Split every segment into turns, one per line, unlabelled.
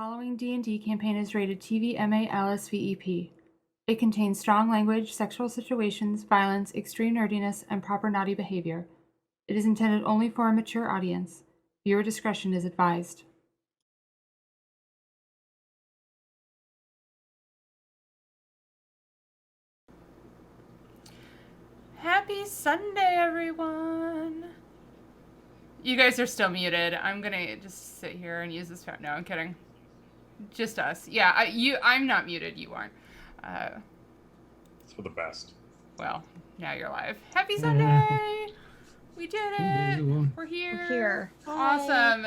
following D&D campaign is rated TV-MA LSVEP. It contains strong language, sexual situations, violence, extreme nerdiness, and proper naughty behavior. It is intended only for a mature audience. Viewer discretion is advised. Happy Sunday, everyone! You guys are still muted. I'm gonna just sit here and use this phone. No, I'm kidding. Just us. Yeah, I'm not muted. You aren't.
It's for the best.
Well, now you're live. Happy Sunday! We did it! We're here.
We're here.
Awesome.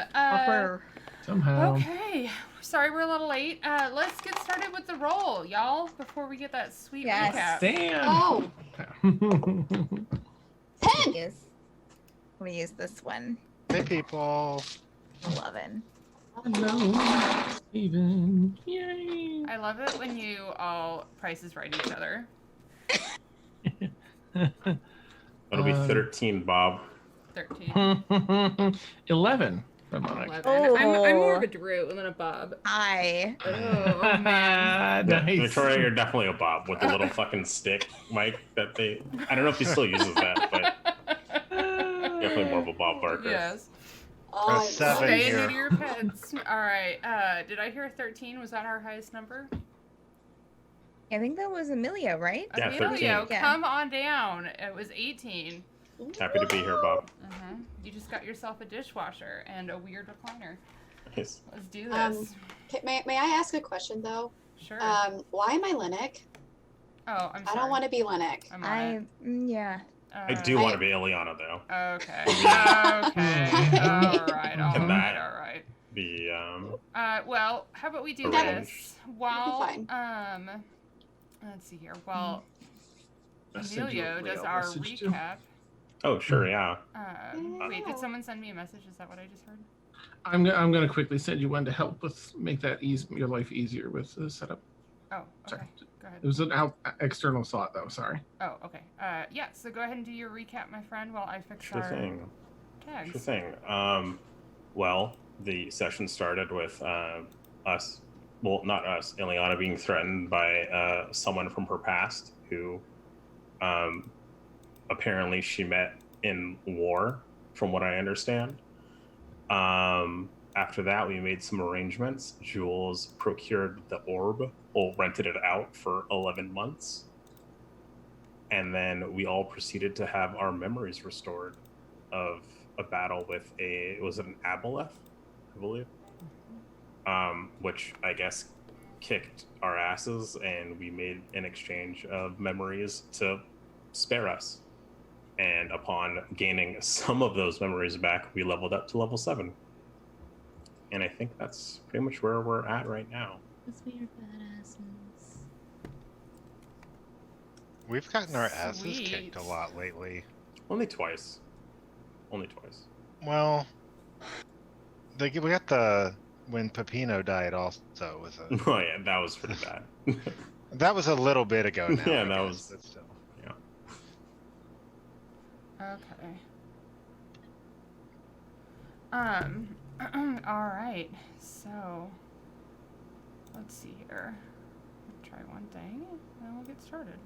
Somehow.
Okay. Sorry we're a little late. Let's get started with the roll, y'all, before we get that sweet recap.
Damn.
Oh.
10!
Yes. Let me use this one.
Hey, people.
11.
Hello, Steven. Yay.
I love it when you all prices right each other.
That'll be 13, Bob.
13.
11. Harmonic.
11.
Oh.
I'm more of a Drew than a Bob.
Hi.
Oh man.
Nice.
Victoria, you're definitely a Bob with the little fucking stick mic that they... I don't know if he still uses that, but definitely more of a Bob Barker.
Yes.
A 7
Stay
here.
into your pets. All right. Did I hear 13? Was that our highest number?
I think that was Amelia, right?
Yeah,
Emilio,
13.
Yeah.
come on down. It was 18.
Happy to be here, Bob.
You just got yourself a dishwasher and a weird recliner.
Nice.
Let's do this.
May I ask a question though?
Sure.
Why am I Llennoc?
Oh, I'm sorry.
I don't want to be Llennoc.
I'm on it.
Yeah.
I do want to be Iliana, though.
Okay. Okay. All right. All
Can
right.
that-
All right.
The,
Well, how about we do
Arrange.
this while
fine.
let's see here. While
Message
Emilio
you,
does
Leo
our
messaged you.
recap.
Oh, sure, yeah.
Wait, did someone send me a message? Is that what I just heard?
I'm gonna quickly send you one to help with make that your life easier with the setup.
Oh, okay.
Sorry.
Go ahead.
It was an external thought though. Sorry.
Oh, okay. Yeah. So go ahead and do your recap, my friend, while I fix
Sure
our
thing.
tags.
Sure thing. Well, the session started with us, well, not us, Iliana being threatened by someone from her past who apparently she met in war, from what I understand. After that, we made some arrangements. Jules procured the orb, or rented it out for 11 months. And then we all proceeded to have our memories restored of a battle with was it an aboleth, I believe? Which I guess kicked our asses, and we made an exchange of memories to spare us. And upon gaining some of those memories back, we leveled up to level 7. And I think that's pretty much where we're at right now.
Let's be your badasses.
We've gotten our asses
Sweet.
kicked a lot lately.
Only twice. Only twice.
Well, we got when Pepino died also was a...
Oh yeah, that was pretty bad.
That was a little bit ago now.
Yeah,
I
that
guess,
was-
but still.
Okay. All right. So, let's see here. Try one thing, and we'll get started.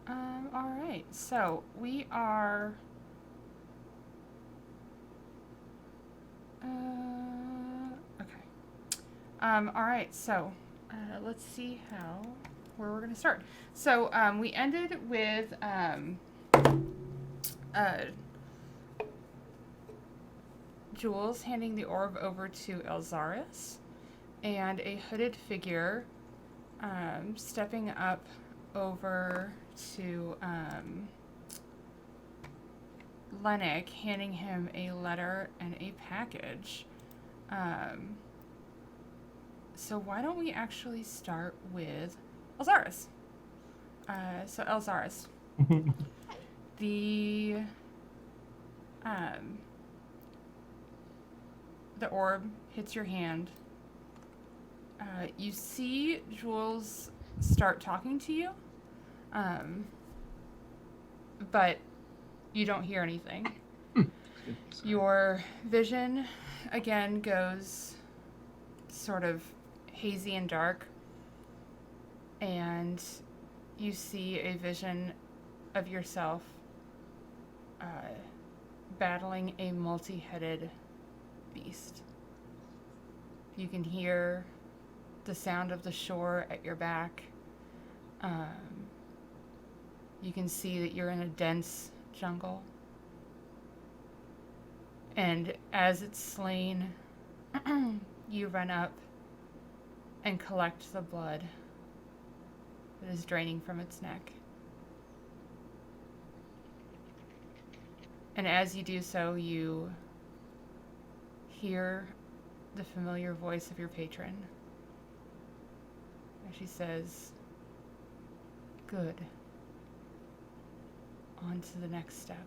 All right. So we are. Okay. All right. So, let's see where we're gonna start. So, we ended with Jules handing the orb over to Elxaris, and a hooded figure stepping up over to Llennoc, handing him a letter and a package. So why don't we actually start with Elxaris? So Elxaris, the orb hits your hand. You see Jules start talking to you, but you don't hear anything. Your vision again goes sort of hazy and dark, and you see a vision of yourself battling a multi-headed beast. You can hear the sound of the shore at your back. You can see that you're in a dense jungle. And as it's slain, you run up and collect the blood that is draining from its neck. And as you do so, you hear the familiar voice of your patron. And she says, "Good. On to the next step."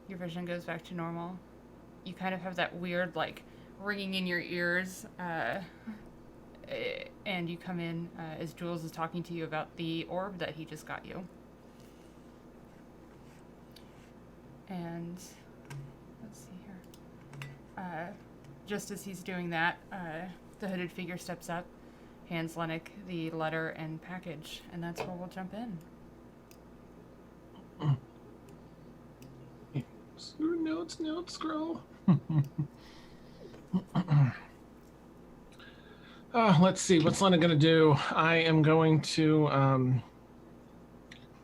Your vision goes back to normal. You kind of have that weird, like, ringing in your ears, and you come in as Jules is talking to you about the orb that he just got you. And let's see here. Just as he's doing that, the hooded figure steps up, hands Llennoc the letter and package, and that's where we'll jump in.
Notes, girl. Let's see. What's Llennoc gonna do? I am going to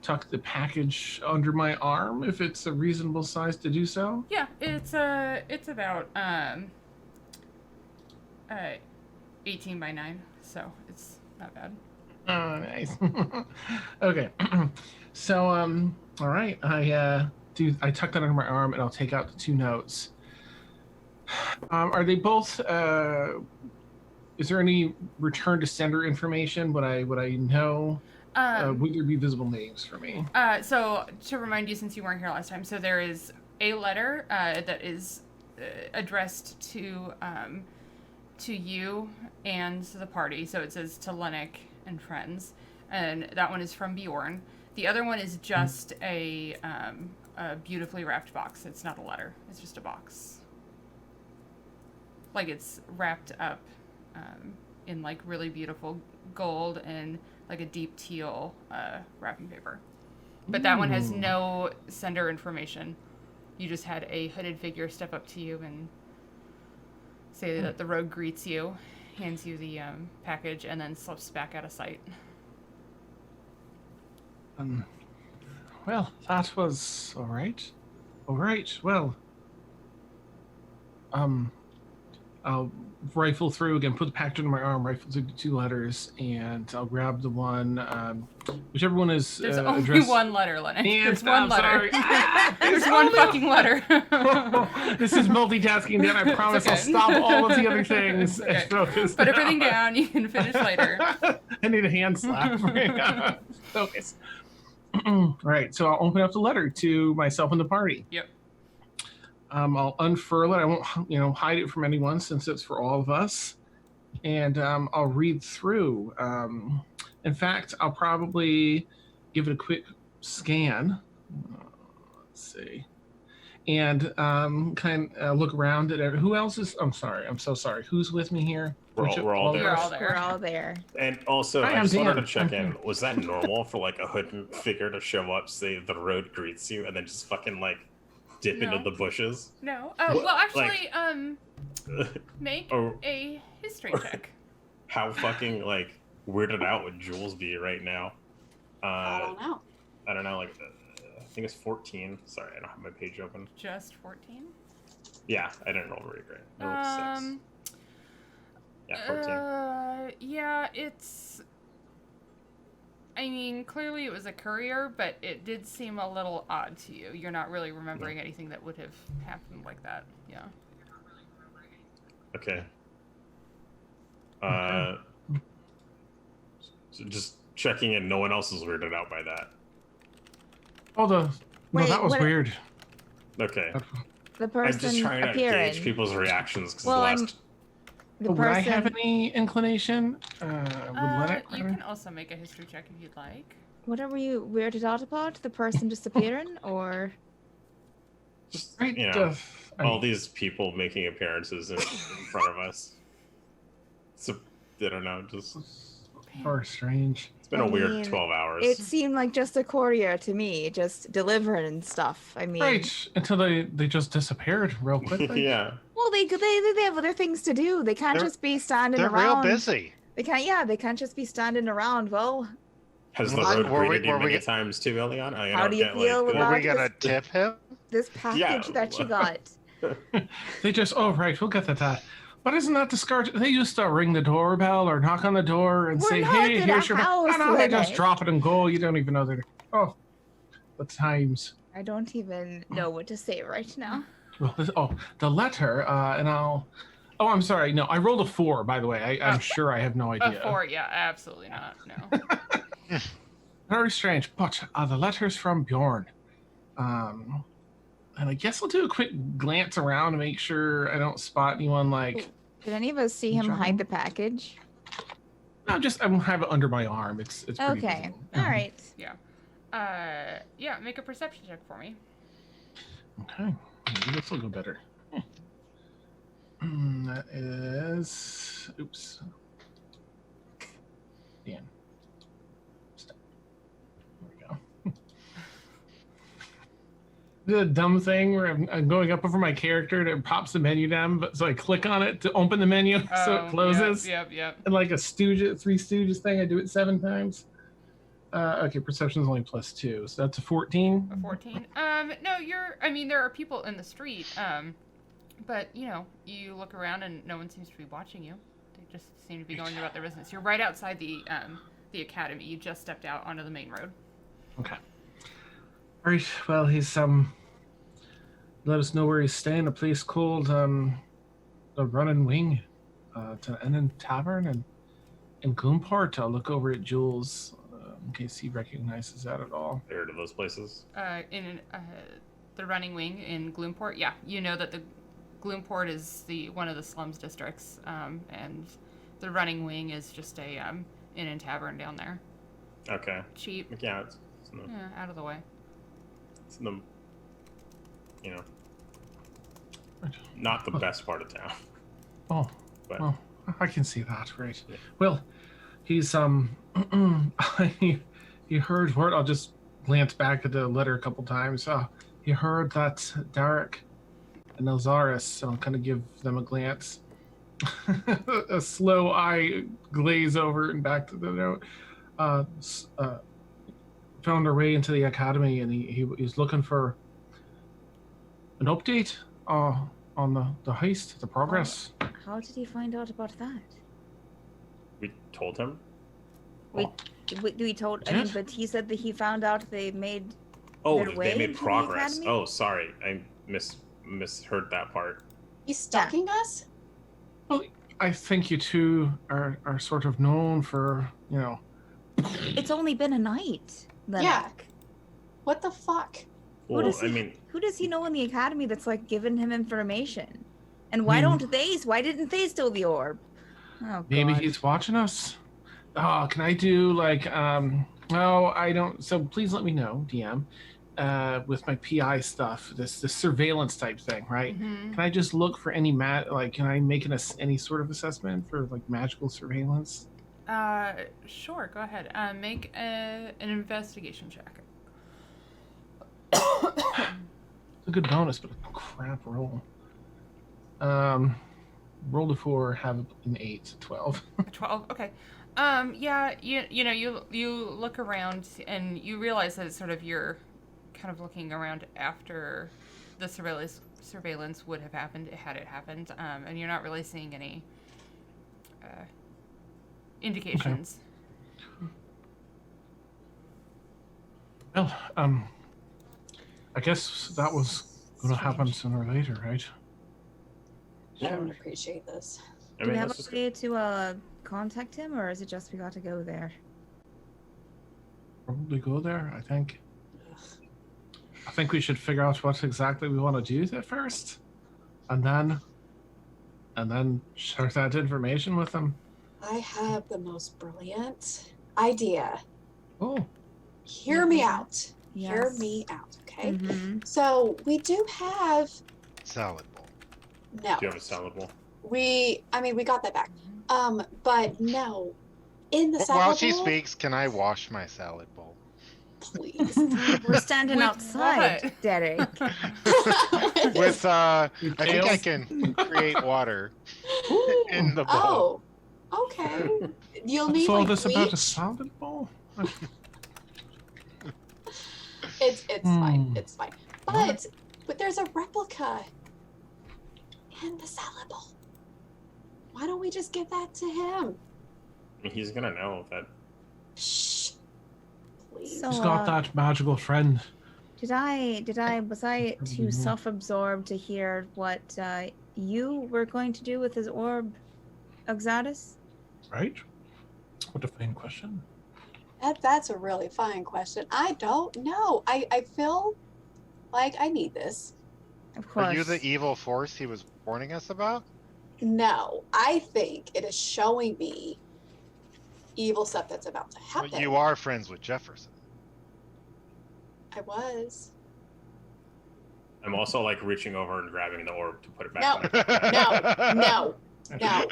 tuck the package under my arm if it's a reasonable size to do so.
Yeah, it's about 18 by 9, so it's not bad.
Oh, nice. Okay. So, all right. I tuck that under my arm and I'll take out the 2 notes. Are they both? Is there any return to sender information? Would I know? Would there be visible names for me?
So to remind you, since you weren't here last time, so there is a letter that is addressed to you and the party. So it says to Llennoc and friends, and that one is from Bjorn. The other one is just a beautifully wrapped box. It's not a letter. It's just a box. Like it's wrapped up in like really beautiful gold and like a deep teal wrapping paper. But that one has no sender information. You just had a hooded figure step up to you and say that the rogue greets you, hands you the package, and then slips back out of sight.
Well, that was all right. All right. Well, I'll rifle through again, put the package under my arm, rifle through the 2 letters, and I'll grab the one, whichever one is
There's only
addressed.
one letter, Llennoc.
And
There's one letter.
sorry.
There's one fucking letter.
This is multitasking, Dan. I promise
okay.
I'll stop all of the other things
Okay.
and focus.
Put everything down. You can finish later.
I need a hand slap. Focus. All right, so I'll open up the letter to myself and the party.
Yep.
I'll unfurl it. I won't, hide it from anyone since it's for all of us. And I'll read through. In fact, I'll probably give it a quick scan. Let's see. And kind of look around at who else is. I'm sorry. I'm so sorry. Who's with me here?
We're all there.
You're all there.
We're all there.
And also,
Hi,
I
I'm
just wanted
Dan.
to check in. Was that normal for like a hooded figure to show up, say the road greets you, and then just fucking like dip
No.
into the bushes?
No.
What-
Well, actually,
like-
make
Oh.
a history check.
How fucking like weirded out would Jules be right now?
I don't know.
I don't know. Like, I think it's 14. Sorry, I don't have my page open.
Just 14.
Yeah, I didn't roll very great. I rolled 6. Yeah, 14.
Yeah, it's. I mean, clearly it was a courier, but it did seem a little odd to you. You're not really remembering anything that would have happened like that. Yeah.
Okay. So just checking in. No one else is weirded out by that.
Oh, no,
Wait,
that was
what-
weird.
Okay.
The
I'm
person
just trying to
appearing.
gauge people's reactions because
Well,
the
I'm-
last.
The
Would I have
person.
any inclination? Would Llennoc?
You can also make a history check if you'd like.
What are you weirded out about? The person disappearing, or
Just,
Right. I
all
mean,
these people making appearances in front of us. So, I don't know, just
very strange.
it's been
I
a weird
mean,
12 hours.
It seemed like just a courier to me, just delivering and stuff. I mean,
Right. Until they just disappeared real quickly.
Yeah.
well, they have other things to do. They can't
They're-
just be standing
They're
around.
real busy.
They can't. Yeah, they can't just be standing around. Well,
Has the
Were
road
we-
greeted you
were we
many
get-
times too, Iliana? I
How
don't
do you
get,
feel
like,
about
Were we gonna
this-
tip him?
this package that you got.
They just, oh, right, we'll get to that. But isn't that discouraging? They used to ring the doorbell or knock on the door and
We're
say,
not
hey,
in
here's
a
your...
house,
No, they just
Lynette.
drop it and go. You don't even know they're... Oh, the times.
I don't even know what to say right now.
Well, the letter, and I'll... Oh, I'm sorry. No, I rolled a 4, by the way. I'm sure I have no idea.
A 4, yeah, absolutely not. No.
Very strange. But the letter's from Bjorn. And I guess I'll do a quick glance around to make sure I don't spot anyone like...
Did any of us see him hide the package?
No, I won't have it under my arm. It's pretty
Okay.
visible.
All right.
Yeah, make a perception check for me.
Okay. Maybe this will go better. That is... Oops. Dan. Stop. There we go. The dumb thing where I'm going up over my character and it pops the menu down, but so I click on it to open the menu so it closes.
Yep.
And like a Three Stooges thing, I do it 7 times. Okay, perception's only +2, so that's a 14.
A 14. No, there are people in the street. But you look around and no one seems to be watching you. They just seem to be going about their business. You're right outside the academy. You just stepped out onto the main road.
Okay. All right. Well, he's let us know where he's staying. A place called the Running Wing, to an inn tavern and in Goomport. I'll look over at Jules in case he recognizes that at all.
Heard of those places?
In the Running Wing in Gloomport, yeah, you know that the Gloomport is one of the slums districts, and the Running Wing is just a inn and tavern down there.
Okay.
Cheap.
Yeah, it's
Out of the way.
it's in the, not the best part of town.
Oh,
But
well, I can see that, right?
Yeah.
Well, he's he heard word. I'll just glance back at the letter a couple times. He heard that Derek and Elxaris, so I'll kind of give them a glance. A slow eye glaze over and back to the note. Found our way into the academy, and he's looking for an update on the heist, the progress.
How did he find out about that?
we told him.
We told. I mean, but he said that he found out they made.
Oh,
Their way
they made
into the
progress.
academy?
Oh, sorry, I misheard that part.
He's stalking us?
Well, I think you two are sort of known for,
It's only been a night. Llennoc.
Yeah. What the fuck?
Well,
does
I
he-
mean,
Who does he know in the academy that's like giving him information? And why
Hmm.
don't they? Why didn't they steal the orb? Oh,
maybe
God.
he's watching us. Oh, can I do like, no, I don't. So please let me know, DM, with my PI stuff, this surveillance type thing, right?
Mm-hmm.
Can I just look for any can I make any sort of assessment for like magical surveillance?
Sure, go ahead. Make an investigation check.
It's a good bonus, but a crap roll. Rolled a 4, have an 8, 12.
12. Okay. Yeah. You look around and you realize that it's sort of you're kind of looking around after the surveillance would have happened had it happened, and you're not really seeing any indications.
Well, I guess that was going to happen sooner or later, right?
I don't appreciate this.
I
Do
mean,
we have
let's
a
just
way to contact him, or is it just we got to go there?
Probably go there, I think. I think we should figure out what exactly we want to do there first, and then share that information with them.
I have the most brilliant idea.
Oh,
Hear me out. hear
Yes.
me out, okay?
Mhm.
So we do have
Salad bowl.
no.
Do you have a salad bowl?
We got that back. But no, in the
While
salad
she
bowl,
speaks, can I wash my salad bowl?
please.
We're standing
With
outside,
what?
Derek.
With I think I
Tails?
can create water in the bowl.
Oh, okay. You'll need
So all
like
this
bleach.
about a salad bowl?
It's fine.
Hmm.
It's fine.
What?
But there's a replica in the salad bowl. Why don't we just give that to him?
I mean, he's gonna know that.
Shh. Please.
So-
He's got that magical friend.
Was I too self-absorbed to hear what you were going to do with his orb, Elxaris?
Right? What a fine question.
That's a really fine question. I don't know. I feel like I need this.
Of course.
Are you the evil force he was warning us about?
No, I think it is showing me evil stuff that's about to
Well,
happen.
you are friends with Jefferson.
I was.
I'm also like reaching over and grabbing the orb to put it back.
No.
in my
No.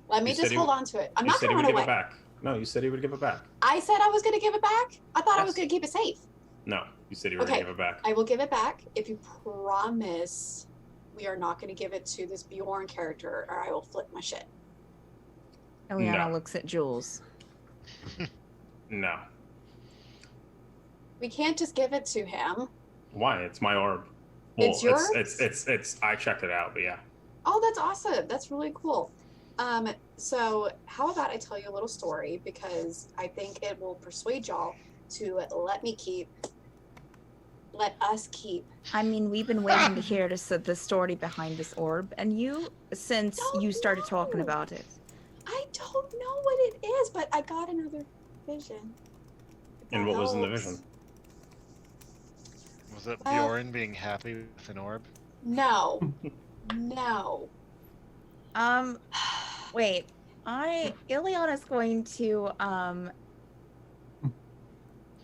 Let me
You said
just
he
hold
would-
on to it. I'm
You
not
said
going
he
to
would
run
give it
away.
back. No, you said he would give it back.
I said I was going to give it back. I thought I was
Yes.
going to keep it safe.
No, you said you were
Okay.
gonna give it back.
I will give it back if you promise we are not going to give it to this Bjorn character, or I will flip my shit.
Iliana
No.
looks at Jules.
No.
We can't just give it to him.
Why? It's my orb.
It's yours?
It's I checked it out, but yeah.
Oh, that's awesome. That's really cool. So how about I tell you a little story, because I think it will persuade y'all to let us keep.
I mean, we've been waiting to hear the story behind this orb, and since
Don't
you started talking
know.
about it.
I don't know what it is, but I got another vision. If
And
that
what was in the
helps.
vision?
Was it
Well-
Bjorn being happy with an orb?
No. No.
Wait. Iliana's going to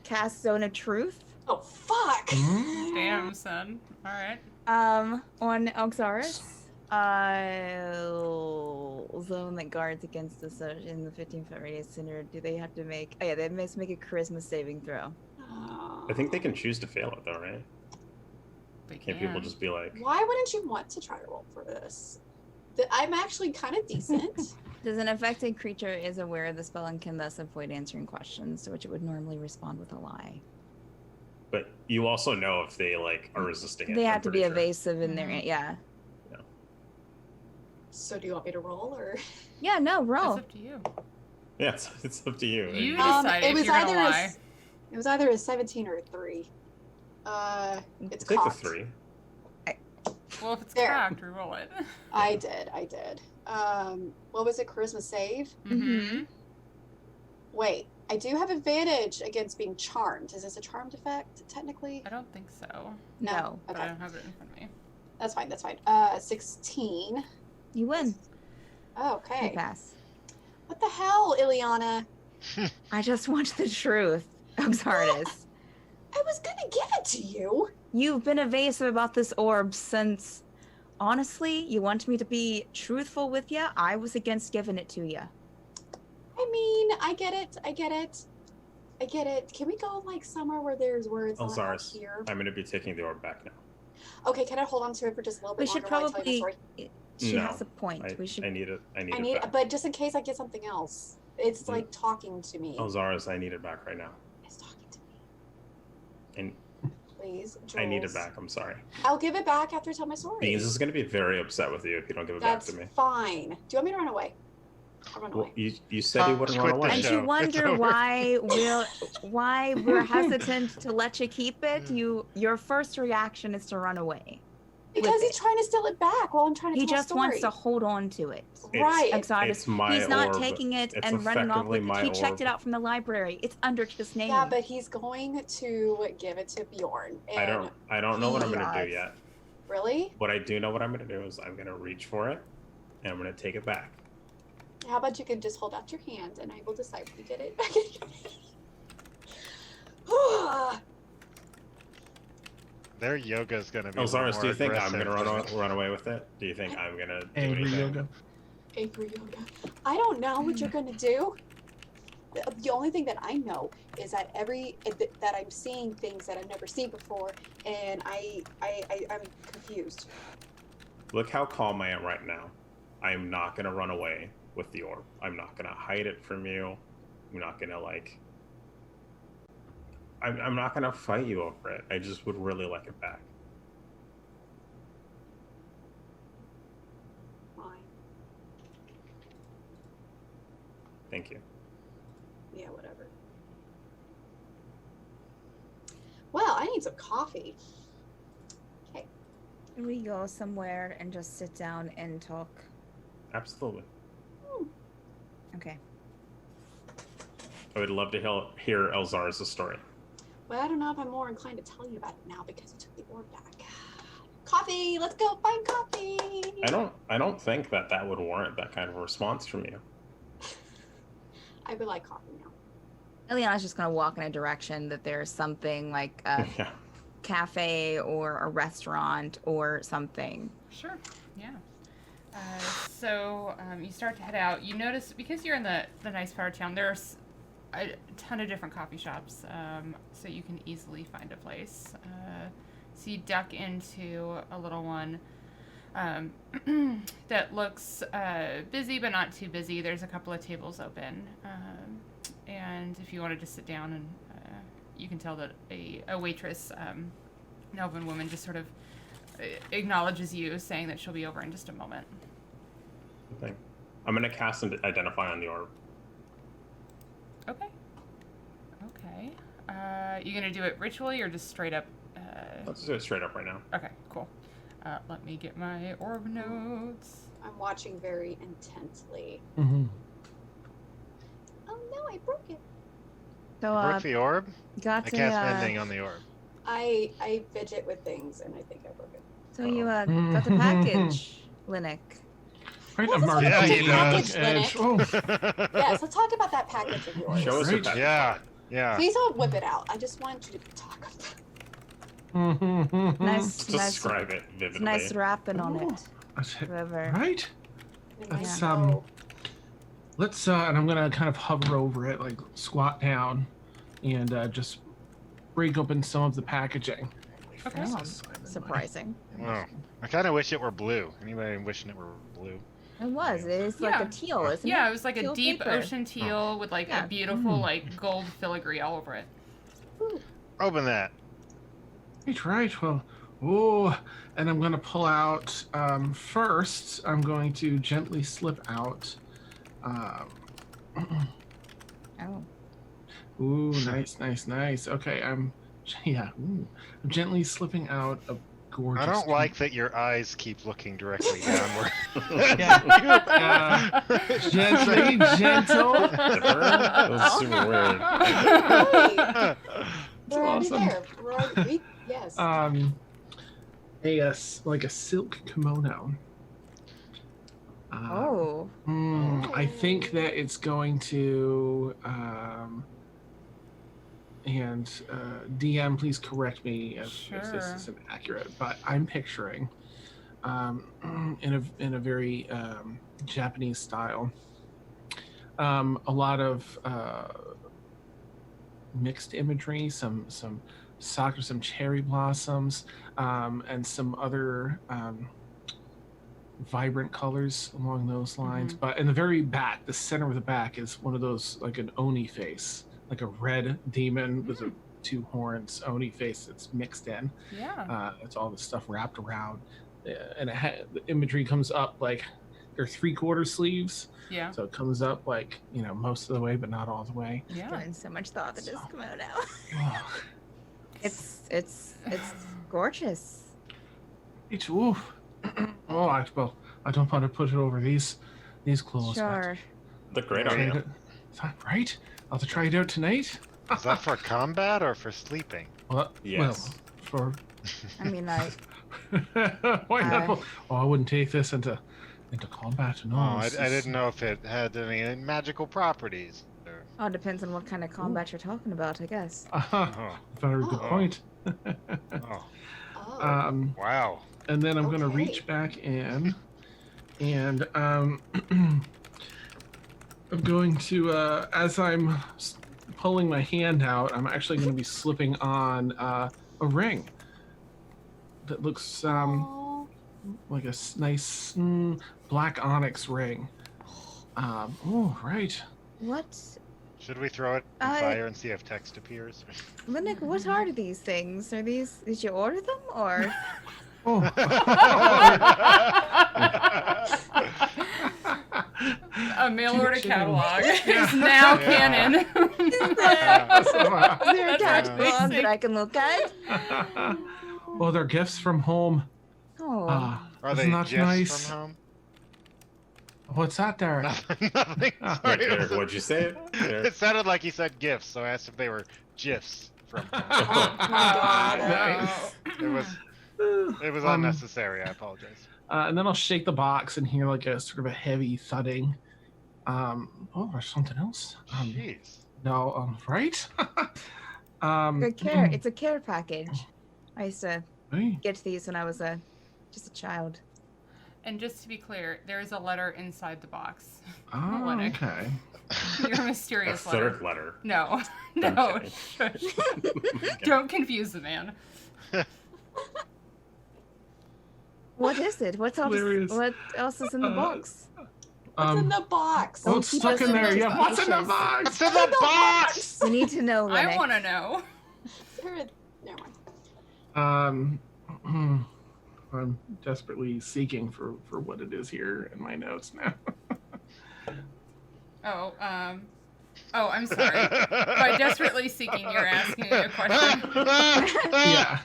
cast Zone of Truth
Oh, fuck.
Hmm?
Damn, son. All right.
on Elxaris. Zone that guards against the in the 15-foot radius center. Do they have to make? Oh yeah, they must make a charisma saving throw.
I think they can choose to fail it though, right?
They
Can't people just be like,
Why wouldn't you want to try to roll for this? I'm actually kind of decent.
Does an affected creature is aware of the spell and can thus avoid answering questions to which it would normally respond with a lie.
but you also know if they like are resisting it.
They
I'm
have to be
pretty sure.
evasive in their
Mhm.
yeah.
So do you want me to roll, or?
Yeah, no,
It's
roll.
up to you.
Yeah, it's up to you.
You
And-
decide
it
if
was
you're gonna
either
lie.
it was either a 17 or a 3. It's
take the
cocked.
3.
Well, if it's
There.
cracked, re-roll it.
I did. What was it? Charisma save?
Mm-hmm.
Wait, I do have advantage against being charmed. Is this a charmed effect, technically?
I don't think so,
No.
but I
Okay,
don't have it in front of me.
that's fine. 16.
You win. You
Okay.
pass.
What the hell, Iliana?
I just want the truth, Elxaris.
I was gonna give it to you.
You've been evasive about this orb since, honestly, you wanted me to be truthful with you. I was against giving it to you.
I mean, I get it. Can we go like somewhere where there's words not out
Elxaris,
here?
I'm gonna be taking the orb back now.
Okay, can I hold on to it for just a little
We
bit
should
longer while I tell you the
probably.
story?
She
No,
has a point.
I,
We should.
I need it. I need
I
it
need,
back.
but just in case I get something else, it's
Mm.
like talking to me.
Elxaris, I need it back right now.
It's talking to me.
And
Please, Jules.
I need it back. I'm sorry.
I'll give it back after I tell my story.
Beans is gonna be very upset with you if you don't give it
That's
back to me.
fine. Do you want me to run away? I'll run
Well,
away.
you said you wouldn't run
quit the
away.
And
show.
you
It's
wonder
over.
why we're hesitant to let you keep it. Your first reaction is to run away.
Because
with
he's
it.
trying to steal it back while I'm trying to
He
tell a
just wants
story.
to hold on to it.
Right.
Elxaris,
It's my
he's not
orb.
taking it
It's
and running off
effectively
with it.
my
He checked it
orb.
out from the library. It's under his name.
Yeah, but he's going to give it to Bjorn. And
I don't know what I'm gonna do
he-
yet.
Really?
What I do know what I'm gonna do is I'm gonna reach for it and I'm gonna take it back.
How about you can just hold out your hand and I will decide when you get it back in your hand.
Their yoga's gonna be.
Elxaris, do you think I'm
aggressive
gonna
than-
run away with it? Do you think I'm gonna do
Angry
anything?
yoga.
Angry yoga. I don't know what you're gonna do. The only thing that I know is that that I'm seeing things that I've never seen before, and I'm confused.
Look how calm I am right now. I am not gonna run away with the orb. I'm not gonna hide it from you. I'm not gonna like. I'm not gonna fight you over it. I just would really like it back.
Fine.
Thank you.
Yeah, whatever. Well, I need some coffee. Okay.
Can we go somewhere and just sit down and talk?
Absolutely.
Okay.
I would love to hear Elxaris' story.
Well, I don't know if I'm more inclined to tell you about it now because you took the orb back. Coffee! Let's go find coffee!
I don't think that would warrant that kind of a response from you.
I would like coffee now.
Iliana's just gonna walk in a direction that there's something like a
Yeah.
cafe or a restaurant or something.
Sure. Yeah. So you start to head out. You notice, because you're in the nice part of town, there's a ton of different coffee shops, so you can easily find a place. So you duck into a little one that looks busy but not too busy. There's a couple of tables open, and if you wanted to sit down, and you can tell that a waitress, an elven woman, just sort of acknowledges you, saying that she'll be over in just a moment.
Thing. I'm gonna cast and identify on the orb.
Okay. You gonna do it ritually or just straight up?
Let's do it straight up right now.
Okay, cool. Let me get my orb notes.
I'm watching very intently.
Mm-hmm.
Oh no, I broke it.
So
Broke the orb?
got
I
to
cast ending on the orb.
I fidget with things and I think I broke it.
so you got the package, Llennoc.
Right,
Let's
I'm
talk
already
about
taking
the
package,
edge. Oh,
Yes, let's talk about that package of yours.
Show us
Right.
your package.
Yeah.
Please don't whip it out. I just want you to talk about it.
mm-hmm.
Nice,
Describe it
it's
vividly.
nice wrapping on
Ooh.
it. Whoever.
Right?
And I
Let's
know-
let's and I'm gonna kind of hover over it, like squat down, and just break open some of the packaging.
Okay.
Oh, surprising.
Oh, I kind of wish it were blue. Anybody wishing it were blue?
It was. It's like
Yeah.
a teal, isn't it?
Yeah, it was like a
Teal
deep
paper.
ocean teal with like
Yeah.
a beautiful like gold filigree all over it.
Open that.
Right. Well, oh, and I'm gonna pull out. First, I'm going to gently slip out.
Oh.
Ooh, nice. Okay, I'm gently slipping out a gorgeous.
I don't like that your eyes keep looking directly downward.
Gently, gentle.
That was super weird.
Hey, we're already
awesome.
there. We're already, yes.
Like a silk kimono.
Oh.
I think that it's going to, and DM, please correct me if this
Sure.
isn't accurate, but I'm picturing, in a very Japanese style, a lot of mixed imagery, some sakura, some cherry blossoms, and some other vibrant colors along those lines. But in the very back, the center of the back is one of those, like an oni face, like a red demon with two horns oni face that's mixed in.
Yeah.
It's all the stuff wrapped around, and the imagery comes up like they're 3/4 sleeves,
Yeah.
so it comes up like most of the way, but not all the way.
Yeah.
Giving so much thought to this kimono.
Oh,
It's gorgeous.
it's oof. Oh, I don't want to put it over these clothes.
Sure.
Look great
But
on you.
right? I'll have to try it out tonight.
Is that for combat or for sleeping?
Well,
Yes.
for
I mean, like,
why not? I wouldn't take this into combat. No,
Oh, I
this is-
didn't know if it had any magical properties. Or...
oh, it depends on what kind of combat you're talking about, I guess.
Uh-huh.
Oh,
Very good
Oh.
point.
oh.
Oh.
Wow.
And then I'm going to
Okay.
reach back in, and I'm going to, as I'm pulling my hand out, I'm actually going to be slipping on a ring that looks
Aw.
like a nice black onyx ring. Oh, right.
What?
Should we throw it in fire and see if text appears?
Llennoc, what are these things? Are these? Did you order them or?
Oh.
A mail order
Chicken.
catalog
Yeah.
is now
Yeah.
canon.
Is there a catalog that
amazing.
I can look at?
Oh, they're gifts from home.
Oh.
Are
Isn't
they
that
gifs
nice?
from home?
What's that there?
Nothing. Nothing. Sorry,
Eric, what'd you say?
It sounded like he said gifts, so I asked if they were gifs from home.
Oh my god.
Nice.
It was unnecessary. I apologize.
And then I'll shake the box and hear like a sort of a heavy thudding. Oh, there's something else.
Jeez.
No, right?
It's a care package. I used to
Hey.
get these when I was just a child.
And just to be clear, there is a letter inside the box.
Oh,
Llennoc.
okay.
Your
A
mysterious letter.
third letter.
No, no,
Okay.
shush. Don't confuse the man.
What is it?
Hilarious.
What else is in the box?
What's in the box?
Oh, it's stuck in there. Yeah, what's in the box?
What's in the box?
We need to know,
I
Llennoc.
want to know.
Never mind.
I'm desperately seeking for what it is here in my notes now.
Oh, I'm sorry. By desperately seeking, you're asking a question.
Yeah.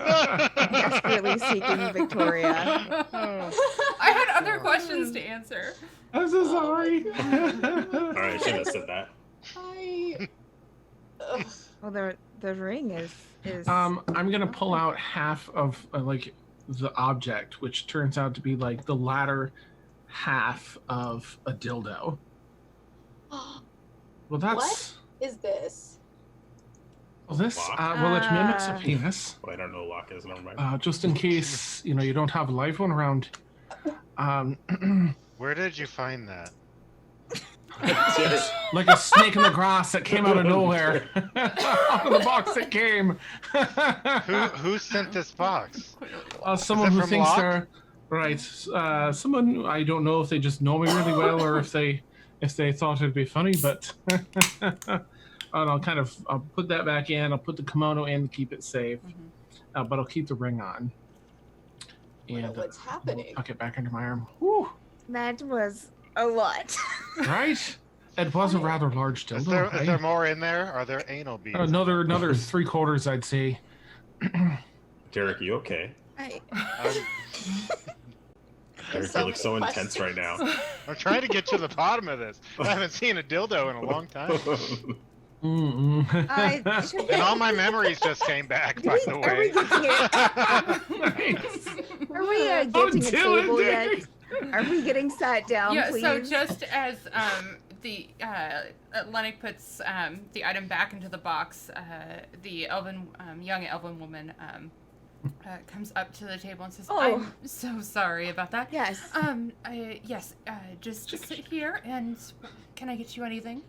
Desperately seeking Victoria.
I had other questions to answer.
I'm so sorry.
All right, I shouldn't have said that.
Ugh.
Well, the ring is.
I'm gonna pull out half of like the object, which turns out to be like the latter half of a dildo. Well, that's
What is this?
well, this.
Lock?
Well, it mimics a
Uh,
penis.
Well, I don't know lock is. Never mind.
Just in case you don't have a live one around.
Where did you find that?
Like a snake in the grass that came out of nowhere. Out of the box it came.
Who sent this box?
Someone
Is it
who
from
thinks
Locke?
they're right. Someone I don't know if they just know me really well or if they thought it'd be funny, but and I'll put that back in. I'll put the kimono in to keep it safe, but I'll keep the ring on. And
What's happening?
tuck it back into my arm. Whew.
That was a lot.
Right? It was a rather large dildo.
Is there more in there? Are there anal beads?
Another 3/4, I'd say.
Derek, you okay? Derek,
So
you look so
many
intense right now.
I'm trying to get to the bottom of this. I haven't seen a dildo in a long time. And all my memories just came back, by the
Are we
way.
getting a table yet? Are we getting sat down,
Yeah,
please?
so just as the Llennoc puts the item back into the box, the young elven woman comes up to the table and says,
Oh.
"I'm so sorry about that.
Yes.
Yes. Just sit here, and can I get you anything?"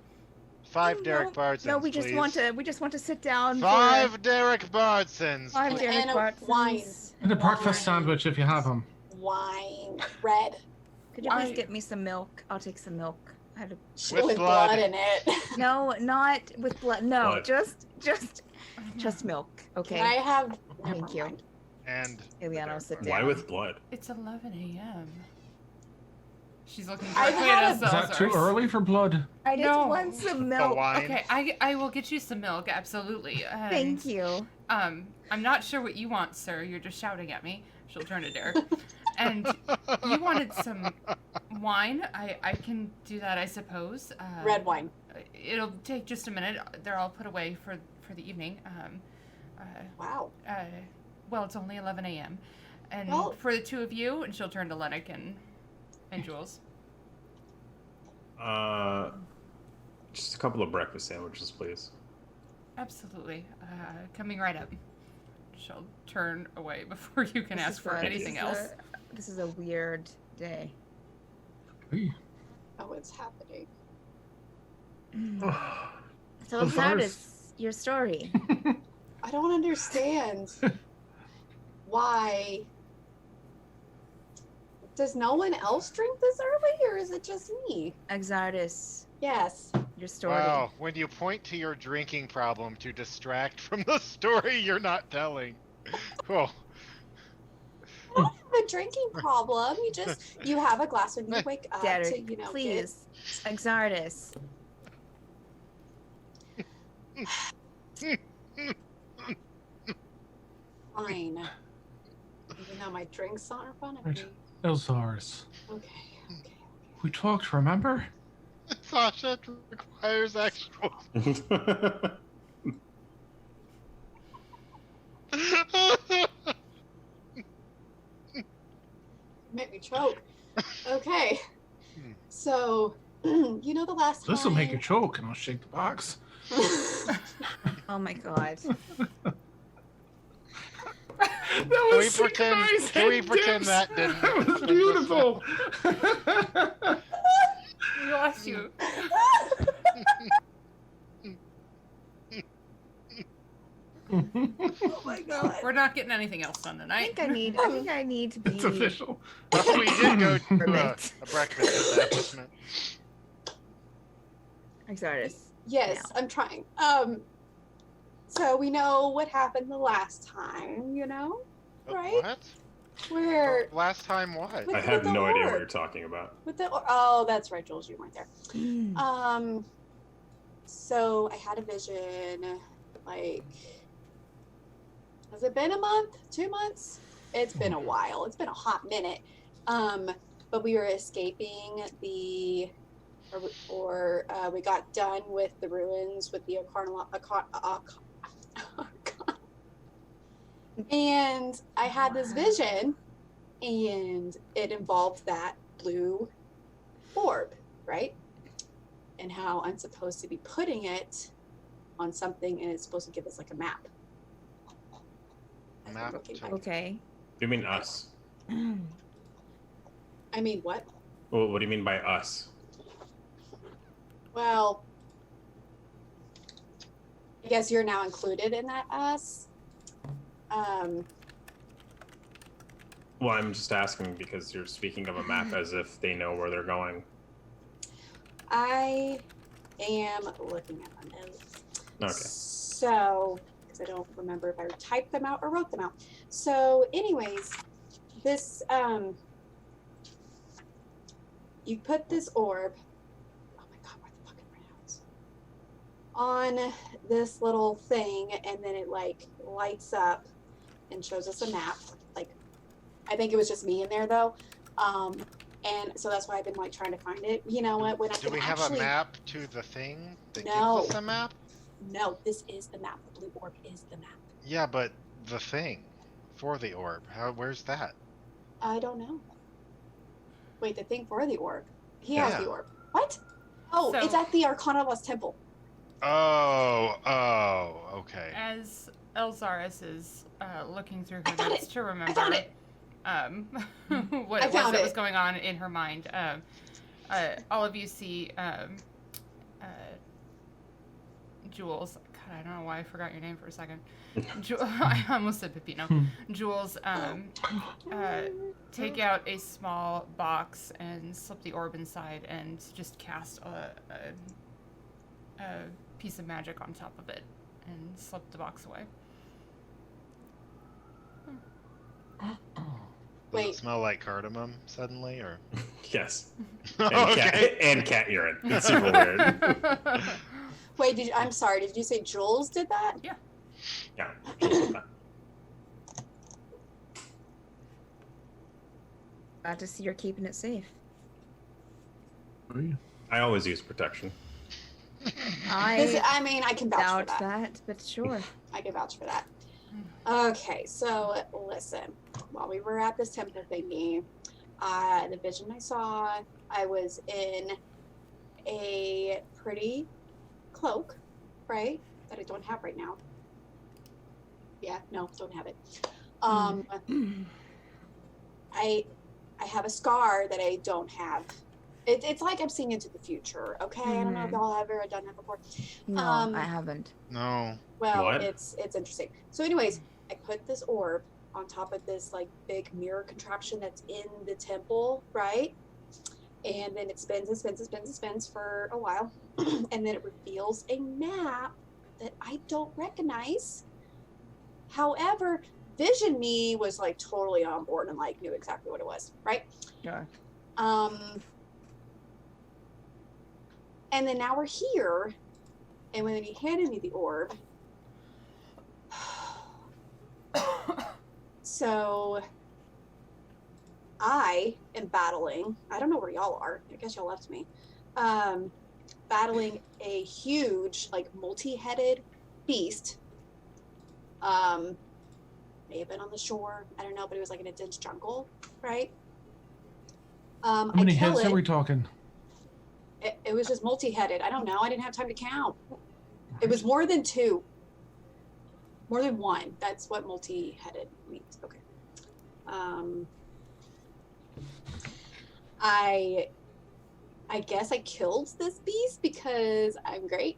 5 Derek Bardsons,
No, we just
please.
want to sit down.
5 Derek Bardsons.
5 Derek
And a
Bardsons.
wine.
And a breakfast sandwich if you have them.
Wine. Red.
Could you please get me some milk? I'll take some milk. I had a...
Shit
With
with
blood.
blood in it.
No, not with blood. No,
Blood.
just milk. Okay.
Can I have?
Thank
Never
you.
mind.
And
Iliana will sit
Why
down.
with blood?
It's 11 a.m. She's looking
I've
directly
had
at
a-
us.
Is that too early for blood?
I just
No.
want some
the
milk.
wine.
Okay, I will get you some milk, absolutely. And,
Thank you.
I'm not sure what you want, sir. You're just shouting at me. She'll turn to Derek. And you wanted some wine. I can do that, I suppose.
Red wine.
It'll take just a minute. They're all put away for the evening.
Wow.
Well, it's only 11 a.m. And
Well-
for the two of you, and she'll turn to Llennoc and Jules.
Just a couple of breakfast sandwiches, please.
Absolutely. Coming right up. She'll turn away before you can ask for anything else.
This is a weird day.
Hey.
Oh, it's happening.
So Elxaris, your story.
I don't understand. Why? Does no one else drink this early, or is it just me?
Elxaris,
Yes.
your story.
Wow, when you point to your drinking problem to distract from the story you're not telling. Cool.
I don't have a drinking problem. You have a glass when you wake up
Derek,
to,
please. Elxaris.
Fine. Even though my drinks aren't in front of me.
Elxaris.
Okay.
We talked, remember?
Sasha requires actual.
Make me choke. Okay. So, the last time.
This'll make you choke, and I'll shake the box.
Oh my god.
That was
Can we pretend that didn't
That was
happen?
beautiful.
We lost you.
Oh my god.
We're not getting anything else done
I
tonight.
think I need to be
It's official.
Well, we did go to a
Perfect.
breakfast establishment.
Elxaris.
Yes,
now.
I'm trying. So we know what happened the last time, right?
What?
Where
Last time what?
With-
I have
the
no idea what
orb.
you're talking about.
with the that's right, Jules, you weren't there. So I had a vision, like, has it been a month, 2 months? It's been a while. It's been a hot minute. But we were escaping we got done with the ruins with the and I had this vision, and it involved that blue orb, right? And how I'm supposed to be putting it on something, and it's supposed to give us like a map. As I'm
Map
looking
to-
back.
Okay.
You mean us?
I mean, what?
Well, what do you mean by us?
Well, I guess you're now included in that us.
Well, I'm just asking because you're speaking of a map as if they know where they're going.
I am looking at my notes.
Okay.
So, because I don't remember if I typed them out or wrote them out. So, anyways, this you put this orb. Oh my god, where the fucking printouts? On this little thing, and then it like lights up and shows us a map. Like, I think it was just me in there though. And so that's why I've been like trying to find it. You know what? When I
Do
can
we have
actually...
a map to the thing that
No.
gives us a map?
No, this is the map. The blue orb is the map.
Yeah, but the thing for the orb. Where's that?
I don't know. Wait, the thing for the orb. He
Yeah.
has the orb. What? Oh,
So-
it's at the Arcana Lost Temple.
Oh, okay.
As Elxaris is looking through
I
her
found
notes
it.
to remember
found it.
what
I
it was
found
that
it.
was going on in her mind, all of you see Jules. God, I don't know why I forgot your name for a second. I almost said Pepino. Jules take out a small box and slip the orb inside and just cast a piece of magic on top of it and slip the box away.
Does
Wait.
it smell like cardamom suddenly, or?
Yes. And,
Okay.
and cat urine. It's super weird.
Wait, I'm sorry. Did you say Jules did that?
Yeah. Jules did that.
Glad to see you're keeping it safe.
I always use protection.
I mean, I can vouch for
Doubt
that.
that, but sure.
I can vouch for that. Okay, so listen. While we were at this temple thingy, the vision I saw, I was in a pretty cloak, right? that I don't have right now. Yeah, no, don't have it. I have a scar that I don't have. It's like I'm seeing into the future. Okay, I don't know if y'all have ever done that before.
No, I haven't.
No.
Well,
What?
it's interesting. So, anyways, I put this orb on top of this like big mirror contraption that's in the temple, right? And then it spins and spins and spins and spins for a while, and then it reveals a map that I don't recognize. However, Vision Me was like totally on board and like knew exactly what it was, right?
Yeah.
And then now we're here, and when he handed me the orb, so I am battling. I don't know where y'all are. I guess y'all left me. Battling a huge, like multi-headed beast. May have been on the shore. I don't know, but it was like in a dense jungle, right?
How many
I kill
heads
it.
are we talking?
It was just multi-headed. I don't know. I didn't have time to count. It was more than 2. More than 1. That's what multi-headed means. Okay. I guess I killed this beast because I'm great.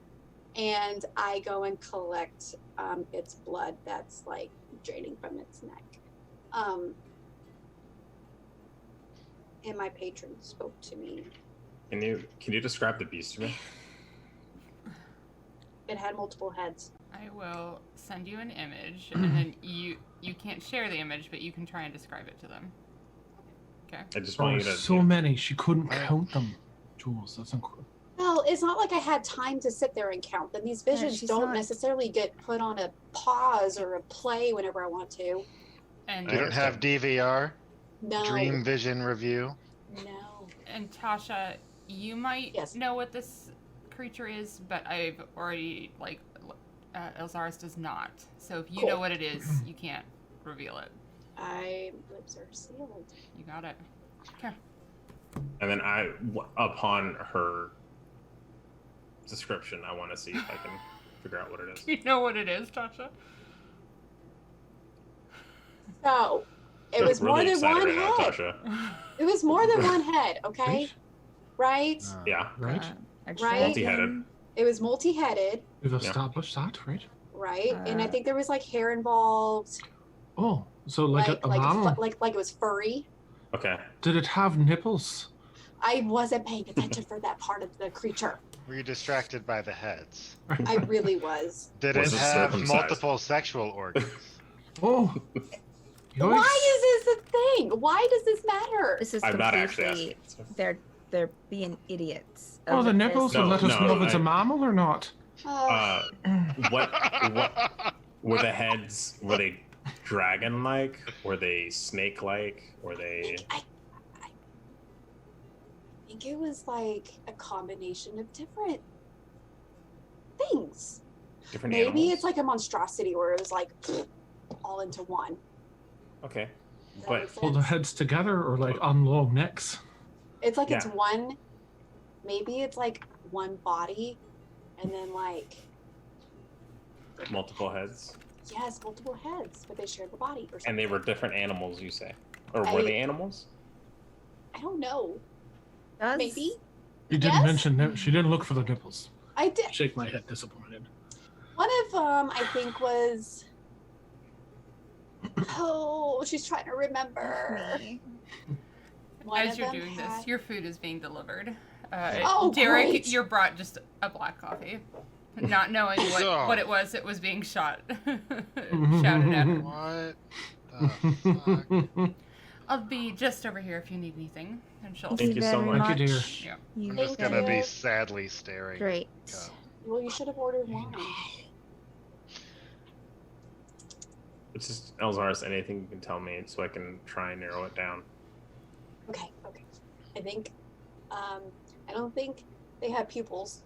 And I go and collect its blood that's like draining from its neck. And my patron spoke to me.
Can you describe the beast to me?
It had multiple heads.
I will send you an image, and then you can't share the image, but you can try and describe it to them. Okay.
I just
There
want
were
you to.
so many, she couldn't count them. Jules, that's incredible.
Well, it's not like I had time to sit there and count them. These visions
she's
don't
not-
necessarily get put on a pause or a play whenever I want to.
And
You don't have DVR?
No.
Dream Vision Review?
No.
And Tasha, you might
Yes.
know what this creature is, but I've already Elxaris does not. So if you
Cool.
know what it is, you can't reveal it.
Lips are sealed.
You got it. Okay.
And then upon her description, I want to see if I can figure out what it is.
You know what it is, Tasha?
So, it
You're
was more
really
than
excited
one
right now,
head.
Tasha.
It was more than one head, okay? Right?
Yeah.
Right?
A
Right?
Multi-headed.
dragon.
It was multi-headed,
We've
Yeah.
established that, right?
right? And I
Uh,
think there was like hair involved,
Oh, so like a mammal.
like it was furry.
Okay.
Did it have nipples?
I wasn't paying attention for that part of the creature.
Were you distracted by the heads?
I really was.
Did
Was
it
it
have
circumcised?
multiple sexual organs?
Oh.
Why is this a thing? Why does this matter?
This is
I'm not actually
completely.
asking.
They're being idiots.
Oh, the
over
nipples
this.
will
No,
let us
no,
know if it's a mammal or not.
What were the heads? Were they dragon-like? Were they snake-like? Were they?
I think it was like a combination of different things.
Different
Maybe
animals?
it's like a monstrosity where it was like all into one.
Okay.
Does that
But
make
Pull the
sense?
heads together or like on long necks.
It's like it's
Yeah.
one. Maybe it's like one body, and then like
multiple heads,
yes, multiple heads, but they share the body or something.
and they were different animals. You say, or were
I-
they animals?
I don't know.
Does-
Maybe
You didn't
Yes?
mention nip. She didn't look for the nipples.
I did.
Shake my head, disappointed.
One of them, I think, was. Oh, she's trying to remember.
Me.
One
As
of
you're
them
doing
had-
this, your food is being delivered.
Oh,
Derek,
great.
you're brought just a black coffee, not knowing what it was. It was being shouted at her.
What the fuck?
I'll be just over here if you need anything. And she'll.
Thank you so
very
much.
Thank you, dear.
Yeah.
You
I'm just
Thank
gonna be
you.
sadly staring.
Great.
Go.
Well, you should have ordered wine.
It's just Elxaris. Anything you can tell me so I can try and narrow it down.
Okay. I think. I don't think they have pupils.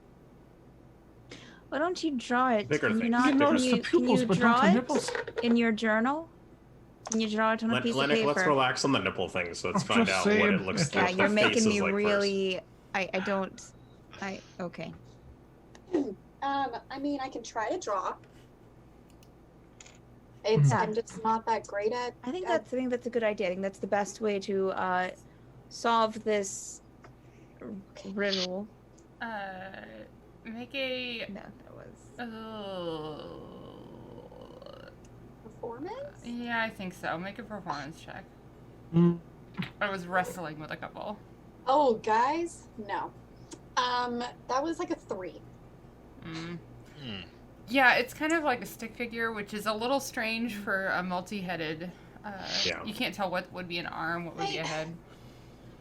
Why don't you draw it?
Bigger
Can you
things.
not?
You
Can
notice
Can
the
you,
pupils,
can
but
you
not
draw
the
it
nipples.
in your journal? Can you draw it on a piece of
Lennoc,
paper?
let's relax on the nipple thing. So let's
I'm
find
just
out what
saying.
it looks
Yeah,
like.
you're
the
making
face
me
is like
really. I don't. Okay.
I mean, I can try to draw. It's
Yeah.
I'm just not that great at.
I think that's a good idea. I think that's the best way to solve this riddle.
Make a.
No, that was.
Performance.
Yeah, I think so. Make a performance check.
Mm.
I was wrestling with a couple.
Oh, guys, no. That was like a 3.
Mm. Yeah, it's kind of like a stick figure, which is a little strange for a multi-headed.
Yeah.
You can't tell what would be an arm, what would be a head.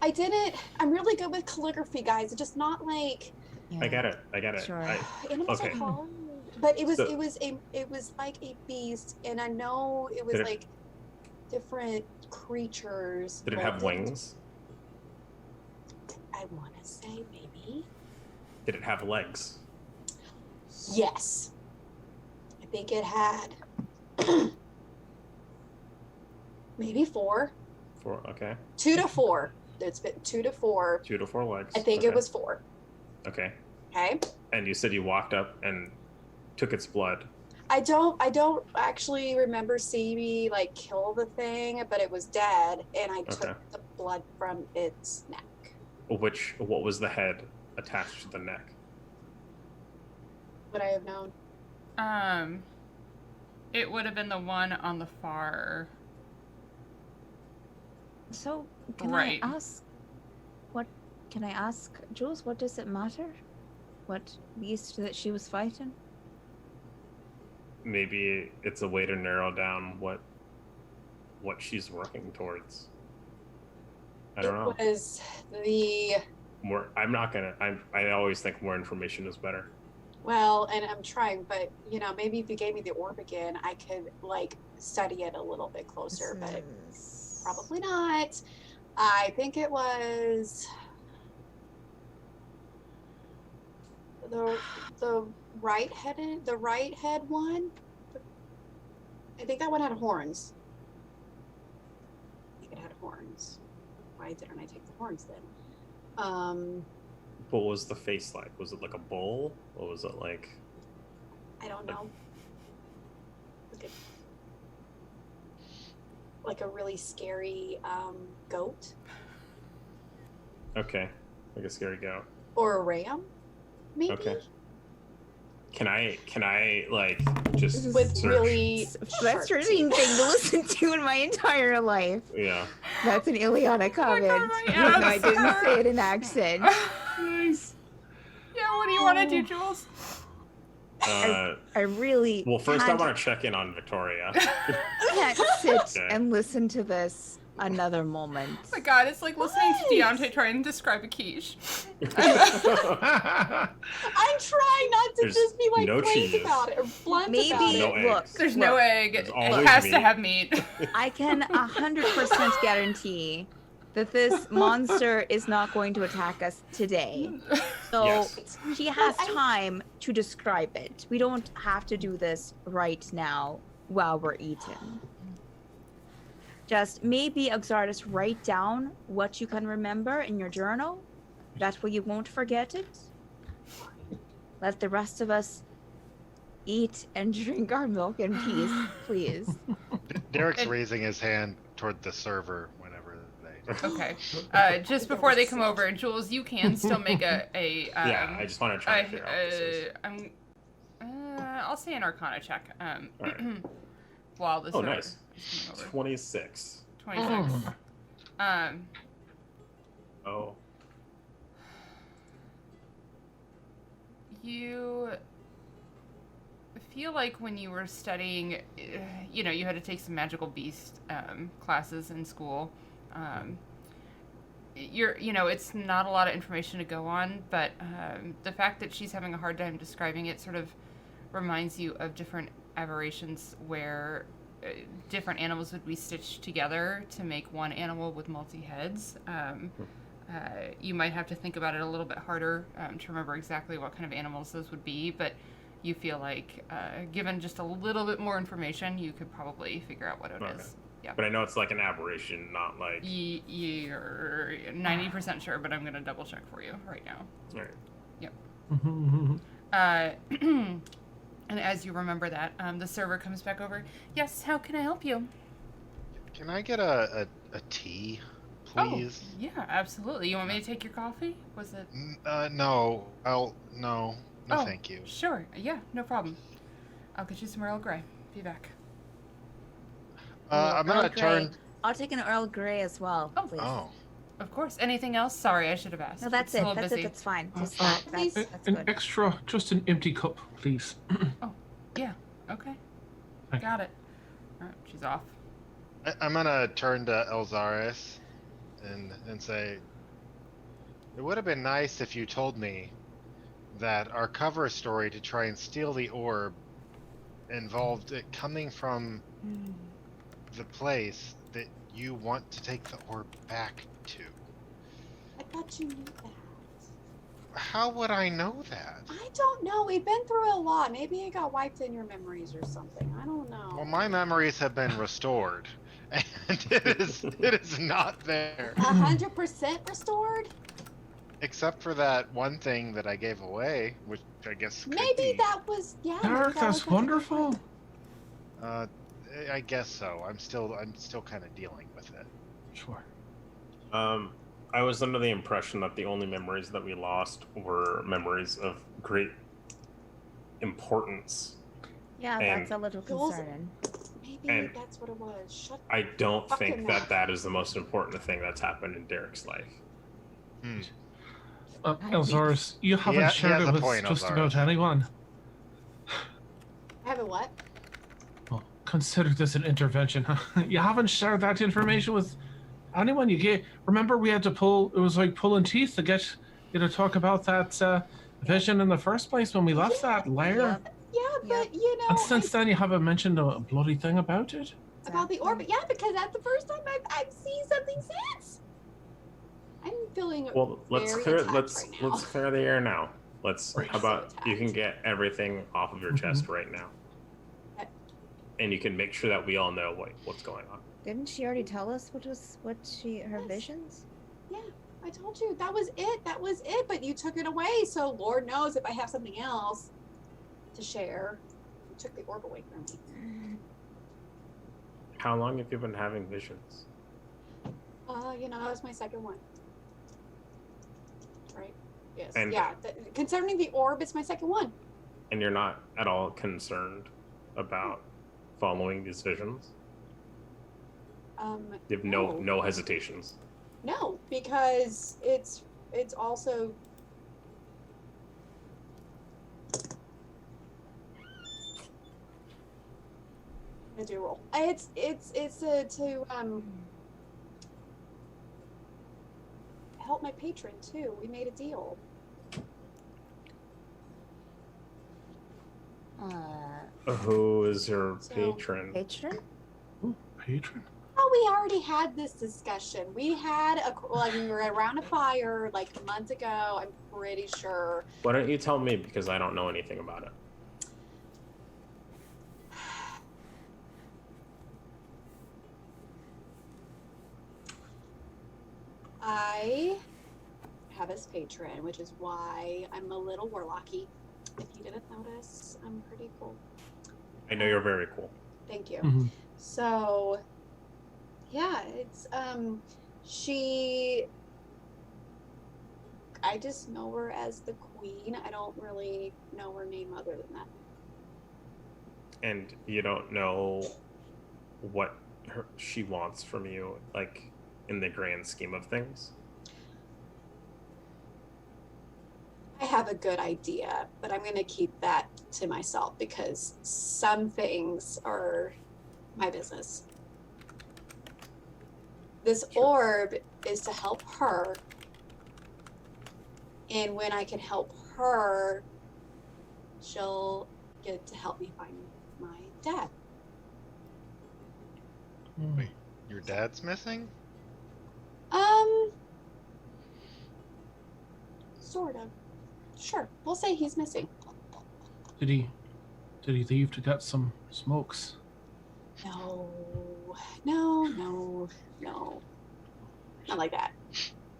I'm really good with calligraphy, guys. It's just not like.
I get it.
Sure.
Animals
Okay.
are hard. But it was
So-
it was like a beast, and I know it was
Did it-
like different creatures.
Did it
but
have wings?
I want to say maybe.
Did it have legs?
Yes. I think it had maybe 4.
4. Okay.
2 to 4. It's been 2 to 4.
2 to 4 legs.
I think
Okay.
it was 4.
Okay.
Okay.
And you said you walked up and took its blood.
I don't actually remember seeing me like kill the thing, but it was dead, and I took
Okay.
the blood from its neck.
What was the head attached to the neck?
Would I have known?
It would have been the one on the far.
So, can
Right.
I ask? Can I ask, Jules? What does it matter? What beast that she was fighting?
Maybe it's a way to narrow down what she's working towards. I don't know.
It was the
More. I'm not gonna. I always think more information is better.
well, and I'm trying, but maybe if you gave me the orb again, I could like study it a little bit closer, but probably not. I think it was the right head one. I think that one had horns. I think it had horns. Why didn't I take the horns then?
What was the face like? Was it like a bull? Or was it like?
I don't know. Like a really scary goat
Okay, like a scary goat.
or a ram, maybe.
Okay. Can I like just
With
search?
really
Frustrating thing to listen to in my entire life.
Yeah.
That's an Iliana comment.
my
Even though I didn't
answer.
say it in accent.
Nice. Yeah, what do you want to do, Jules?
I really
Well, first I
can't-
want to check in on Victoria.
can't sit
Okay.
and listen to this another moment.
Oh my god, it's like listening to Deontay trying to describe a quiche.
I'm trying not to
There's
just be like
no
blunt
cheese.
about it or blunt
Maybe
about
No
it.
look,
eggs.
There's no egg.
There's
It
always
has to
meat.
have meat.
I can 100% guarantee that this monster is not going to attack us today. So
Yes.
she has time to describe it. We don't have to do this right now while we're eating. Just maybe, Elxaris, write down what you can remember in your journal. That way you won't forget it. Let the rest of us eat and drink our milk in peace, please.
Derek's
And-
raising his hand toward the server whenever they.
Okay. Just before they come over, Jules, you can still make a
Yeah, I just want to try to figure out what this is.
I'll say an Arcana check.
Alright.
While this
Oh,
is
nice.
coming over.
26.
26.
Oh.
You feel like when you were studying, you had to take some magical beast classes in school. It's not a lot of information to go on, but the fact that she's having a hard time describing it sort of reminds you of different aberrations where different animals would be stitched together to make one animal with multi-heads. You might have to think about it a little bit harder to remember exactly what kind of animals those would be, but you feel like given just a little bit more information, you could probably figure out what it
Okay.
is. Yeah.
But I know it's like an aberration, not like.
You're 90% sure, but I'm going to double check for you right now.
All right.
And as you remember that, the server comes back over. Yes, how can I help you?
Can I get a tea, please?
Oh, yeah, absolutely. You want me to take your coffee? Was it?
No. No,
Oh,
thank you.
Sure. Yeah, no problem. I'll get you some Earl Grey. Be back.
I'm
Earl
gonna
Grey.
turn.
I'll take an Earl Grey as well,
Oh.
please.
Oh.
Of course. Anything else? Sorry, I should have asked.
No, that's
It's a
it.
little
That's
busy.
it. That's fine. Just
please.
that's
An
good.
extra, just an empty cup, please.
Yeah. Okay.
Thank
Got it. All right. She's off.
I'm gonna turn to Elxaris and say, it would have been nice if you told me that our cover story to try and steal the orb involved it coming from the place that you want to take the orb back to.
I thought you knew that.
How would I know that?
I don't know. We've been through a lot. Maybe it got wiped in your memories or something. I don't know.
Well, my memories have been restored, and it is not there.
100% restored?
Except for that one thing that I gave away, which I guess could
Maybe
be,
that was, yeah.
Derek,
that was
that's wonderful.
I guess so. I'm still kind of dealing with it.
Sure.
I was under the impression that the only memories that we lost were memories of great importance.
Yeah,
And-
that's a little
Goals-
concerning.
Maybe
And
that's what it was. Shut
I don't
Fucking
think
mouth.
that is the most important thing that's happened in Derek's life.
Elxaris, you haven't
he
shared
has
it
a
with
point,
just
Elxaris.
about anyone.
I haven't what?
Well, consider this an intervention. You haven't shared that information with anyone. You gave. Remember, we had to pull. It was like pulling teeth to get you to talk about that vision in the first place when we left that lair.
Yep.
Yeah, but you know,
And since then, you haven't mentioned a bloody thing about it.
about the orbit. Yeah, because that's the first time I've seen something since. I'm feeling
Well, let's
very
clear
attacked
let's
right now.
let's clear the air now. Let's
Right.
how about
So
you can
attacked.
get everything off of your chest right now.
Okay.
And you can make sure that we all know what's going on.
Didn't she already tell us her
Yes.
visions?
Yeah, I told you that was it. That was it. But you took it away. So Lord knows if I have something else to share. You took the orb away from me.
How long have you been having visions?
You know, that was my second one. Right? Yes.
And-
yeah. Concerning the orb, it's my second one.
And you're not at all concerned about following these visions? You have no hesitations.
No, because it's also I'm gonna do a roll. It's to help my patron too. We made a deal.
Who is your
So-
patron?
Patron?
Ooh, patron.
Oh, we already had this discussion. We had we were around a fire like months ago. I'm pretty sure.
Why don't you tell me, because I don't know anything about it.
I have as patron, which is why I'm a little warlocky. If you didn't notice, I'm pretty cool.
I know you're very cool.
Thank you.
Mhm.
So, yeah, it's I just know her as the queen. I don't really know her name other than that.
And you don't know what she wants from you, like, in the grand scheme of things?
I have a good idea, but I'm going to keep that to myself because some things are my business. This orb is to help her. And when I can help her, she'll get to help me find my dad.
Wait, your dad's missing?
Sort of. Sure, we'll say he's missing.
Did he leave to get some smokes?
No. Not like that.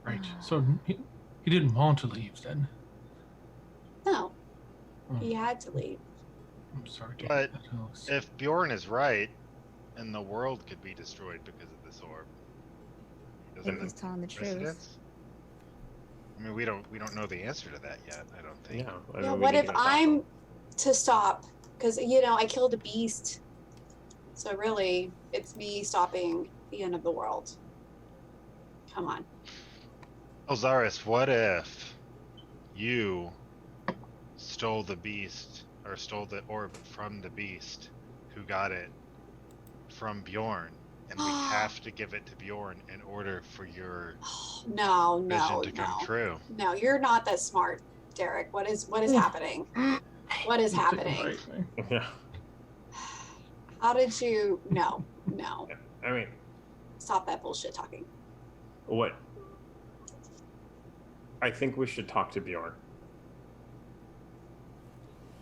Right. So he didn't want to leave then.
No. He had to leave.
I'm sorry to
But
hear that, Alex.
If Bjorn is right, and the world could be destroyed because of this orb,
If
doesn't
he's
it
telling the truth.
precedence? I mean, we don't know the answer to that yet. I don't think.
Yeah. I
Yeah,
mean, we
what
need
if
to know
I'm
Thaxl.
to stop? Because, you know, I killed a beast. So really, it's me stopping the end of the world. Come on.
Elxaris, what if you stole the beast, or stole the orb from the beast, who got it from Bjorn, and we have to give it to Bjorn in order for your
No,
vision
no,
to come
no.
true?
No, you're not that smart, Derek. What is happening? What is happening?
Yeah.
How did you? No.
I mean,
Stop that bullshit talking.
what? I think we should talk to Bjorn.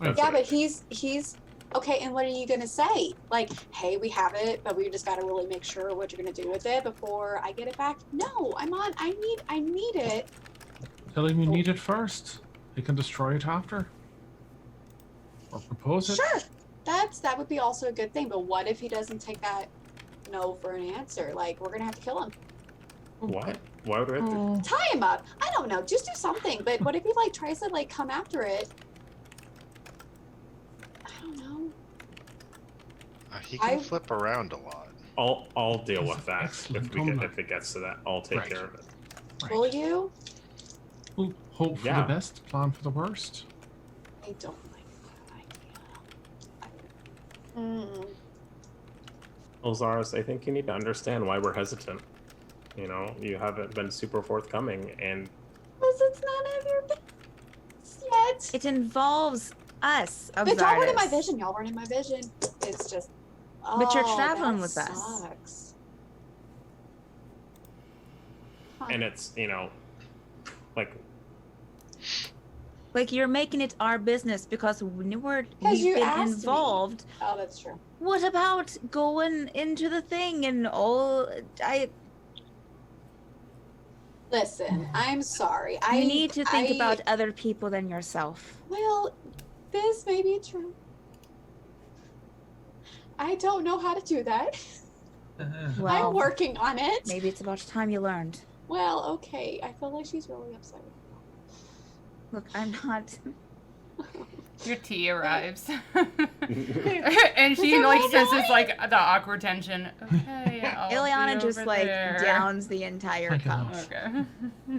That's
Yeah,
what I
but
think.
he's okay. And what are you gonna say? Like, hey, we have it, but we just gotta really make sure what you're gonna do with it before I get it back. No, I need it.
Tell him you need it first. He can destroy it after. Or propose it.
Sure, that would be also a good thing. But what if he doesn't take that no for an answer? Like, we're gonna have to kill him.
What? Why would we have to?
Oh,
Tie him up. I don't know. Just do something. But what if he like tries to like come after it? I don't know.
He can
I-
flip around a lot.
I'll deal
He's
with
an
that
excellent
if it gets to that. I'll take
Right.
care of it.
right.
Will you?
We'll hope for
Yeah.
the best, plan for the worst.
I don't like that idea.
Elxaris, I think you need to understand why we're hesitant. You know, you haven't been super forthcoming, and
Because it's none of your business yet.
It involves us,
But y'all weren't in my
Elxaris.
vision. Y'all weren't in my vision. It's just.
But you're
Oh,
traveling
that
with us.
sucks. Huh.
and it's, you know, like,
Like, you're making it our business because we've
you
been
asked me.
involved.
Oh, that's true.
What about going into the thing and all?
Listen, I'm sorry.
You need to think
I-
about other people than yourself.
Well, this may be true. I don't know how to do that.
Well,
I'm working on it.
maybe it's about time you learned.
Well, okay. I feel like she's really upset with me.
Look, I'm not.
Your tea arrives. And she
it
like
really
senses like the awkward tension. Okay, I'll
Ileana
be
just
over
like
there.
downs the entire
Thank you.
cup.
Okay.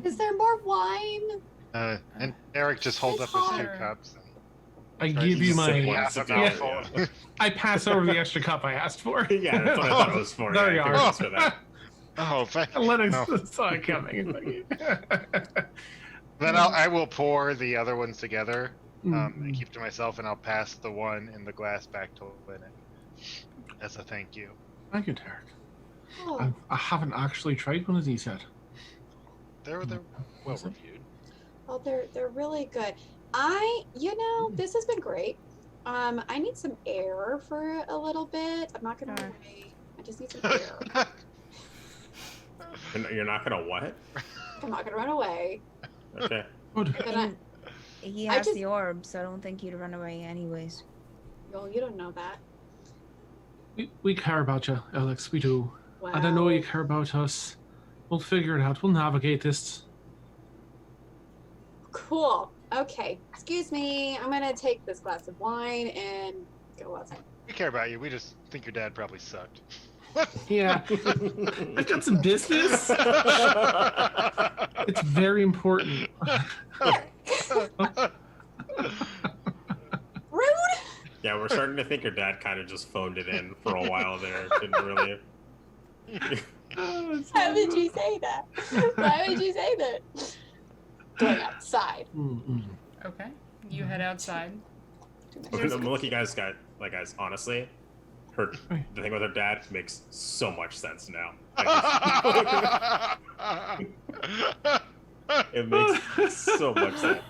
Is there more wine?
And Eric just holds
It's
up his two
hard.
cups. And
I
tries
give
to
you
sip
my.
half a
Yeah.
mouthful.
I pass over the extra cup I asked for.
yeah, that's what I thought it was for.
There
yeah,
you
I
are.
figured it was for that.
Oh, thank
I let it
no.
saw it coming.
Then I will pour the other ones together and
Mm.
keep to myself, and I'll pass the one in the glass back to Lynette as a thank you.
Thank you, Derek.
Oh,
I haven't actually tried one of these yet.
They're well
Was it?
reviewed.
oh, they're really good. This has been great. I need some air for a little bit. I'm not gonna
Sure.
run away. I just need some air.
You're not gonna what?
I'm not gonna run away.
Okay.
Good.
But I,
And he
I
has
just-
the orb, so I don't think you'd run away anyways.
well, you don't know that.
We care about you, Alex. We do.
Wow.
And I know you care about us. We'll figure it out. We'll navigate this.
Cool. Okay. Excuse me. I'm gonna take this glass of wine and go outside.
We care about you. We just think your dad probably sucked.
Yeah. I've got some business. It's very important.
Rude.
Yeah, we're starting to think your dad kind of just phoned it in for a while there. Didn't really.
Why would you say that? Why would you say that? Going outside.
Mm-mm.
Okay. You head outside.
Look, you guys honestly, the thing with her dad makes so much sense now. It makes so much sense.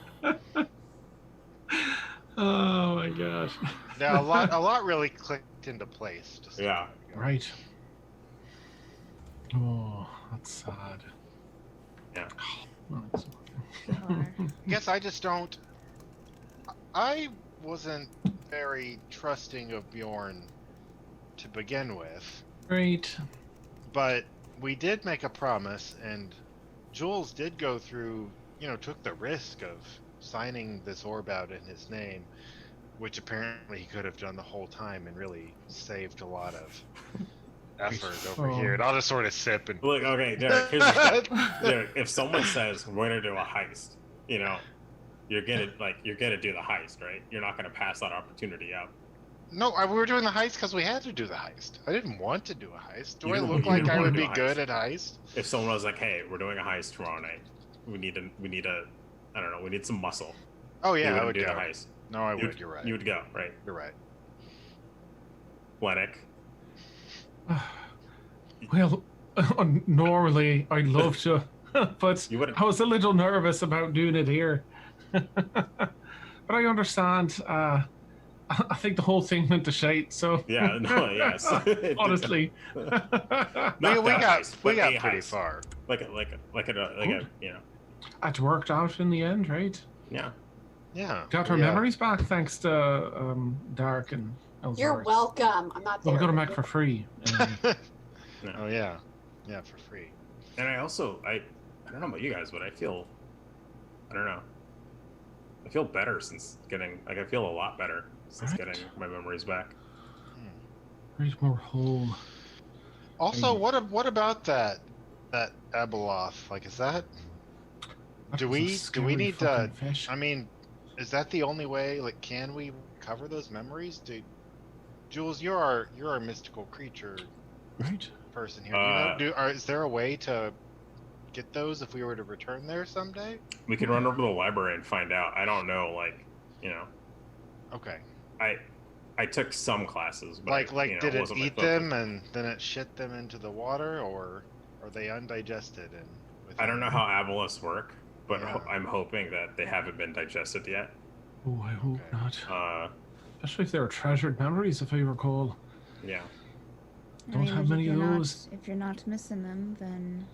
Oh my gosh.
Now a lot really clicked into place. Just
Yeah.
Right. Oh, that's sad.
Yeah.
Well, it's-
I guess I just don't. I wasn't very trusting of Bjorn to begin with.
Right.
But we did make a promise, and Jules did go through, took the risk of signing this orb out in his name, which apparently he could have done the whole time and really saved a lot of effort over here. And I'll just sort of sip and...
Look, okay, Derek, here's the thing. Derek, if someone says, we're going to do a heist, you're going to do the heist, right? You're not going to pass that opportunity up.
No, we were doing the heist because we had to do the heist. I didn't want to do a heist. Do I
You
look like
didn't
I
wanna
would
do
be
a
good
heist.
at heist?
If someone was like, hey, we're doing a heist tomorrow night, we need some muscle.
Oh yeah,
You
I would
do
go.
the heist.
No, I would. You're right.
You would go, right?
You're right.
Llennoc.
Well, normally I'd love to, but
You wouldn't.
I was a little nervous about doing it here. But I understand. I think the whole thing went to shite. So
Yeah, no, yes.
honestly,
We
Not
got
heist, but a
pretty
heist.
far.
it worked out in the end, right?
Yeah.
Yeah.
Got our
yeah.
memories back thanks to Dark and Elxaris.
You're welcome. I'm not there.
Well, we got them back for free.
Oh yeah. Yeah, for free.
And I also, I don't know about you guys, but I feel better since getting, I feel a lot better since
Right.
getting my memories back.
Right, more whole.
Also, what about that Abeloth? Like, is that? Do we need to?
Fish.
I mean, is that the only way? Like, can we recover those memories? Jules, you're our mystical creature
Right.
person here. Is there a way to get those if we were to return there someday?
We could run over to the library and find out. I don't know,
Okay.
I took some classes, but
Did it
wasn't my
eat
focus.
them and then it shit them into the water, or are they undigested?
I don't know how abelisks work, but
Yeah.
I'm hoping that they haven't been digested yet.
Oh, I hope
Okay.
not. Especially if they're treasured memories, if I recall.
Yeah.
Don't have many of those.
If you're not missing them, then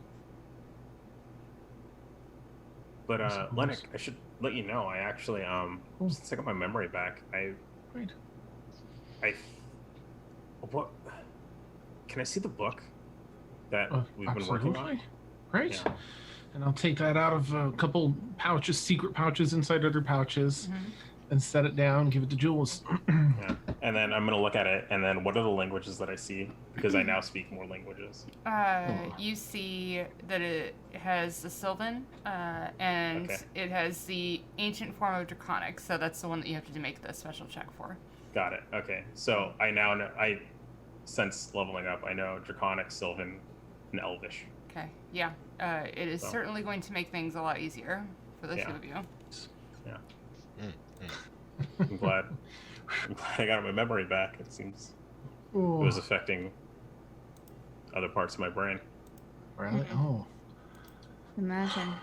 But
I suppose.
Llennoc, I should let you know. I actually since I got my memory back,
Right.
what? Can I see the book that we've been
Absolutely.
working on?
Right.
Yeah.
And I'll take that out of a couple pouches, secret pouches inside other pouches, and set it down, give it to Jules.
Yeah. And then I'm gonna look at it, and then what are the languages that I see? Because I now speak more languages.
You see that it has the Sylvan, and
Okay.
it has the ancient form of Draconic, so that's the one that you have to make the special check for.
Got it. Okay. So I now know. Since leveling up, I know Draconic, Sylvan, and Elvish.
Okay, yeah. It is
So-
certainly going to make things a lot easier for the
Yeah.
two of you.
I'm glad. I got my memory back. It seems it was affecting other parts of my brain.
Really? Oh.
imagine.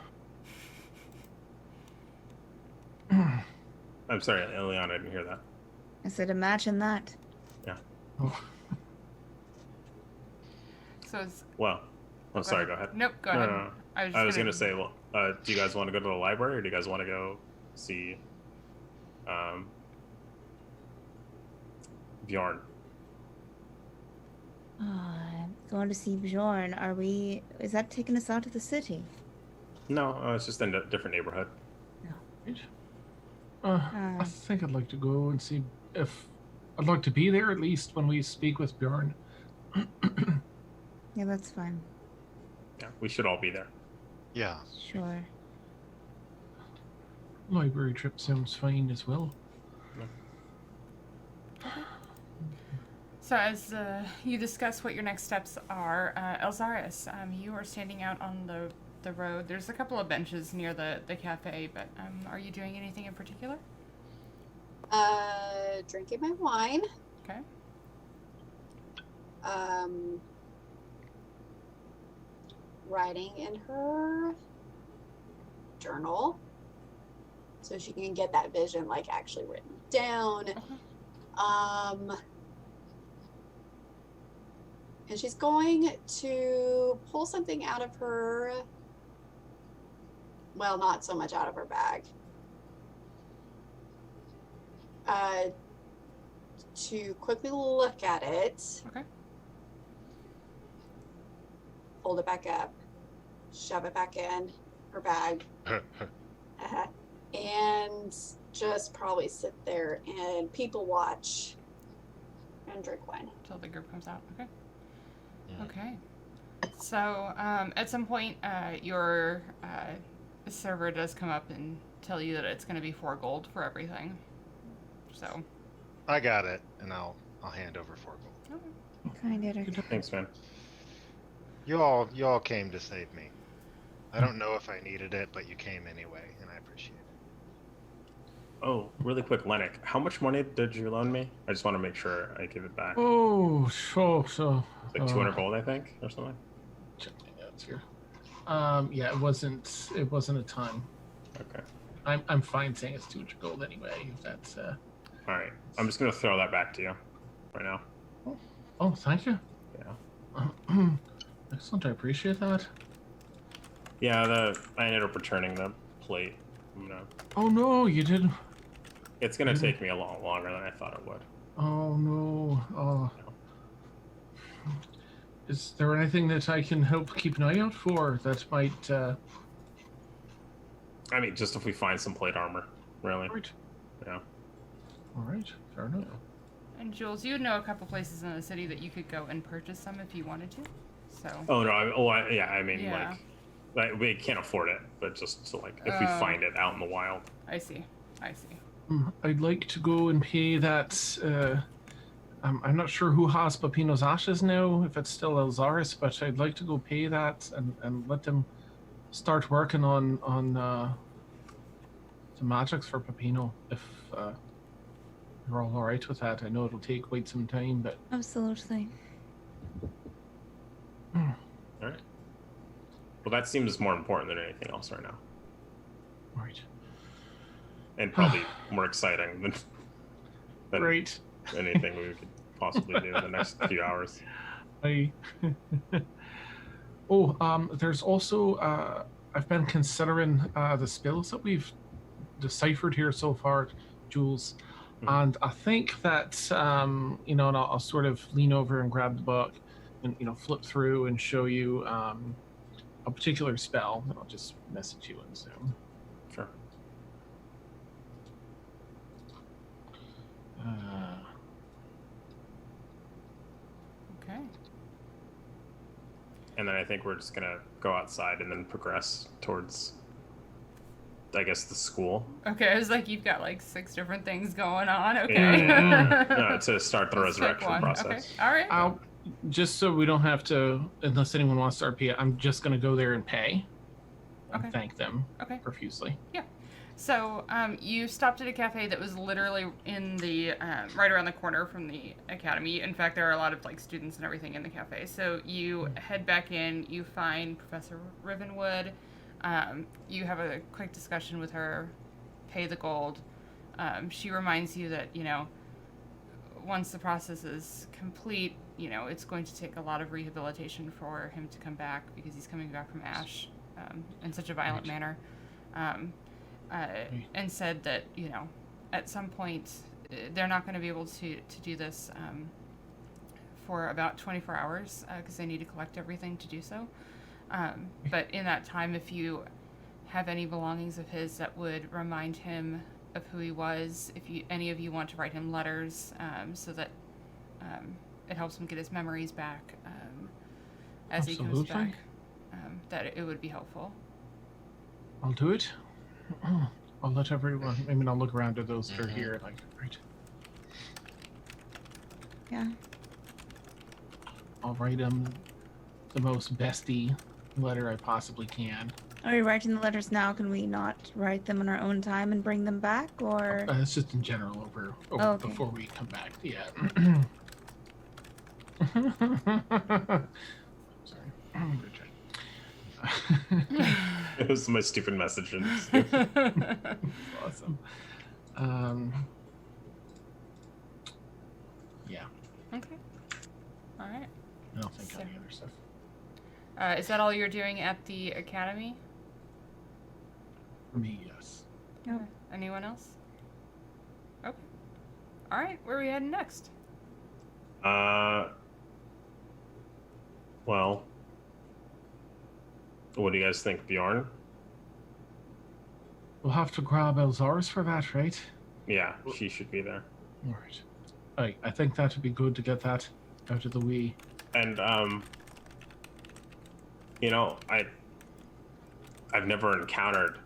I'm sorry, Iliana, I didn't hear that.
I said, imagine that.
Oh.
So it's.
Well, I'm sorry. Go ahead.
Nope, go
No,
ahead.
no, no.
I was,
I was gonna say, well, do you guys want to go to the library, or do you guys want to go see Bjorn?
Going to see Bjorn. Is that taking us out of the city?
No, it's just in a different neighborhood.
Right. I think I'd like to go and see if I'd like to be there at least when we speak with Bjorn.
Yeah, that's fine.
Yeah, we should all be there.
Yeah.
Sure.
Library trip sounds fine as well.
So as you discuss what your next steps are, Elxaris, you are standing out on the road. There's a couple of benches near the cafe, but are you doing anything in particular?
Drinking my wine.
Okay.
Writing in her journal so she can get that vision like actually written down. And she's going to pull something out of her, well, not so much out of her bag. to quickly look at it.
Okay.
Fold it back up, shove it back in her bag, and just probably sit there and people watch and drink wine.
Until the group comes out. Okay.
Yeah.
Okay. So at some point, your server does come up and tell you that it's going to be 4 gold for everything. So.
I got it, and I'll hand over 4 gold.
Okay.
Kind of.
Thanks, man.
You all came to save me. I don't know if I needed it, but you came anyway, and I appreciate it.
Oh, really quick, Llennoc, how much money did you loan me? I just want to make sure I give it back.
Oh, so
It's like 200 gold, I think, or something.
check my notes here. Yeah, it wasn't a ton.
Okay.
I'm fine saying it's 200 gold anyway. If that's
All right. I'm just gonna throw that back to you right now.
Oh, thank you.
Yeah.
Excellent. I appreciate that.
Yeah. I ended up returning the plate.
Oh no, you didn't.
It's gonna take me a lot longer than I thought it would.
Oh no. Oh. Is there anything that I can help keep an eye out for that might?
I mean, just if we find some plate armor, really.
Right.
Yeah.
All right. Fair enough.
And Jules, you know a couple places in the city that you could go and purchase some if you wanted to. So.
Oh no. I mean,
Yeah.
we can't afford it, but just to if we find it out in the wild.
I see.
I'd like to go and pay that. I'm not sure who has Pepino's ashes now, if it's still Elxaris, but I'd like to go pay that and let them start working on the magics for Pepino, if you're all right with that. I know it'll take quite some time, but
Absolutely.
All right. Well, that seems more important than anything else right now,
right.
and probably more exciting than
Right.
anything we could possibly do in the next few hours.
There's also I've been considering the spells that we've deciphered here so far, Jules, and I think that and I'll sort of lean over and grab the book and flip through and show you a particular spell, and I'll just message you in Zoom.
Sure.
Okay.
And then I think we're just gonna go outside and then progress towards, I guess, the school.
Okay, I was like, you've got 6 different things going on. Okay.
No, to start the
Let's pick
resurrection
one.
process.
Okay. All right.
I'll just so we don't have to, unless anyone wants to RP, I'm just going to go there and pay. And
Okay.
thank them
Okay.
profusely.
So you stopped at a cafe that was literally in the right around the corner from the academy. In fact, there are a lot of students and everything in the cafe. So you head back in. You find Professor Rivenwood. You have a quick discussion with her. Pay the gold. She reminds you that once the process is complete, it's going to take a lot of rehabilitation for him to come back because he's coming back from Ash in such a violent manner. And said that, at some point they're not going to be able to do this for about 24 hours because they need to collect everything to do so. But in that time, if you have any belongings of his that would remind him of who he was, if any of you want to write him letters so that it helps him get his memories back as he comes
Absolutely.
back, that it would be helpful.
I'll do it. I'll let everyone. I mean, I'll look around at those that are here. Right.
Yeah.
I'll write him the most bestie letter I possibly can.
Are we writing the letters now? Can we not write them in our own time and bring them back, or?
It's just in general over
okay.
before we come back. Yeah. Sorry. I'm gonna try.
It was my stupid messages.
Awesome. Yeah.
Okay. All right.
I don't think any other stuff.
Is that all you're doing at the academy?
For me, yes.
Yep.
Anyone else? Okay. All right, where are we heading next?
Well, what do you guys think, Bjorn?
We'll have to grab Elxaris for that, right?
Yeah, she should be there.
All right. I think that would be good to get that out of the way.
And you know, I've never encountered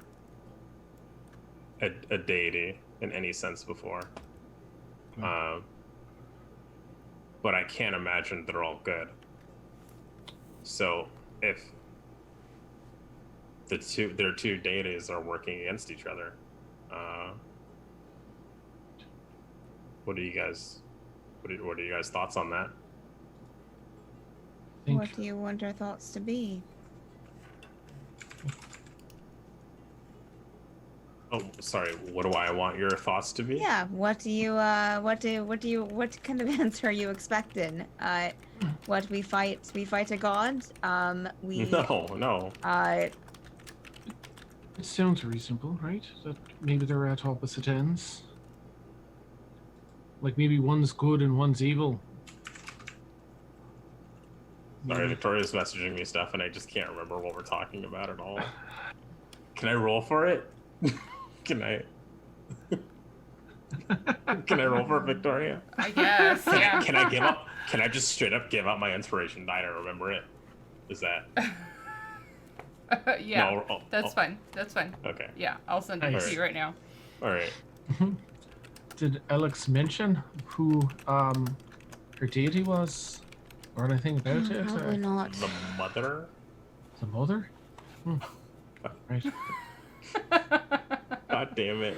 a deity in any sense before. But I can't imagine they're all good. So if their two deities are working against each other, what are you guys thoughts on that?
What do you want our thoughts to be?
Oh, sorry. What do I want your thoughts to be?
Yeah. What kind of answer are you expecting? What we fight a god?
No.
It sounds reasonable, right? That maybe they're at opposite ends. Like maybe one's good and one's evil.
Sorry, Victoria's messaging me stuff, and I just can't remember what we're talking about at all. Can I roll for it? Can I roll for it, Victoria?
I guess. Yeah.
Can I give up? Can I just straight up give up my inspiration die to remember it? Is that?
Yeah.
No,
that's fine. That's fine.
Okay.
Yeah, I'll send it to you right now.
All right.
Did Alex mention who her deity was, or anything about it?
Probably not.
The mother.
The mother? Right.
God damn it.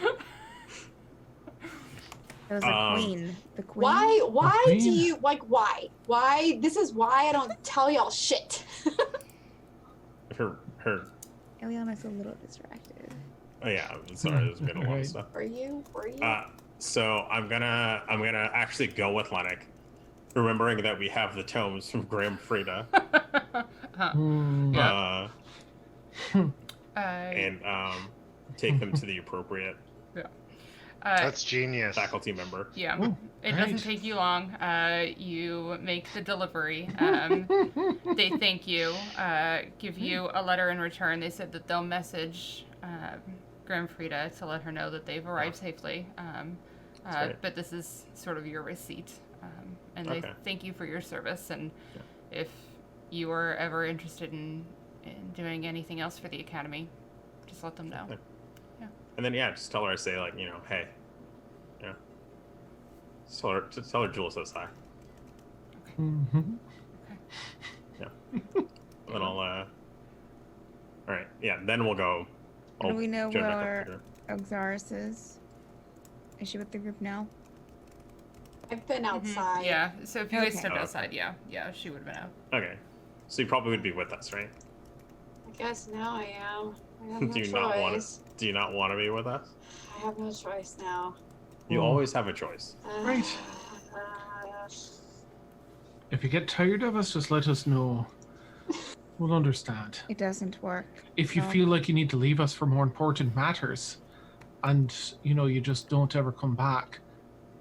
It was a queen. The queen.
Why
queen?
do you like why this is why I don't tell y'all shit.
Her.
Iliana's a little distracted.
Oh yeah. I'm sorry. There's been a lot of
Right.
stuff.
Were you?
So I'm gonna actually go with Llennoc, remembering that we have the tomes from Graham Frida.
Yeah.
And take them to the appropriate
That's genius.
faculty member.
Yeah,
Oh,
it
right.
doesn't take you long. You make the delivery. They thank you, give you a letter in return. They said that they'll message Graham Frida to let her know that they've arrived safely.
great.
But this is sort of your receipt. And they
Okay.
thank you for your service. And if you are ever interested in doing anything else for the Academy, just let them know.
Okay. And then just tell her I say like, hey, just tell her Jules says hi.
Mhm.
Then I'll all right, then we'll go.
Do we know
join back up
where
later.
Elxaris is? Is she with the group now?
I've been outside.
Yeah, so if you guys
Okay.
stepped
Okay.
outside, yeah, she would have been out.
Okay, so you probably would be with us, right?
I guess now I am. I have no
Do you not want
choice.
Do you not want to be with us?
I have no choice now.
You
Oh.
always have a choice.
Right. If you get tired of us, just let us know. We'll understand.
It doesn't work.
If you
No.
feel like you need to leave us for more important matters, and you just don't ever come back,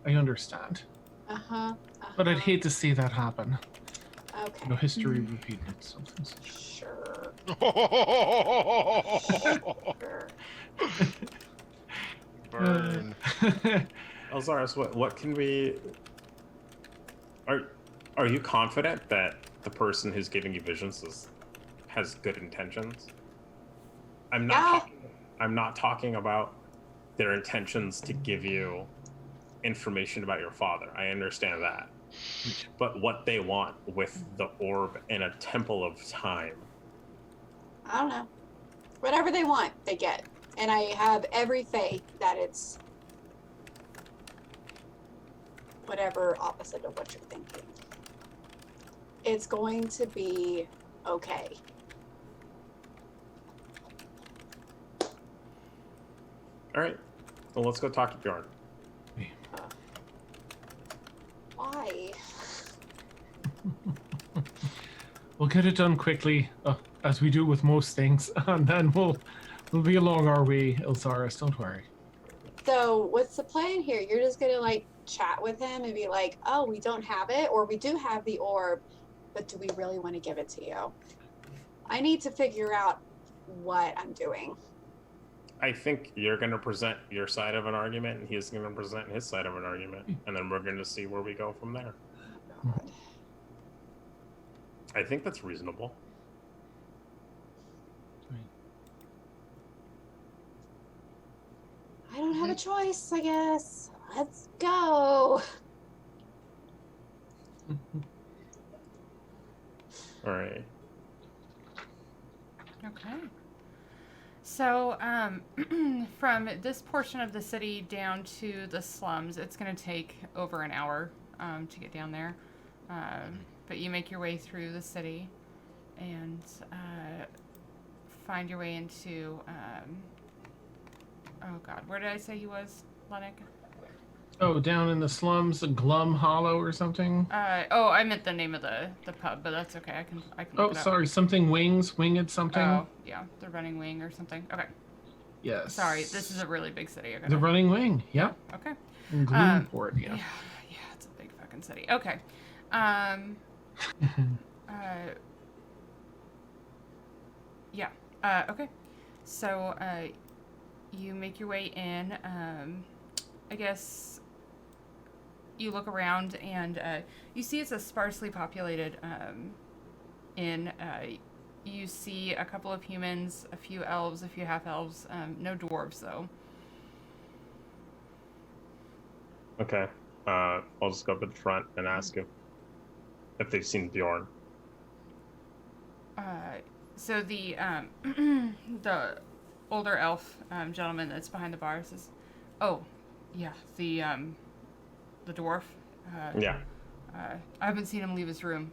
I understand. But I'd hate to see that happen.
Okay.
History repeating itself.
Sure. Sure.
Burn.
Elxaris, what can we? Are you confident that the person who's giving you visions has good intentions? I'm not talking about their intentions to give you information about your father. I understand that. But what they want with the orb in a temple of time.
I don't know. Whatever they want, they get. And I have every faith that it's whatever opposite of what you're thinking. It's going to be okay.
All right. Well, let's go talk to Bjorn.
Why?
We'll get it done quickly, as we do with most things, and then we'll be along our way, Elxaris. Don't worry.
So, what's the plan here? You're just gonna chat with him and be like, oh, we don't have it, or we do have the orb, but do we really want to give it to you? I need to figure out what I'm doing.
I think you're going to present your side of an argument, and he's going to present his side of an argument, and then we're going to see where we go from there.
Oh, God.
I think that's reasonable.
I don't have a choice, I guess. Let's go.
All right.
Okay. So, from this portion of the city down to the slums, it's going to take over an hour to get down there. But you make your way through the city and find your way into... oh, God. Where did I say he was, Llennoc?
Oh, down in the slums, the Glum Hollow or something?
Oh, I meant the name of the pub, but that's okay. I can
Oh,
look it up.
sorry, something Wings, Winged something?
Oh, yeah. The Running Wing or something. Okay.
Yes.
Sorry, this is a really big city. Okay.
The Running Wing, yep.
Okay.
In Gloomport, yeah.
Yeah, it's a big fucking city. Okay. Yeah. Okay. So, you make your way in. I guess you look around and you see it's a sparsely populated inn. You see a couple of humans, a few elves, a few half-elves, no dwarves, though.
Okay. I'll just go up to the front and ask if they've seen Bjorn.
So the the older elf gentleman that's behind the bar says, "Oh, yeah, the dwarf.
Yeah.
I haven't seen him leave his room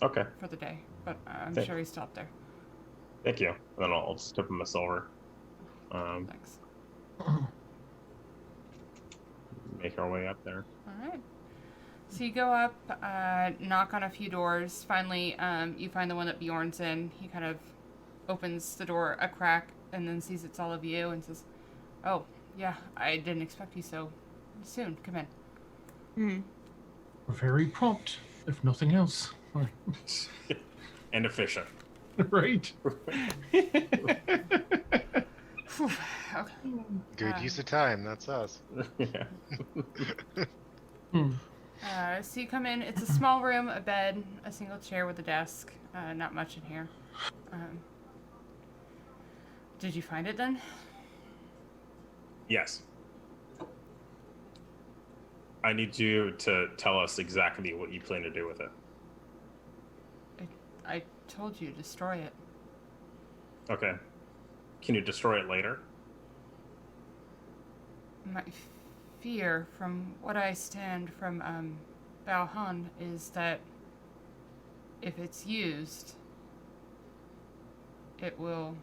Okay.
for the day, but I'm
Thank-
sure he stopped there.
Thank you. And then I'll just tip him a silver.
Thanks.
Make our way up there.
All right. So you go up, knock on a few doors. Finally, you find the one that Bjorn's in. He kind of opens the door a crack and then sees it's all of you and says, "Oh, yeah, I didn't expect you so soon. Come in."
We're very prompt, if nothing else.
And efficient.
Right?
Phew, okay.
Good use of time. That's us.
Yeah.
So you come in. It's a small room, a bed, a single chair with a desk. Not much in here. Did you find it then?
Yes. I need you to tell us exactly what you plan to do with it.
I told you, destroy it.
Okay. Can you destroy it later?
My fear, from what I stand from Balhan, is that if it's used, it will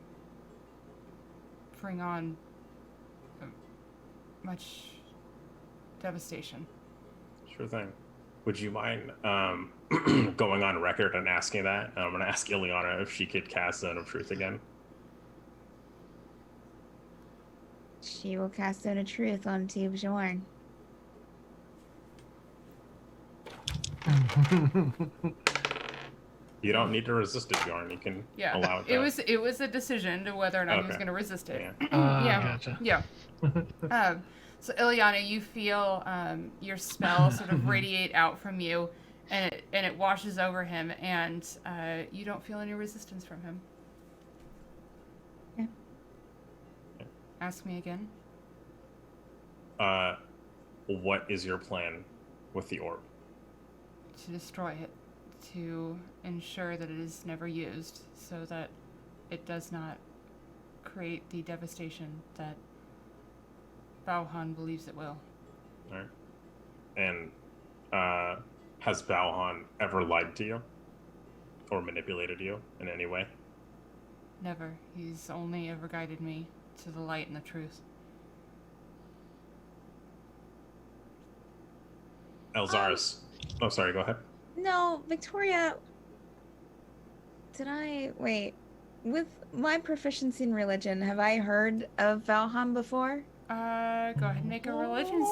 bring on much devastation.
Sure thing. Would you mind going on record and asking that? I'm going to ask Iliana if she could cast Zone of Truth again.
She will cast Zone of Truth onto Bjorn.
You don't need to resist it, Bjorn. You can allow it.
It was a decision to whether or not he was
Okay.
going to resist it.
Yeah.
Gotcha.
Yeah. So Iliana, you feel your spell sort of radiate out from you, and it washes over him, and you don't feel any resistance from him.
Okay.
Ask me again.
What is your plan with the orb?
To destroy it, to ensure that it is never used, so that it does not create the devastation that Balhan believes it will.
All right. And has Balhan ever lied to you? Or manipulated you in any way?
Never. He's only ever guided me to the light and the truth.
Elxaris. Oh, sorry, go ahead.
No, Victoria. With my proficiency in religion, have I heard of Valham before?
Go ahead and make a religion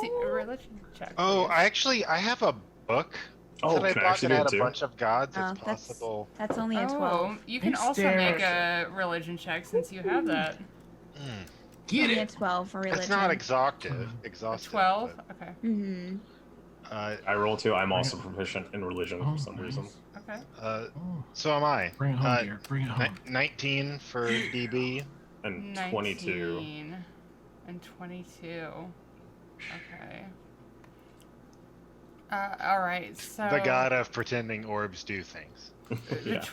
check.
Oh,
please.
I have a book
Oh,
that I
can I
bought
actually
that
do
had
it
a
too?
bunch of gods.
Oh,
It's possible.
That's only a 12.
Oh, you can
Thanks,
also
Derek.
make a religion check since you have that.
Mm.
Get
only a
it.
12 for religion.
It's not exhaustive.
A
Exhaustive.
12?
but,
Okay.
Mm-hmm.
I roll 2. I'm also proficient in religion for some reason.
Okay.
Oh,
so am I.
bring it home, dear. Bring it home.
19 for DB.
And 22.
19 and 22. Okay. All right. So
The god of pretending orbs do things.
Yeah.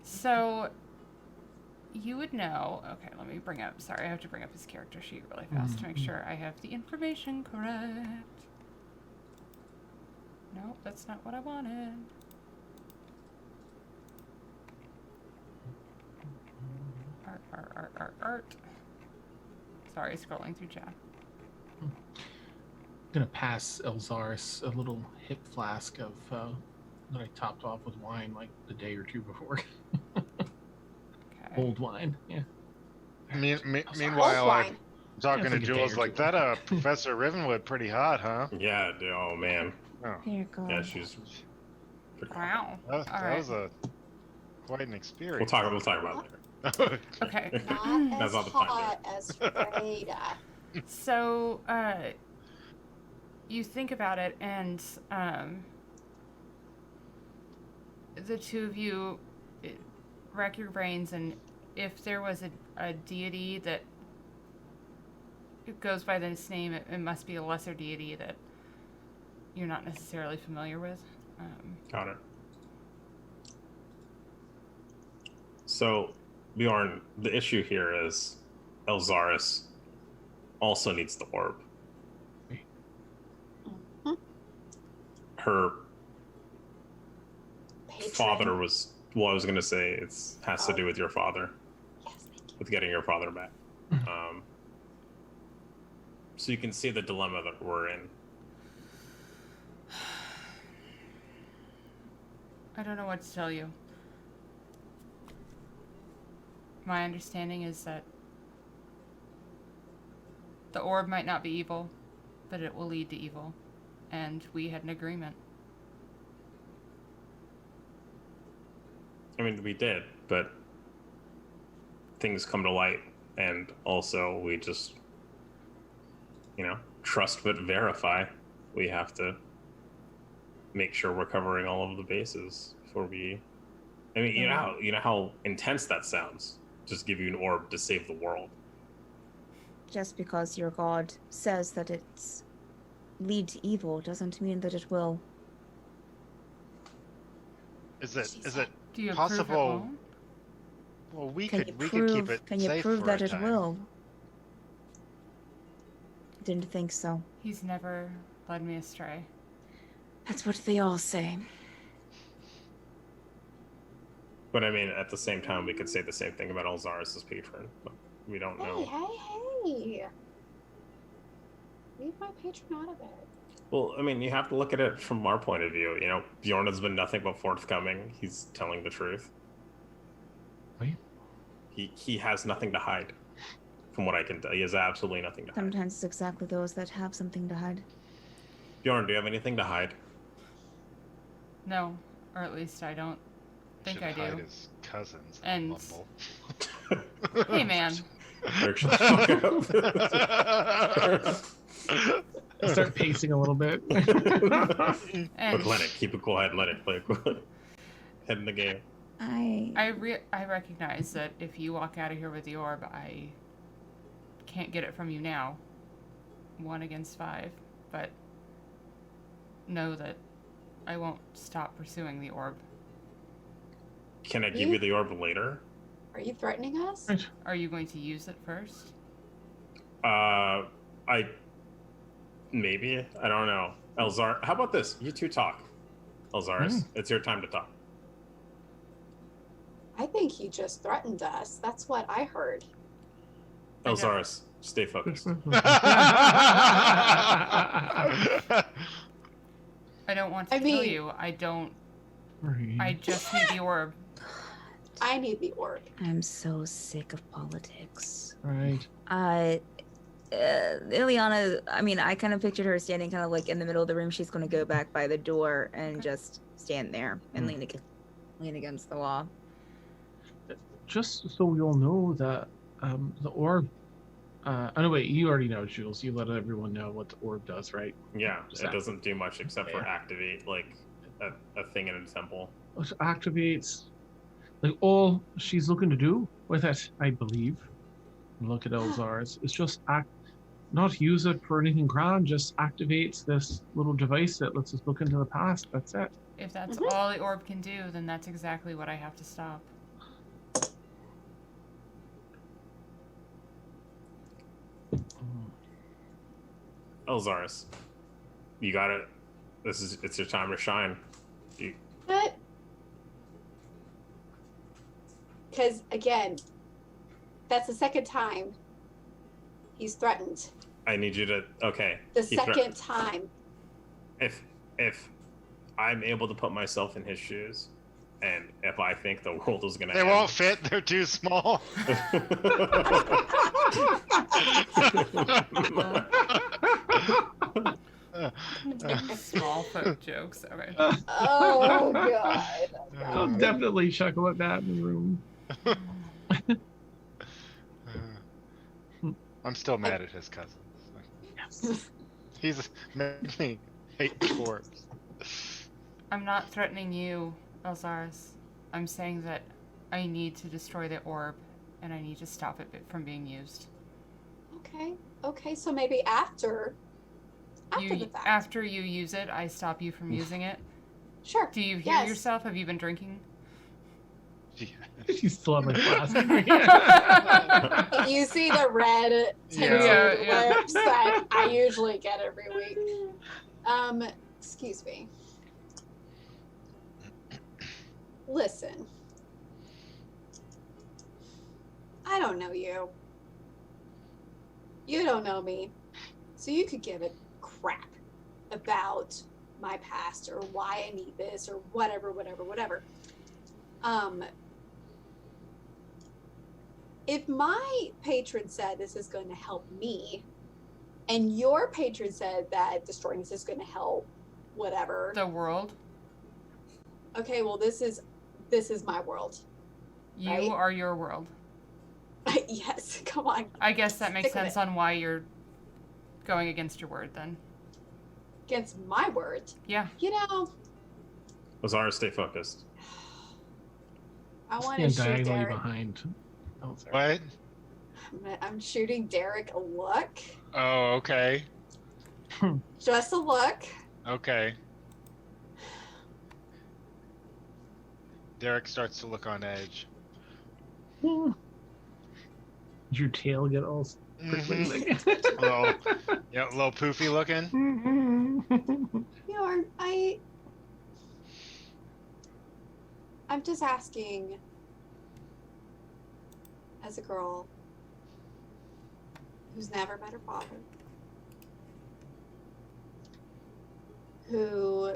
So you would know. Okay, let me bring up. Sorry, I have to bring up his character sheet really fast to make sure I have the information correct. No, that's not what I wanted. Art. Sorry, scrolling through chat.
I'm gonna pass Elxaris a little hip flask of that I topped off with wine like the day or two before.
Okay.
Old wine, yeah.
Meanwhile,
Old
I'm
wine.
talking
Yeah,
to
it's like a day
Jules
or
like
two.
that. Professor Rivenwood, pretty hot, huh?
Yeah, dude, oh man.
Oh,
Here you go.
Yeah, she's pretty cool.
Wow.
that
All right.
was quite an
We'll
experience.
talk about it later.
Okay.
Not
That's
as
not the point,
hot as Freda.
So, you think about it, and the two of you rack your brains, and if there was a deity that goes by this name, it must be a lesser deity that you're not necessarily familiar with.
Got it. So, Bjorn, the issue here is Elxaris also needs the orb.
Mhm.
Her
Patron.
father was, well, I was going to say it has to do with your father,
Yes, thank you.
with getting your father back. So you can see the dilemma that we're in.
I don't know what to tell you. My understanding is that the orb might not be evil, but it will lead to evil. And we had an agreement.
I mean, we did, but things come to light, and also we just, trust but verify. We have to make sure we're covering all of the bases before we. I mean, you know how intense that sounds. Just give you an orb to save the world.
Just because your god says that it's lead to evil doesn't mean that it will.
Is it
Do you
possible?
approve it won't?
Well, we
Can
could
you
keep
prove?
it
Can you
safe
prove
for
that
a
it
time.
will? Didn't think so.
He's never led me astray.
That's what they all say.
But I mean, at the same time, we could say the same thing about Elxaris' patron. But we don't know.
Hey. Leave my patron out of it.
Well, I mean, you have to look at it from our point of view. Bjorn has been nothing but forthcoming. He's telling the truth.
Right.
He has nothing to hide. From what I can tell, he has absolutely nothing to hide.
Sometimes it's exactly those that have something to hide.
Bjorn, do you have anything to hide?
No, or at least I don't think
Should
I
hide
do.
his cousins.
And-
Mumble.
Hey, man.
Eric, shut the fuck up.
I'll start pacing a little bit.
And
Look, let it. Keep a cool head. Let it play. Head in the game.
I recognize that if you walk out of here with the orb, I can't get it from you now. 1 against 5, but know that I won't stop pursuing the orb.
Can I give you the orb later?
Are you threatening us?
Right.
Are you going to use it first?
Maybe. I don't know. Elxar, how about this? You two talk. Elxaris, it's your time to talk.
I think he just threatened us. That's what I heard.
Elxaris, stay focused.
I don't want to
I
kill
mean-
you. I don't.
Right.
I just need the orb.
I need the orb.
I'm so sick of politics.
Right.
Iliana, I mean, I kind of pictured her standing kind of like in the middle of the room. She's going to go back by the door and just stand there and lean against the wall.
Just so we all know that the orb. Oh no, wait, you already know, Jules. You let everyone know what the orb does, right?
Yeah,
Just
it doesn't do much except for
Yeah.
activate like a thing in a temple.
It activates like all she's looking to do with it, I believe. Look at Elxaris. It's just not use it for anything grand, just activates this little device that lets us look into the past. That's it.
If that's all the orb can do, then that's exactly what I have to stop.
Elxaris, you got it. It's your time to shine.
But because again, that's the second time he's threatened.
I need you to. Okay.
The
he
second time.
If I'm able to put myself in his shoes, and if I think the world is gonna
They
end,
won't fit. They're too small.
Small folk jokes. Okay.
Oh god.
I'll definitely chuckle at that in the room.
I'm still mad at his cousin.
Yes.
He's made me hate the corpse.
I'm not threatening you, Elxaris. I'm saying that I need to destroy the orb, and I need to stop it from being used.
Okay, so maybe after the fact.
After you use it, I stop you from using it.
Sure.
Do you hear yourself? Have you been drinking?
You still have my glass.
You see the red tinted lips that I usually get every week. Excuse me. Listen. I don't know you. You don't know me. So you could give a crap about my past or why I need this or whatever. If my patron said this is going to help me, and your patron said that destroying this is going to help whatever.
The world?
Okay, well this is my world.
You
right?
are your world.
Yes, come on.
I guess that makes
Stick with
sense
it.
on why you're going against your word then.
Against my word.
Yeah.
You know,
Elxaris, stay focused.
I want to
Stand
shoot
diagonally
Derek.
behind. Oh, sorry.
What?
I'm shooting Derek a look.
Oh, okay.
Just a look.
Okay. Derek starts to look on edge.
Did your tail get all prickly?
A little poofy looking.
Bjorn, I'm just asking, as a girl who's never met her father, who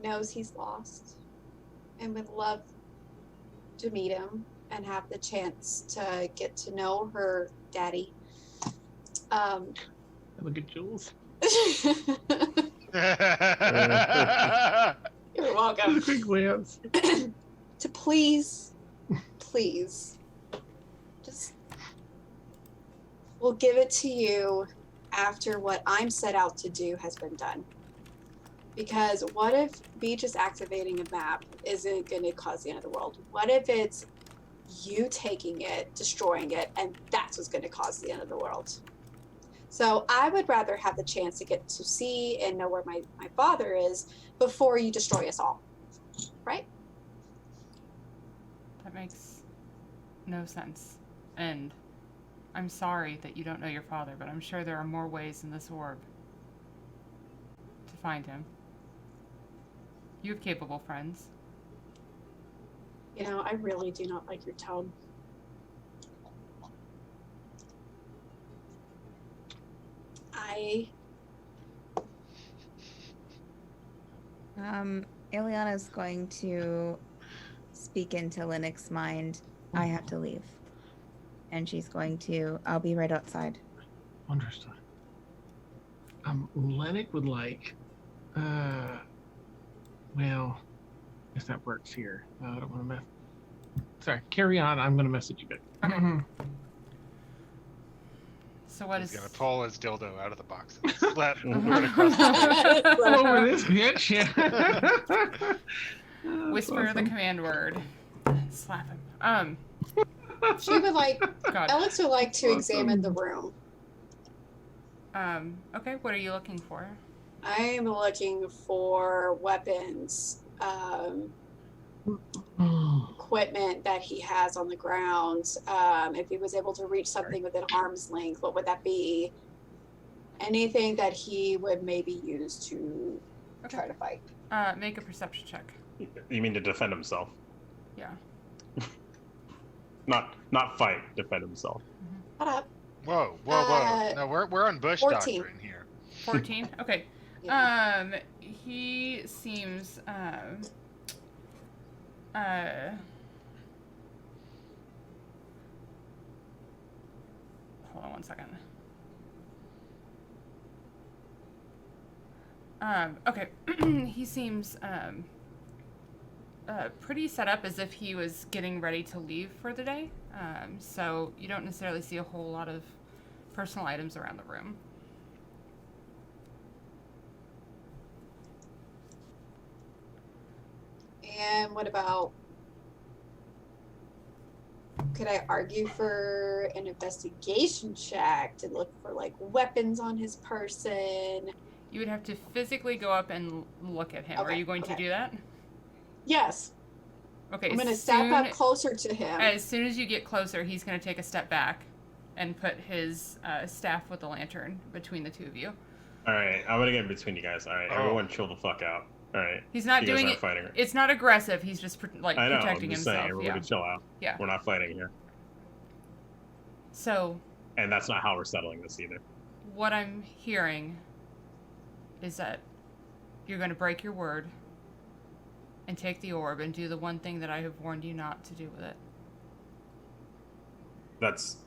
knows he's lost and would love to meet him and have the chance to get to know her daddy.
Look at Jules.
You're welcome.
A quick glance.
To please, just, we'll give it to you after what I'm set out to do has been done. Because what if me just activating a map isn't going to cause the end of the world? What if it's you taking it, destroying it, and that's what's going to cause the end of the world? So I would rather have the chance to get to see and know where my father is before you destroy us all. Right?
That makes no sense. And I'm sorry that you don't know your father, but I'm sure there are more ways in this orb to find him. You have capable friends.
You know, I really do not like your tone.
Iliana's going to speak into Lennoc's mind. I have to leave. And she's going to, I'll be right outside.
Understood. Llennoc would like, well, if that works here. I don't want to mess. Sorry, carry on. I'm going to message you back.
So what
He's
is...
gonna pull his dildo out of the box and slap right across the
Over this bitch, yeah.
Whisper the
awesome.
command word. Slap him.
She would like.
God.
Alex would like to
Awesome.
examine the room.
Okay, what are you looking for?
I'm looking for weapons, equipment that he has on the ground. If he was able to reach something within arm's length, what would that be? Anything that he would maybe use to try to fight.
Make a perception check.
You mean to defend himself?
Yeah.
Not fight, defend himself.
Shut up.
Whoa. No, we're on Bush
14.
doctrine here.
14? Okay.
Yeah.
He seems, hold on one second. Okay. He seems, pretty set up as if he was getting ready to leave for the day. So you don't necessarily see a whole lot of personal items around the room.
And what about? Could I argue for an investigation check to look for like weapons on his person?
You would have to physically go up and look at him. Are
Okay,
you going to
okay.
do that?
Yes.
Okay.
I'm gonna step up closer to him.
As soon as you get closer, he's going to take a step back and put his staff with the lantern between the two of you.
All right, I'm gonna get in between you guys. All right, everyone, chill the fuck out. All right.
He's not
You guys
doing
aren't
it.
fighting.
It's not aggressive. He's just
I know.
protecting
I'm just
himself.
saying, everybody chill out.
Yeah.
We're not fighting here,
So
and that's not how we're settling this either.
what I'm hearing is that you're going to break your word and take the orb and do the one thing that I have warned you not to do with it.
That's.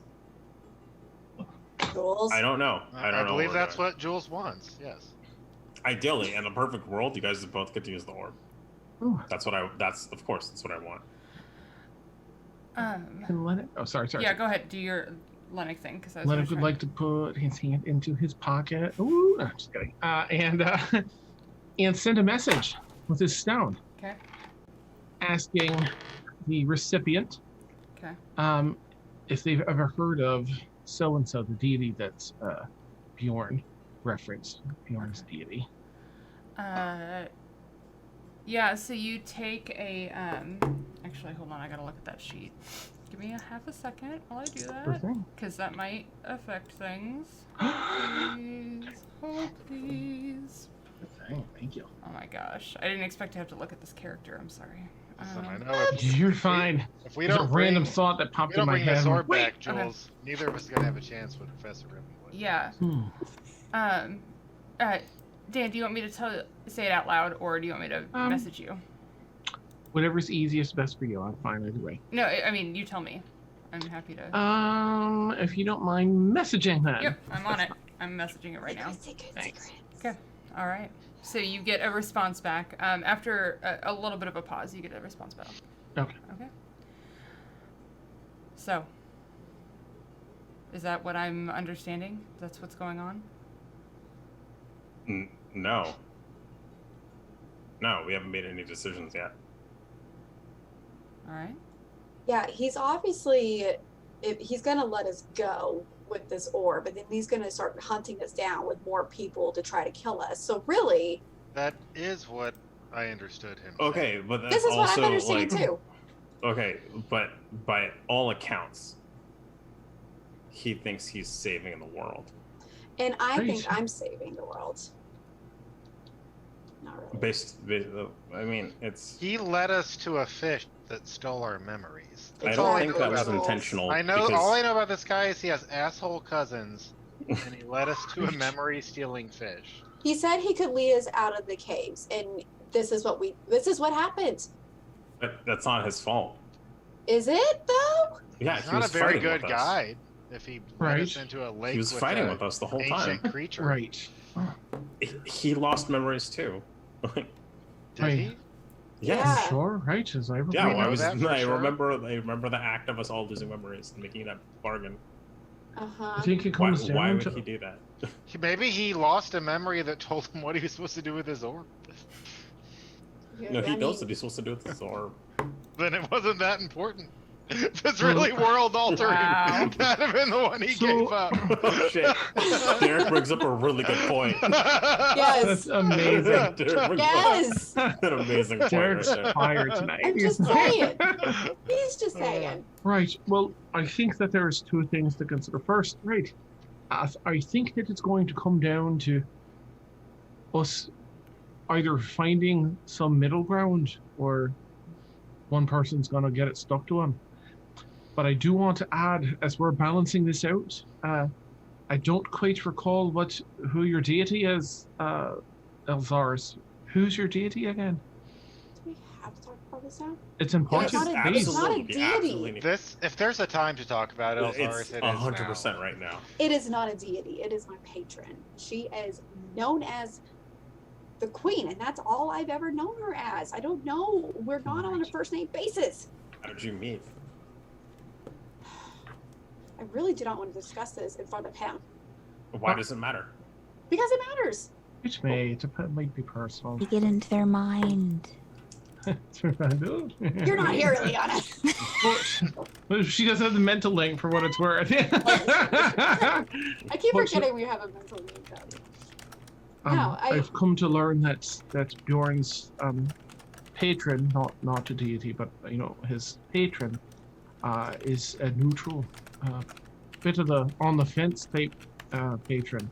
Jules.
I don't know. I don't know.
believe
what
that's
we're doing.
what Jules wants. Yes.
Ideally, in a perfect world, you guys both get to use the orb.
Ooh.
That's what I want.
And Llennoc, sorry.
Yeah, go ahead. Do your Llennoc thing. Because
Llennoc would like to put his hand into his pocket. Ooh, no, just kidding. And send a message with his stone.
Okay.
Asking the recipient
Okay.
if they've ever heard of so-and-so, the deity that's Bjorn referenced, Bjorn's deity.
Yeah, so you take a, actually, hold on, I gotta look at that sheet. Give me a half a second while I do
Sure
that,
thing.
because that might affect things. Please, oh please.
Good thing, thank you.
Oh my gosh, I didn't expect to have to look at this character, I'm sorry.
Listen, I know
You're fine.
if we
There's
don't
a random
bring,
thought that
we
popped in
don't
my
bring
head.
this
I'm
orb
like,
back, Jules, neither of us are gonna have a chance with Professor Ripley.
Yeah. Dan, do you want me to say it out loud, or do you want me to message you?
Whatever's easiest, best for you. I'm fine either way.
No, I mean, you tell me. I'm happy to.
If you don't mind messaging that.
Yep, I'm on it. I'm messaging it right now.
Thanks.
Okay. All right. So you get a response back. After a little bit of a pause, you get a response back.
Okay.
Okay. So, is that what I'm understanding? That's what's going on?
No. No, we haven't made any decisions yet.
All right.
Yeah, he's obviously, if he's gonna let us go with this orb, but then he's gonna start hunting us down with more people to try to kill us. So really,
That is what I understood him.
Okay, but that's
this is what
also
I'm understanding
like,
too.
Okay, but by all accounts, he thinks he's saving the world.
And I
Great.
think I'm saving the world. Not really.
Based, I mean, it's.
He led us to a fish that stole our memories.
I
That's
don't
all
think
know
that was
about this.
intentional.
I know.
because-
All I know about this guy is he has asshole cousins, and he led us to a memory-stealing fish.
He said he could lead us out of the caves, and this is what happened.
But that's not his fault.
Is it though?
Yeah,
He's
he
not
was
a very
fighting
good
with us.
guide. If he led
Right.
us into a lake,
He was
with
fighting
a
with us the whole
ancient
time.
creature.
Right.
He lost memories too.
Did
Right.
he?
Yes.
Yeah.
Sure, right, as I
Yeah,
remember.
know that for
I
sure?
remember the act of us all losing memories and making that bargain.
I think it
Why,
comes down
why would
to
he do that?
Maybe he lost a memory that told him what he was supposed to do with his orb.
No, he knows what he's supposed to do with his orb.
Then it wasn't that important. If it's really world altering,
Wow.
that'd have been the one he
So-
gave up.
Oh shit! Derek brings up a really good point.
Yes.
That's amazing.
Derek brings
Yes.
up an amazing point right
Derek's
there.
tired tonight.
I'm just saying. He's just saying.
Right. Well, I think that there's two things to consider. First, right, I think that it's going to come down to us either finding some middle ground or one person's going to get it stuck to him. But I do want to add, as we're balancing this out, I don't quite recall who your deity is, Elxaris. Who's your deity again?
Do we have to talk about this now?
It's important.
It's not a-
Please.
it's not a
Absolutely,
deity.
absolutely need-
If there's a time to talk about Elxaris,
It's
it is
100%
now.
right now.
It is not a deity. It is my patron. She is known as the queen, and that's all I've ever known her as. I don't know. We're not on a first name basis.
How did you meet?
I really do not want to discuss this in front of him
Why does it matter?
because it matters.
It might be personal.
You get into their mind.
You're not here, Iliana.
Well, she doesn't have the mental link for what it's worth.
I keep
What's
forgetting we have a mental link though. No,
I've come to learn that Bjorn's patron, not a deity, but his patron, is a neutral, bit of the on the fence type patron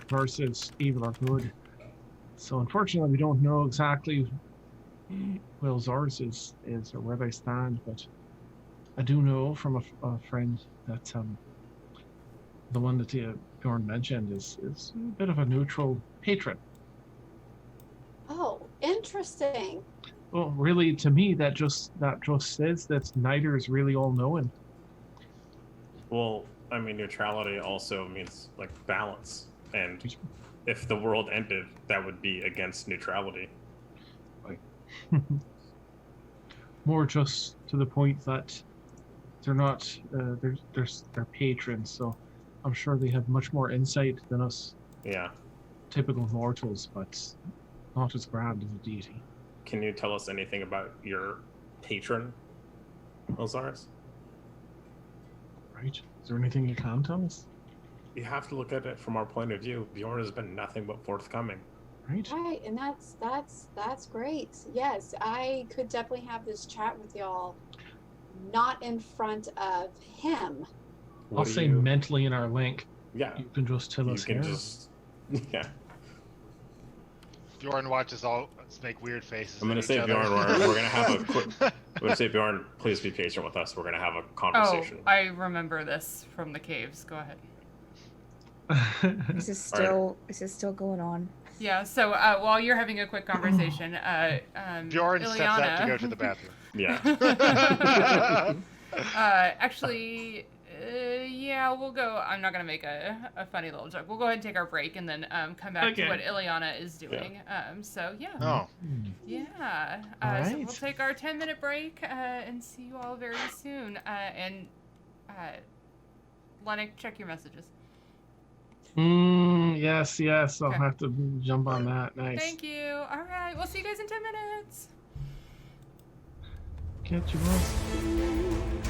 versus evil or good. So unfortunately, we don't know exactly who Elxaris is or where they stand, but I do know from a friend that the one that Bjorn mentioned is a bit of a neutral patron.
Oh, interesting.
Well, really, to me, that just says that neither is really all knowing.
Well, I mean, neutrality also means like balance, and if the world ended, that would be against neutrality.
More just to the point that they're not they're patrons, so I'm sure they have much more insight than us
Yeah.
typical mortals, but not as grand as a deity.
Can you tell us anything about your patron, Elxaris?
Right? Is there anything you can tell us?
You have to look at it from our point of view. Bjorn has been nothing but forthcoming.
Right?
Right, and that's great. Yes, I could definitely have this chat with y'all, not in front of him.
I'll
What do
say
you-
mentally in our link.
Yeah.
You can just tell
You
us
can
here.
just. Yeah.
Bjorn watches all make weird faces.
I'm gonna
at
say
each
Bjorn,
other.
we're gonna have a quick. I'm gonna say Bjorn, please be patient with us. We're gonna have a
Oh,
conversation.
I remember this from the caves. Go ahead.
This is still going on.
Yeah, so while you're having a quick conversation,
Bjorn steps out to
Iliana-
go to the bathroom.
Yeah.
Actually, yeah, we'll go. I'm not gonna make a funny little joke. We'll go ahead and take our break and then come back to
Okay.
what Iliana is doing. So yeah,
Oh,
yeah.
All
So we'll
right.
take our 10-minute break and see you all very soon. And Llennoc, check your messages.
Yes. I'll
Okay.
have to jump on that. Nice.
Thank you. All right, we'll see you guys in 10 minutes.
Catch you all.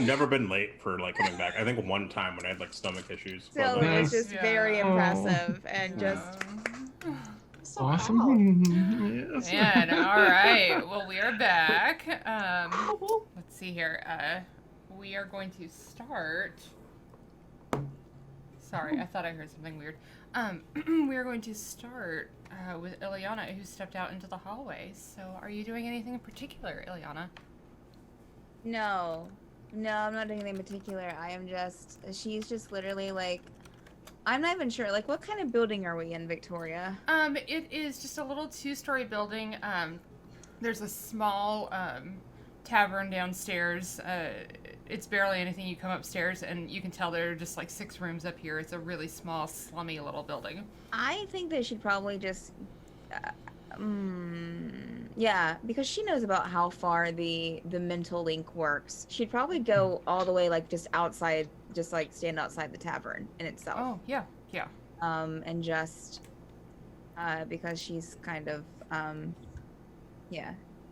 never been late for like coming back. I think one time when I had like stomach issues.
Still,
but,
it's
Nice.
just very impressive and just
So
Awesome. Yes.
And all right, well, we are back. Let's see here. We are going to start. Sorry, I thought I heard something weird. We are going to start with Iliana, who stepped out into the hallway. So, are you doing anything in particular, Iliana?
No, I'm not doing anything in particular. She's just literally like, I'm not even sure. Like, what kind of building are we in, Victoria?
It is just a little 2-story building. There's a small tavern downstairs. It's barely anything. You come upstairs and you can tell there are just like 6 rooms up here. It's a really small, slummy little building.
I think they should probably just, yeah, because she knows about how far the mental link works. She'd probably go all the way, like, just outside, just like stand outside the tavern in itself.
Oh, yeah.
And just, because she's kind of,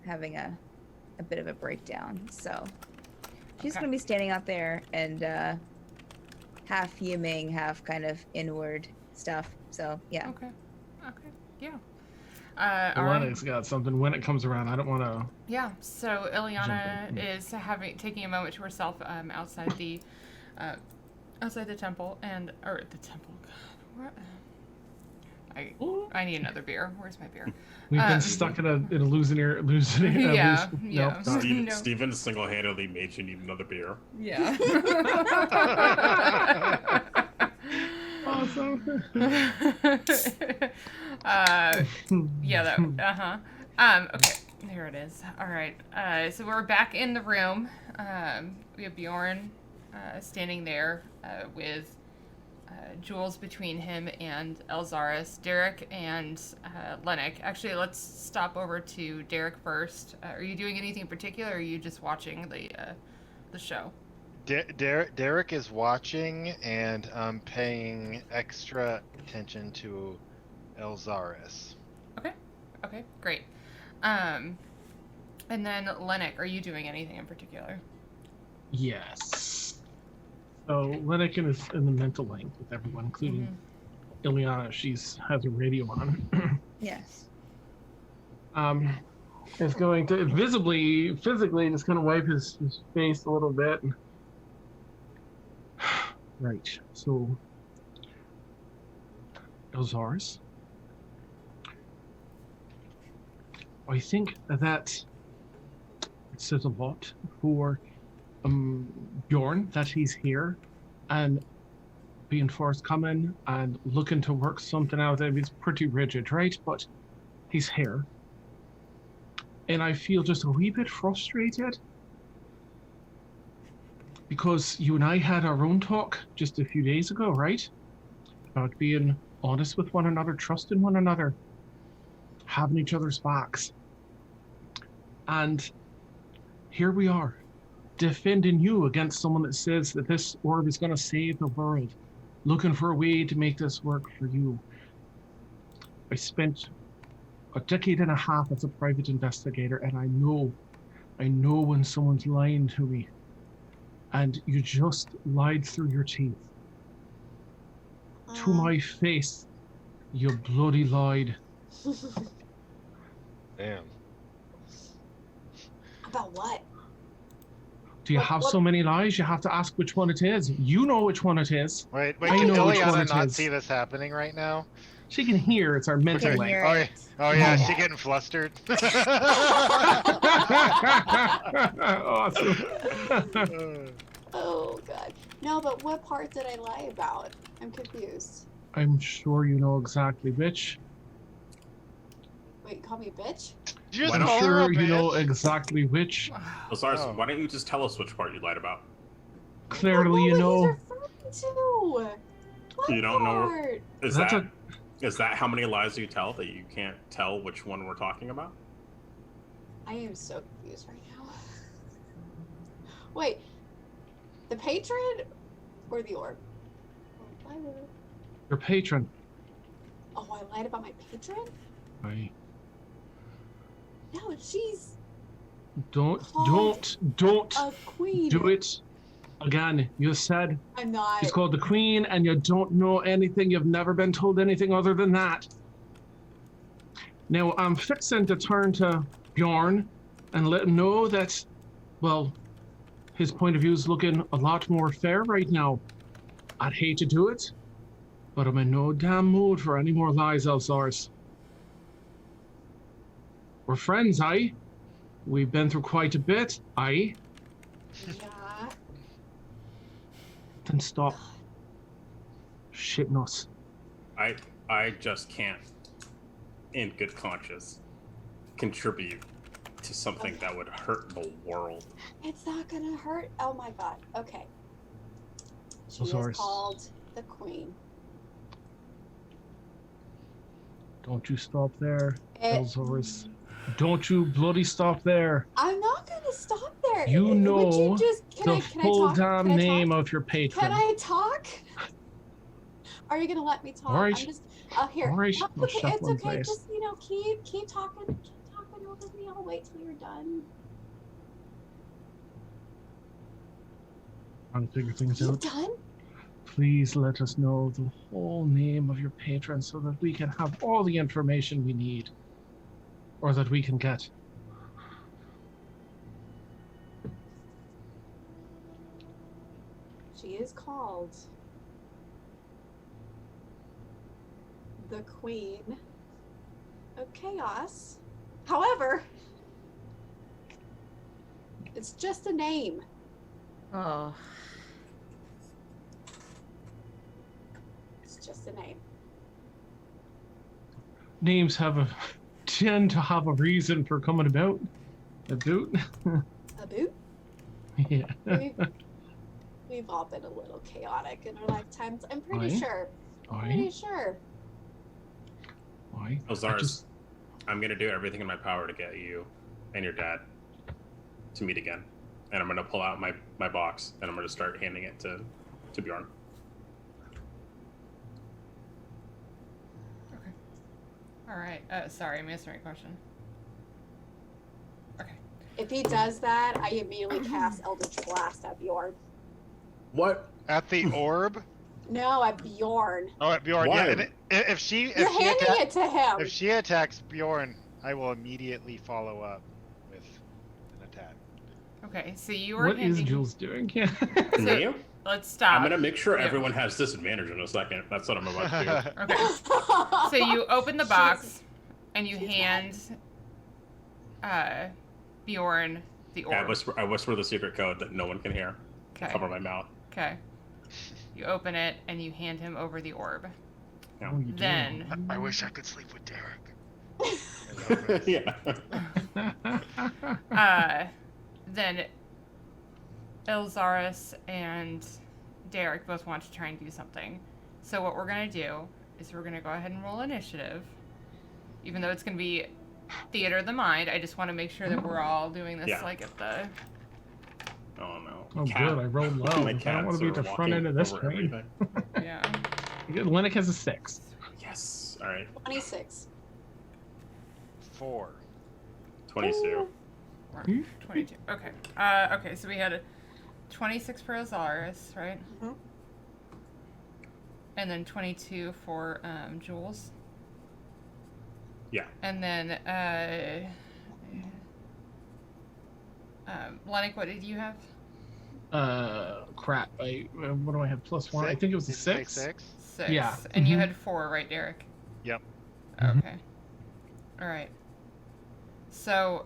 having a bit of a breakdown. So she's
Okay.
gonna be standing out there and half fuming, half kind of inward stuff. So yeah.
Okay, yeah.
Lennox got something when it comes around. I don't want to.
Yeah, so Iliana
Jump in.
is taking a moment to herself outside the temple or the temple. God, I need another beer. Where's my beer?
We've been stuck in a losing.
Yeah.
Nope, sorry.
No.
Steven single-handedly made you need another beer.
Yeah.
Awesome.
Okay, there it is. All right. So we're back in the room. We have Bjorn standing there with Jules between him and Elxaris, Derek and Llennoc. Actually, let's stop over to Derek first. Are you doing anything in particular, or are you just watching the show?
Derek is watching and paying extra attention to Elxaris.
Okay, great. And then Llennoc, are you doing anything in particular?
Yes. So Llennoc is in the mental link with everyone, including Iliana. She has a radio on.
Yes.
Is going to physically, just going to wipe his face a little bit. Right. So, Elxaris, I think that it says a lot for Bjorn that he's here and being forthcoming and looking to work something out. I mean, it's pretty rigid, right? But he's here. And I feel just a wee bit frustrated because you and I had our own talk just a few days ago, right? About being honest with one another, trusting one another, having each other's backs. And here we are, defending you against someone that says that this orb is going to save the world, looking for a way to make this work for you. I spent a decade and a half as a private investigator, and I know when someone's lying to me. And you just lied through your teeth. To my face, you bloody lied.
Damn.
About what?
Do you have so many lies? You have to ask which one it is. You know which one it is.
Wait,
I
can
know which one
Iliana
it
not
is.
see this happening right now?
She can hear. It's our mental
Can
link.
hear
Oh,
it.
yeah, she getting flustered.
Awesome.
Oh god. No, but what part did I lie about? I'm confused.
I'm sure you know exactly which.
Wait, call me a bitch?
Did you just
Why
I'm
don't-
call her a
sure you know
bitch?
exactly which.
Elxaris,
Oh.
why don't you just tell us which part you lied about?
Clearly, you
What
know.
he's referring to? What
You don't know-
part?
Is that how many lies you tell that you can't tell which one we're talking about?
I am so confused right now. Wait, the patron or the orb?
Your patron.
Oh, I lied about my patron?
I
No, she's
don't
a queen.
do it. Again, you said
I'm not.
she's called the Queen, and you don't know anything. You've never been told anything other than that. Now, I'm fixing to turn to Bjorn and let him know that, well, his point of view is looking a lot more fair right now. I'd hate to do it, but I'm in no damn mood for any more lies, Elxaris. We're friends, aye? We've been through quite a bit, aye?
Yeah.
Then stop shitting us.
I just can't, in good conscience, contribute to something that would hurt the world.
It's not gonna hurt. Oh my god. Okay. She
Elxaris.
is called the Queen.
Don't you stop there,
It-
Elxaris. Don't you bloody stop there.
I'm not gonna stop there.
You
Would
know
you just,
the full damn
Can I
name
talk?
of your patron.
Can I talk? Are you gonna let me talk?
All right.
I'm just here.
All right,
Oh,
we'll
okay,
shuffle in
it's okay.
place.
Just keep talking over me. I'll wait till you're done.
Trying to figure things
You
out.
done?
Please let us know the whole name of your patron so that we can have all the information we need. Or that we can get.
She is called the Queen of Chaos. However, it's just a name.
Oh.
It's just a name.
Names tend to have a reason for coming about. A boot.
A boot?
Yeah.
We've all been a little chaotic in our lifetimes. I'm pretty
Aye.
sure.
Aye.
Pretty sure.
Why?
Elxaris, I'm gonna do everything in my power to get you and your dad to meet again. And I'm gonna pull out my box and I'm gonna start handing it to Bjorn.
All right. Sorry, I'm answering a question. Okay.
If he does that, I immediately cast Eldritch Blast at Bjorn.
What?
At the orb?
No, at Bjorn.
Oh, at Bjorn.
Why?
Yeah, and if she
You're handing it to him.
if she attacks Bjorn, I will immediately follow up with an attack.
Okay. So you are
What is
handing.
Jules doing? Yeah.
Me?
Let's stop.
I'm gonna make sure
Yeah.
everyone has disadvantage in a second. That's what I'm about to do.
Okay. So you open the box and you hand Bjorn the
Yeah,
orb.
I whisper the secret code that no one can hear.
Okay.
Cover my mouth.
Okay. You open it and you hand him over the orb.
Yeah.
Oh, you do.
Then
I wish I could sleep with Derek.
Yeah.
then Elxaris and Derek both want to try and do something. So what we're gonna do is we're gonna go ahead and roll initiative. Even though it's gonna be theater of the mind, I just want to make sure that we're all doing this
Yeah.
like at the.
Oh no.
Oh, good. I rolled low.
My
I don't
cats
want to be
are
at the front
walking
end of this
over
train.
everything.
Yeah.
Llennoc has a 6.
Yes. All right.
26.
4.
22.
Or 22. Okay. Okay. So we had a 26 for Elxaris, right?
Mhm.
And then 22 for Jules.
Yeah.
And then Llennoc, what did you have?
Crap. What do I have? +1? I think it was a
Did you say
6.
6?
6.
Yeah.
And you
Mhm.
had 4, right, Derek?
Yep.
Mhm.
Okay. All right. So,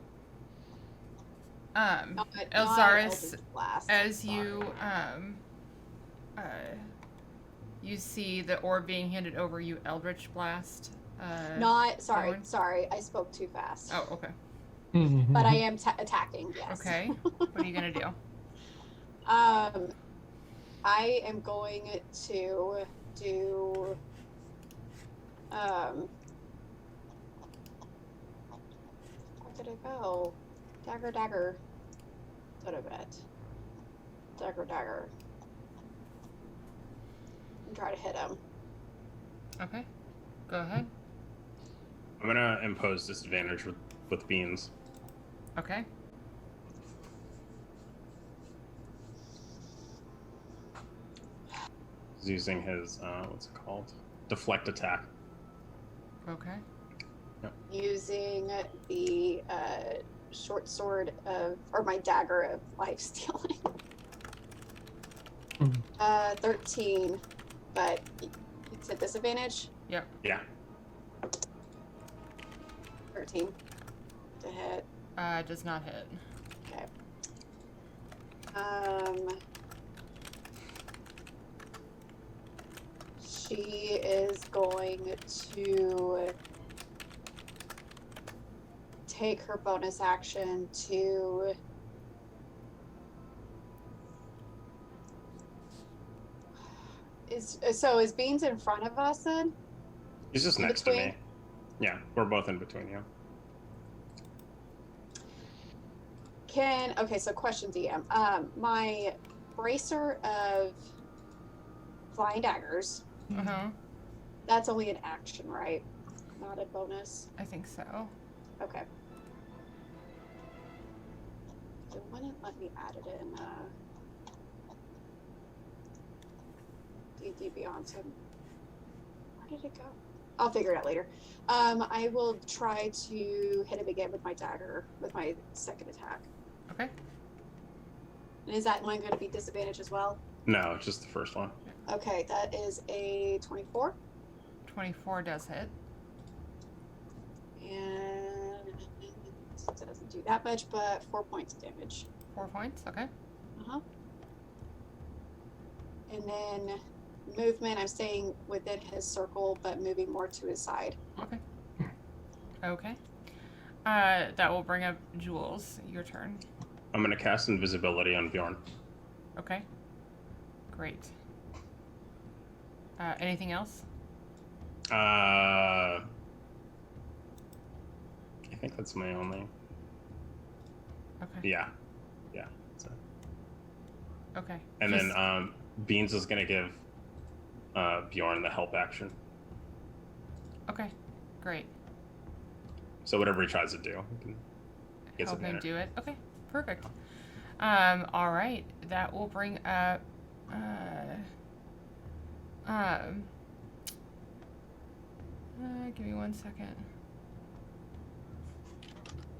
Not
Elxaris,
Eldritch Blast.
as you you see the orb being handed over, you Eldritch Blast. Bjorn?
Sorry, I spoke too fast.
Oh, okay.
But I am attacking, yes.
Okay. What are you gonna do?
I am going to do where did it go? Dagger. What a bit. Dagger. And try to hit him.
Okay. Go ahead.
I'm gonna impose disadvantage with beans.
Okay.
He's using his what's it called? Deflect attack.
Okay.
Using the short sword of, or my dagger of life stealing. 13, but it's a disadvantage.
Yep.
Yeah.
13 to hit.
Does not hit.
Okay. She is going to take her bonus action to is Beans in front of us then?
He's just
In
next to
between?
me. Yeah, we're both in between you.
Okay, so question DM. My bracer of flying daggers,
Uh-huh.
that's only an action, right? Not a bonus.
I think so.
Okay. It wouldn't let me add it in D&D Beyond, so where did it go? I'll figure it out later. I will try to hit him again with my dagger, with my second attack.
Okay.
And is that one going to be disadvantage as well?
No, it's just the first one.
Okay, that is a 24.
24 does hit.
And it doesn't do that much, but 4 points of damage.
4 points. Okay.
Uh-huh. And then movement, I'm staying within his circle, but moving more to his side.
Okay. Okay. That will bring up Jules. Your turn.
I'm gonna cast invisibility on Bjorn.
Okay. Great. Anything else?
I think that's my only.
Okay.
Yeah. Yeah. That's it.
Okay.
And
Just-
then Beans is gonna give Bjorn the help action.
Okay. Great.
So whatever he tries to do, he gets
Help him
advantage.
do it. Okay. Perfect. All right. That will bring up. Give me 1 second.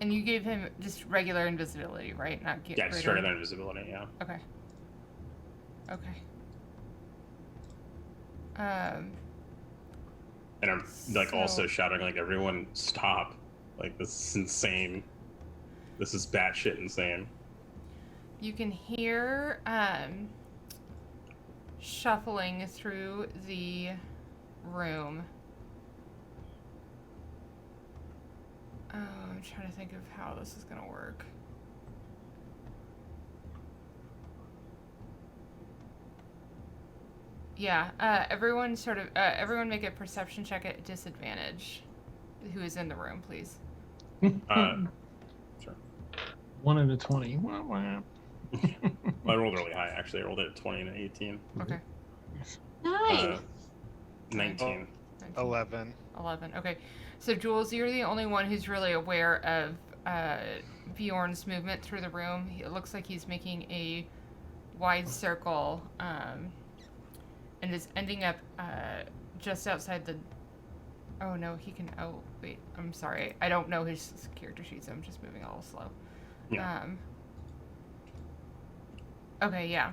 And you gave him just regular invisibility, right? Not get
Yeah, just
greater-
regular invisibility. Yeah.
Okay. Okay.
And I'm like also
So-
shouting like, everyone stop! Like this is insane. This is batshit insane.
You can hear shuffling through the room. Oh, I'm trying to think of how this is gonna work. Yeah, everyone everyone make a perception check at disadvantage. Who is in the room, please?
Sure.
1 and a 20. Wah, wah.
I rolled really high actually. I rolled it at 20 and an 18.
Okay.
9!
19.
19.
11.
11. Okay. So, Jules, you're the only one who's really aware of Bjorn's movement through the room. It looks like he's making a wide circle and is ending up just outside the... Oh, no, he can... Oh, wait. I'm sorry. I don't know his character sheet, so I'm just moving a little slow.
Yeah.
Okay, yeah.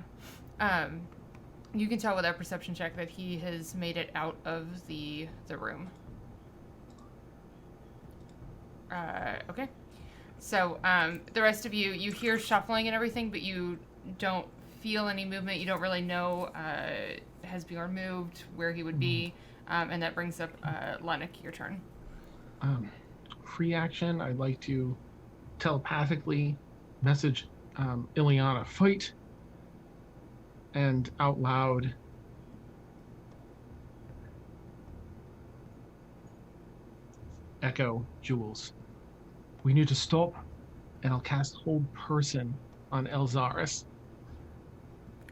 You can tell with that perception check that he has made it out of the room. Okay. So, the rest of you hear shuffling and everything, but you don't feel any movement. You don't really know, has Bjorn moved, where he would be, and that brings up, Llennoc, your turn.
Free action, I'd like to telepathically message Iliana, fight, and out loud echo Jules. We need to stop, and I'll cast Hold Person on Elxaris.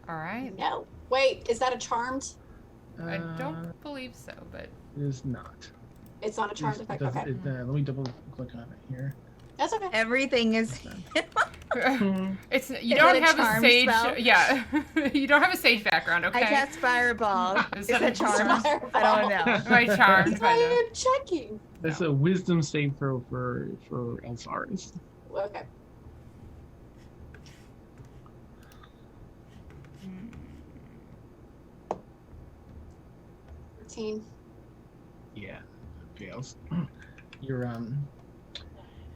All right.
No. Wait, is that a charmed?
I don't believe so, but...
It is not.
It's not a charmed
It
effect.
doesn't-
Okay.
let me double click on it here.
That's okay.
Everything is.
It's you
Is that
don't
a
have a
charm
sage.
spell?
Yeah, you don't have a sage background. Okay.
I cast fireball.
Is
Is
that
that
a
charm?
Fireball.
I don't know.
My charm.
That's why
Kind of.
you're checking.
That's a wisdom save throw for Elxaris.
Okay.
Hmm.
13.
Yeah, fails. You're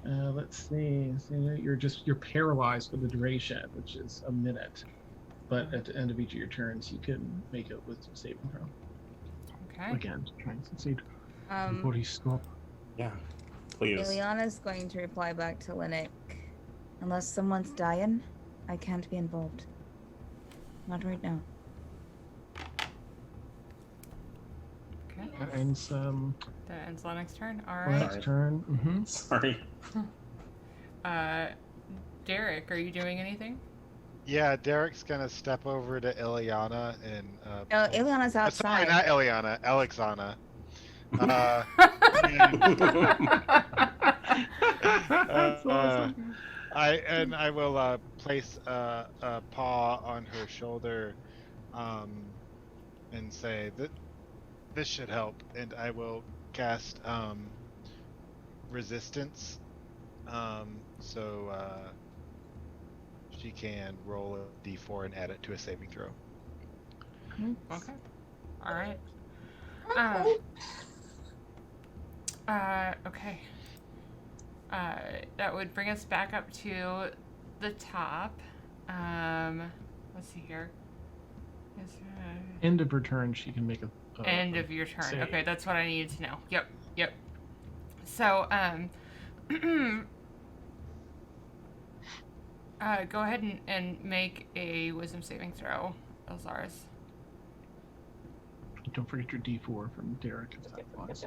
let's see. So you're paralyzed for the duration, which is a minute. But at the end of each of your turns, you can make a wisdom saving throw.
Okay.
Again, trying to succeed. Body stop.
Yeah, please.
Iliana's going to reply back to Llennoc. Unless someone's dying, I can't be involved. Not right now.
Okay.
That ends
That ends Lennoc's turn. All right.
Lennoc's turn. Mm-hmm.
Sorry.
Derek, are you doing anything?
Yeah, Derek's gonna step over to Iliana and.
Oh, Iliana's
Sorry,
outside.
not Iliana. Elxana.
That's awesome.
I will place a paw on her shoulder, and say that this should help, and I will cast resistance, so she can roll a d4 and add it to a saving throw.
Okay. All right. Okay. That would bring us back up to the top. Let's see here.
End of her turn, she can make a
End of your turn.
save.
Okay, that's what I needed to know. Yep. So, go ahead and make a wisdom saving throw, Elxaris.
Don't forget your D4 from Derek. If that
Yep.
applies.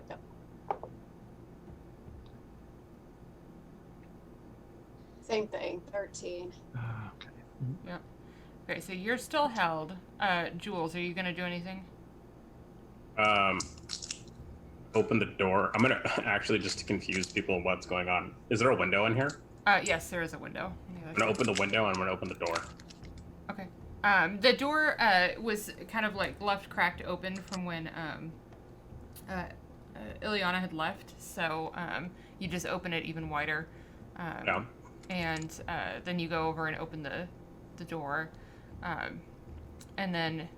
Same thing. 13.
Okay.
Okay, so you're still held. Jules, are you gonna do anything?
Open the door. I'm gonna actually, just to confuse people on what's going on. Is there a window in here?
Yes, there is a window. on the other
I'm gonna
side.
open the window and I'm gonna open the door.
Okay. The door was kind of like left cracked open from when Iliana had left, so you just open it even wider.
Yeah.
And then you go over and open the door. And then,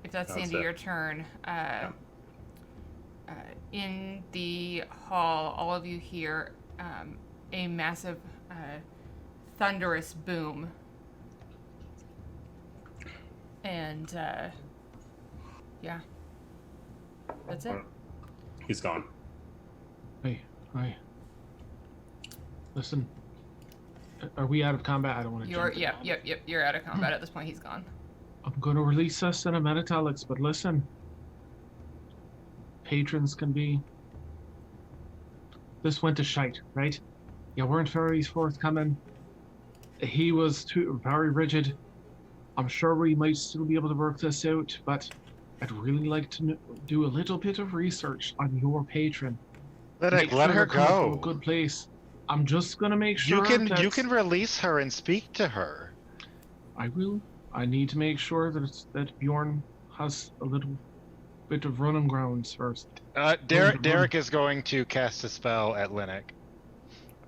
if that's the
That's
end of
it.
your turn, in the hall, all of you hear a massive, thunderous boom. And, yeah. That's it.
He's gone.
Hey. Listen. Are we out of combat? I don't want to.
Yep. You're out of combat at this point. He's gone.
I'm going to release us in a minute, Alex, but listen. Patrons can be. This went to shite, right? You weren't very forthcoming. He was very rigid. I'm sure we might still be able to work this out, but I'd really like to do a little bit of research on your patron.
Let
Make
her
sure they're coming from
go.
a good place. I'm just gonna make sure
You can release her and speak to her.
I will. I need to make sure that Bjorn has a little bit of running grounds first.
Derek is going to cast a spell at Llennoc.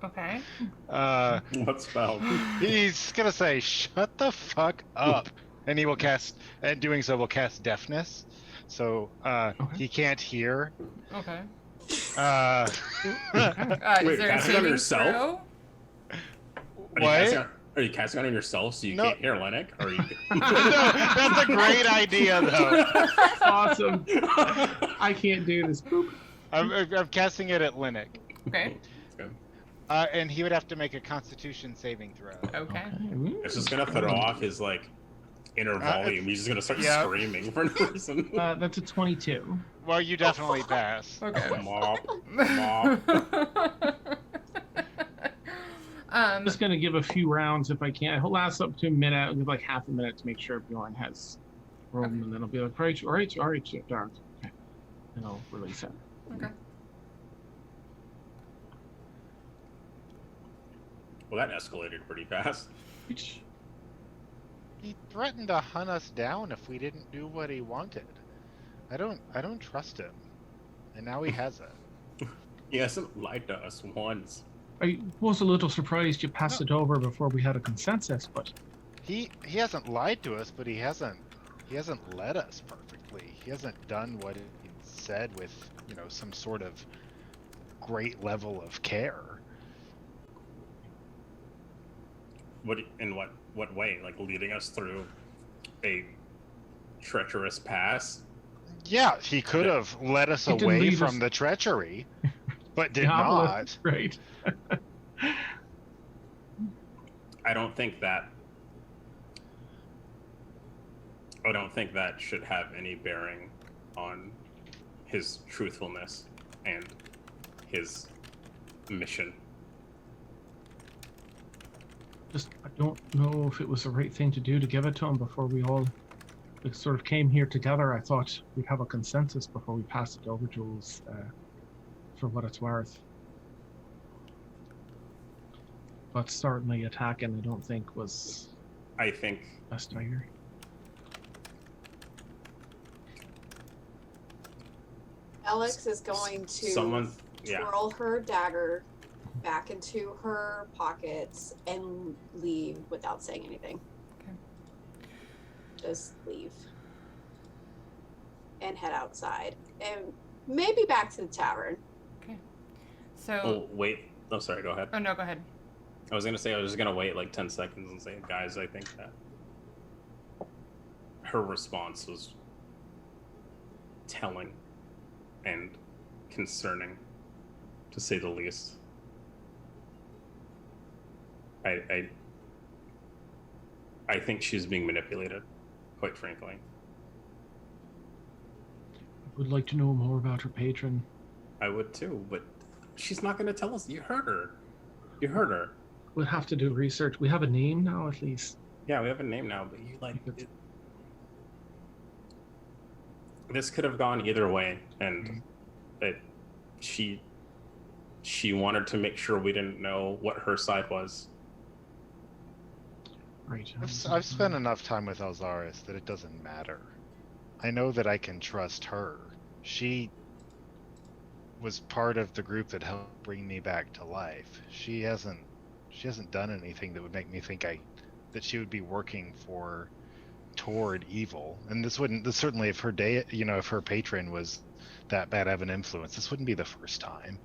Okay.
What spell?
He's gonna say, "Shut the fuck up," and he will cast. And doing so, will cast deafness, so he can't hear.
Okay.
Uh,
Wait,
Is there a
casting on
saving
yourself?
throw?
Are you casting on yourself so you
No.
can't hear Llennoc? Or are you...
no, that's a great idea, though.
Awesome. I can't do this. Boop.
I'm casting it at Llennoc.
Okay.
And he would have to make a Constitution saving throw.
Okay.
It's just gonna throw off his inner volume. He's just gonna start screaming for no reason.
That's a 22.
Well, you definitely pass.
Okay.
Mop.
I'm just gonna give a few rounds if I can. It'll last up to a minute. I'll give half a minute to make sure Bjorn has room, and then I'll be like, all right, darn. Okay. And I'll release it.
Okay.
Well, that escalated pretty fast.
Which,
He threatened to hunt us down if we didn't do what he wanted. I don't trust him. And now he has it.
He hasn't lied to us once.
I was a little surprised you passed it over before we had a consensus, but
He hasn't lied to us, but he hasn't led us perfectly. He hasn't done what he said with, some sort of great level of care.
In what way? Like leading us through a treacherous pass?
Yeah, he could have led us
He didn't
away
leave
from
us-
the treachery, but did
Yeah, well,
not.
right.
I don't think that should have any bearing on his truthfulness and his mission.
Just, I don't know if it was the right thing to do to give it to him before we all sort of came here together. I thought we'd have a consensus before we passed it over, Jules, for what it's worth. But certainly attacking, I don't think was
I think
best either.
Alex is going to
yeah.
twirl her dagger back into her pockets and leave without saying anything.
Okay.
Just leave. And head outside. And maybe back to the tavern.
Okay. So.
Oh, wait. Oh, sorry, go ahead.
Oh no, go ahead.
I was gonna say I was just gonna wait like 10 seconds and say, guys, I think that her response was telling and concerning, to say the least. I think she's being manipulated, quite frankly.
I would like to know more about her patron.
I would too, but she's not gonna tell us. You heard her. You heard her.
We'll have to do research. We have a name now, at least.
Yeah, we have a name now, but you like it. This could have gone either way, and she wanted to make sure we didn't know what her side was.
Right.
I've spent enough time with Elxaris that it doesn't matter. I know that I can trust her. She was part of the group that helped bring me back to life. She hasn't done anything that would make me think that she would be working toward evil. And this certainly, if if her patron was that bad of an influence, this wouldn't be the first time.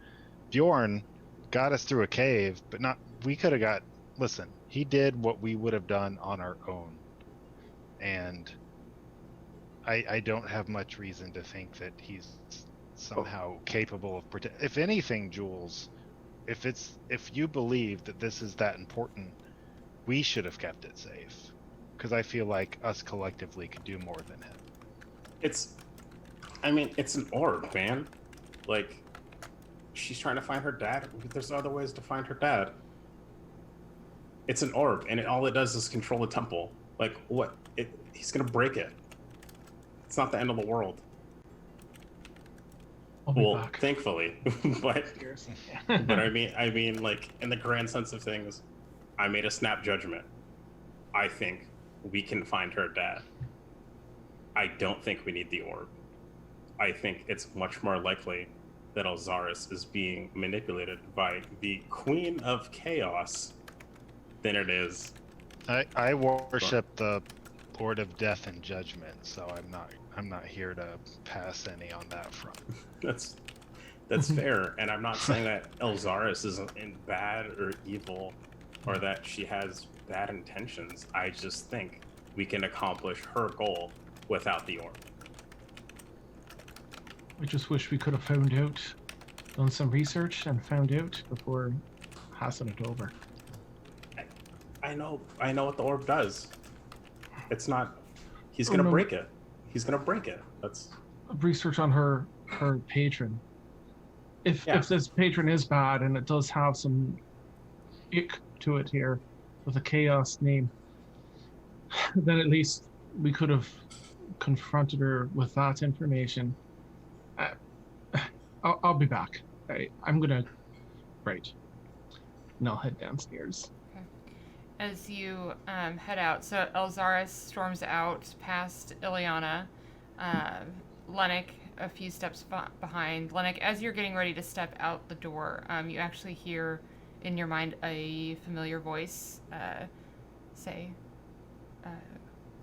Bjorn got us through a cave, but we could have listen, he did what we would have done on our own. And I don't have much reason to think that he's somehow capable of if anything, Jules, if you believe that this is that important, we should have kept it safe, because I feel like us collectively could do more than him.
It's an orb, man. Like, she's trying to find her dad. There's other ways to find her dad. It's an orb, and all it does is control the temple. Like, what? He's gonna break it. It's not the end of the world.
I'll be
Well,
back.
thankfully, but I mean, like, in the grand sense of things, I made a snap judgment. I think we can find her dad. I don't think we need the orb. I think it's much more likely that Elxaris is being manipulated by the Queen of Chaos than it is.
I worship the Lord of Death and Judgment, so I'm not here to pass any on that front.
That's fair, and I'm not saying that Elxaris is bad or evil, or that she has bad intentions. I just think we can accomplish her goal without the orb.
I just wish we could have done some research and found out before passing it over.
I know what the orb does. It's not. He's gonna break it. He's gonna break it. That's
research on her patron. If this patron is bad and it does have some ick to it here with a chaos name, then at least we could have confronted her with that information. I'll be back. I'm gonna. Right. and I'll head downstairs.
As you head out, so Elxaris storms out past Iliana, Llennoc a few steps behind. Llennoc, as you're getting ready to step out the door, you actually hear in your mind a familiar voice say,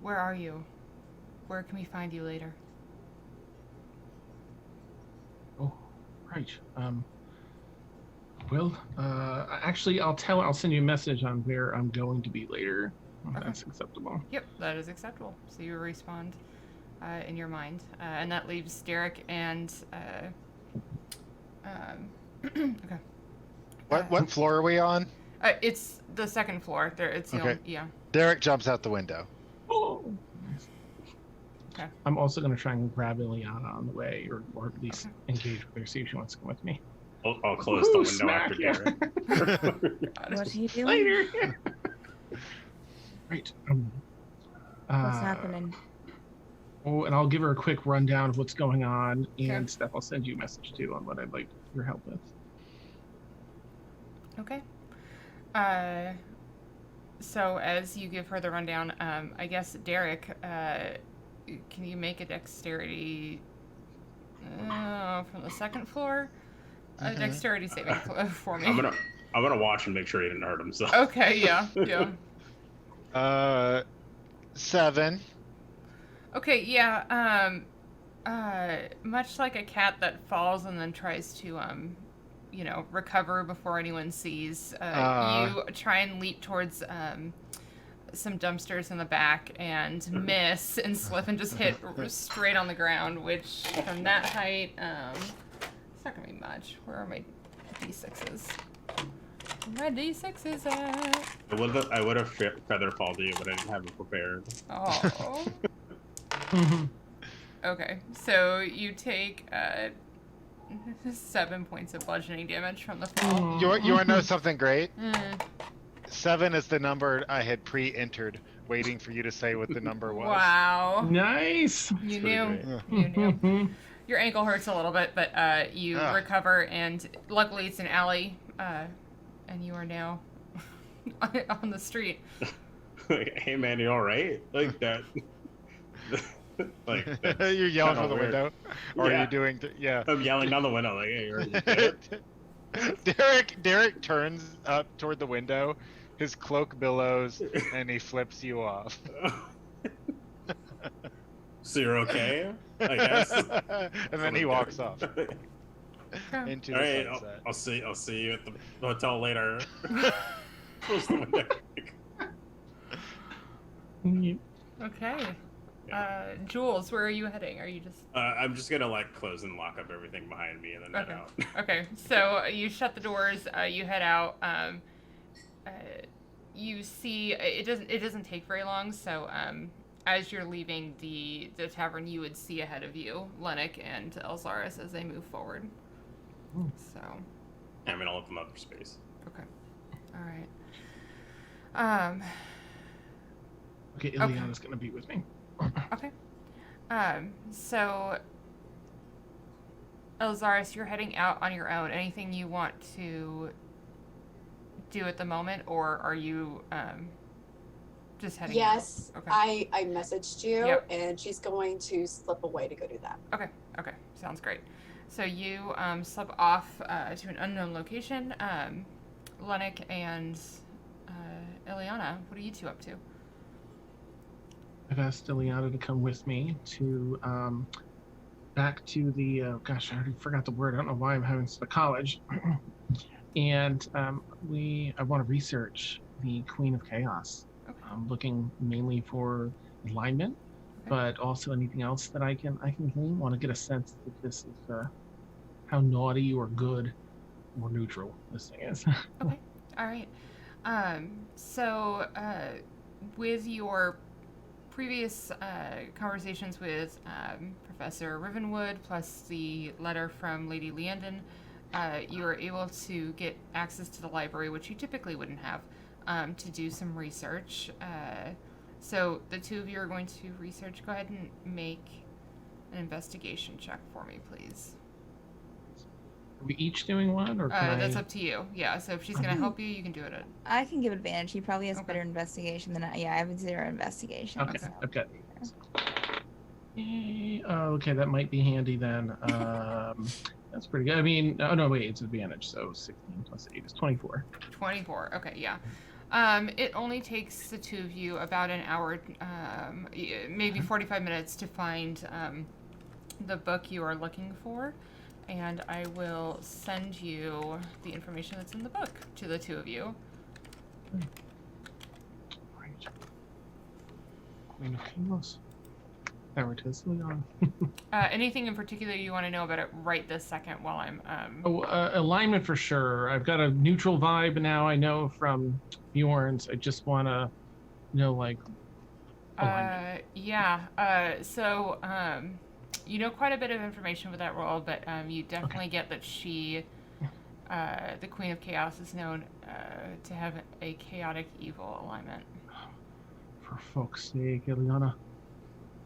"Where are you? Where can we find you later?"
Oh, right. Well, actually, I'll send you a message on where I'm going to be later. If
Okay.
that's acceptable.
Yep, that is acceptable. So you respond in your mind, and that leaves Derek and okay.
What floor are we on?
It's the second floor. There, it's the
Okay.
only, yeah.
Derek jumps out the window.
Oh.
Okay.
I'm also going to try and grab Iliana on the way, or at least engage with her, see if she wants to come with me.
I'll close the
Woohoo,
window
smack,
after
yeah.
Derek.
What are you doing?
Later. Right.
What's happening?
Oh, and I'll give her a quick rundown of what's going on,
Sure.
and Steph, I'll send you a message too on what I'd like your help with.
Okay. So as you give her the rundown, I guess Derek, can you make a dexterity from the second floor? A
Mhm.
dexterity saving for me.
I'm gonna watch and make sure he didn't hurt himself.
Okay. Yeah. Yeah.
7.
Okay, yeah, much like a cat that falls and then tries to, recover before anyone sees, you try and leap towards, some dumpsters in the back and miss and slip and just hit straight on the ground, which from that height, it's not gonna be much. Where are my D6s? My D6s at?
I would have feather falled you, but I didn't have it prepared.
Oh. Okay, so you take 7 points of bludgeoning damage from the fall.
You want to know something great?
Mm.
7 is the number I had pre-entered, waiting for you to say what the number was.
Wow.
Nice.
You
pretty
knew.
great.
You knew. Your ankle hurts a little bit, but you recover, and luckily it's an alley, and you are now on the street.
Like, hey man, you all right? Like that. Like that's
You're yelling
kinda
from the
weird.
window, or are
Yeah.
you doing? Yeah.
I'm yelling down the window like, hey, are you good?
Derek turns up toward the window, his cloak billows, and he flips you off.
So you're okay? I guess.
And then he walks off
Okay.
into
All
the
right,
sunset.
I'll see you at the hotel later. Close the window.
Okay.
Yeah.
Jules, where are you heading? Are you just...
I'm just gonna like close and lock up everything behind me and then head out.
Okay, so you shut the doors, you head out, you see, it doesn't take very long, so, as you're leaving the tavern, you would see ahead of you Llennoc and Elxaris as they move forward. So.
I mean, I'll let them up for space.
Okay. All right.
Okay, Iliana's gonna be with me.
Okay. So, Elxaris, you're heading out on your own. Anything you want to do at the moment, or are you just heading
Yes,
out?
I messaged you,
Yep.
and she's going to slip away to go do that.
Okay, sounds great. So you slip off to an unknown location. Llennoc and Iliana, what are you two up to?
I've asked Iliana to come with me to back to the gosh, I already forgot the word. I don't know why I'm having the college. And I want to research the Queen of Chaos.
Okay.
I'm looking mainly for alignment,
Okay.
but also anything else that I can glean. Want to get a sense that this is how naughty or good or neutral this thing is.
Okay. All right. So with your previous conversations with Professor Rivenwood, plus the letter from Lady Leandon, you were able to get access to the library, which you typically wouldn't have, to do some research. So the two of you are going to research. Go ahead and make an investigation check for me, please.
Are we each doing one, or can
That's
I?
up to you. Yeah, so if she's gonna help you, you can do it.
I can give advantage. He probably has
Okay.
better investigation than I. Yeah, I have 0 investigation.
Okay,
so-
I've got. Yay. Oh, okay, that might be handy then. That's pretty good. I mean, oh no, wait, it's advantage. So 16 plus 8 is 24.
24. Okay, yeah. It only takes the two of you about an hour, maybe 45 minutes to find the book you are looking for, and I will send you the information that's in the book to the two of you.
Right. Queen of Chaos. There it is, Leon.
Anything in particular you want to know about it right this second while I'm
Alignment for sure. I've got a neutral vibe now. I know from Bjorn's. I just want to know, like, alignment.
So you know quite a bit of information with that role, but you definitely get that she, the Queen of Chaos, is known to have a chaotic evil alignment.
For fuck's sake, Iliana.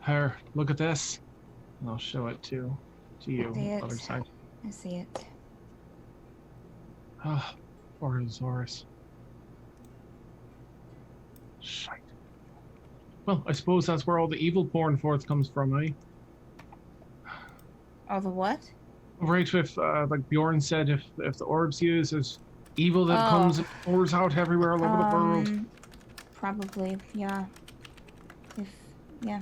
Here, look at this. And I'll show it to you,
See it.
other side.
I see it.
Ah, poor Elxaris. Shite. Well, I suppose that's where all the evil pouring forth comes from, eh?
Oh, the what?
Right, if, like Bjorn said, if the orbs use is evil that
Oh.
comes and pours out everywhere all over the world.
Probably, yeah. Yeah.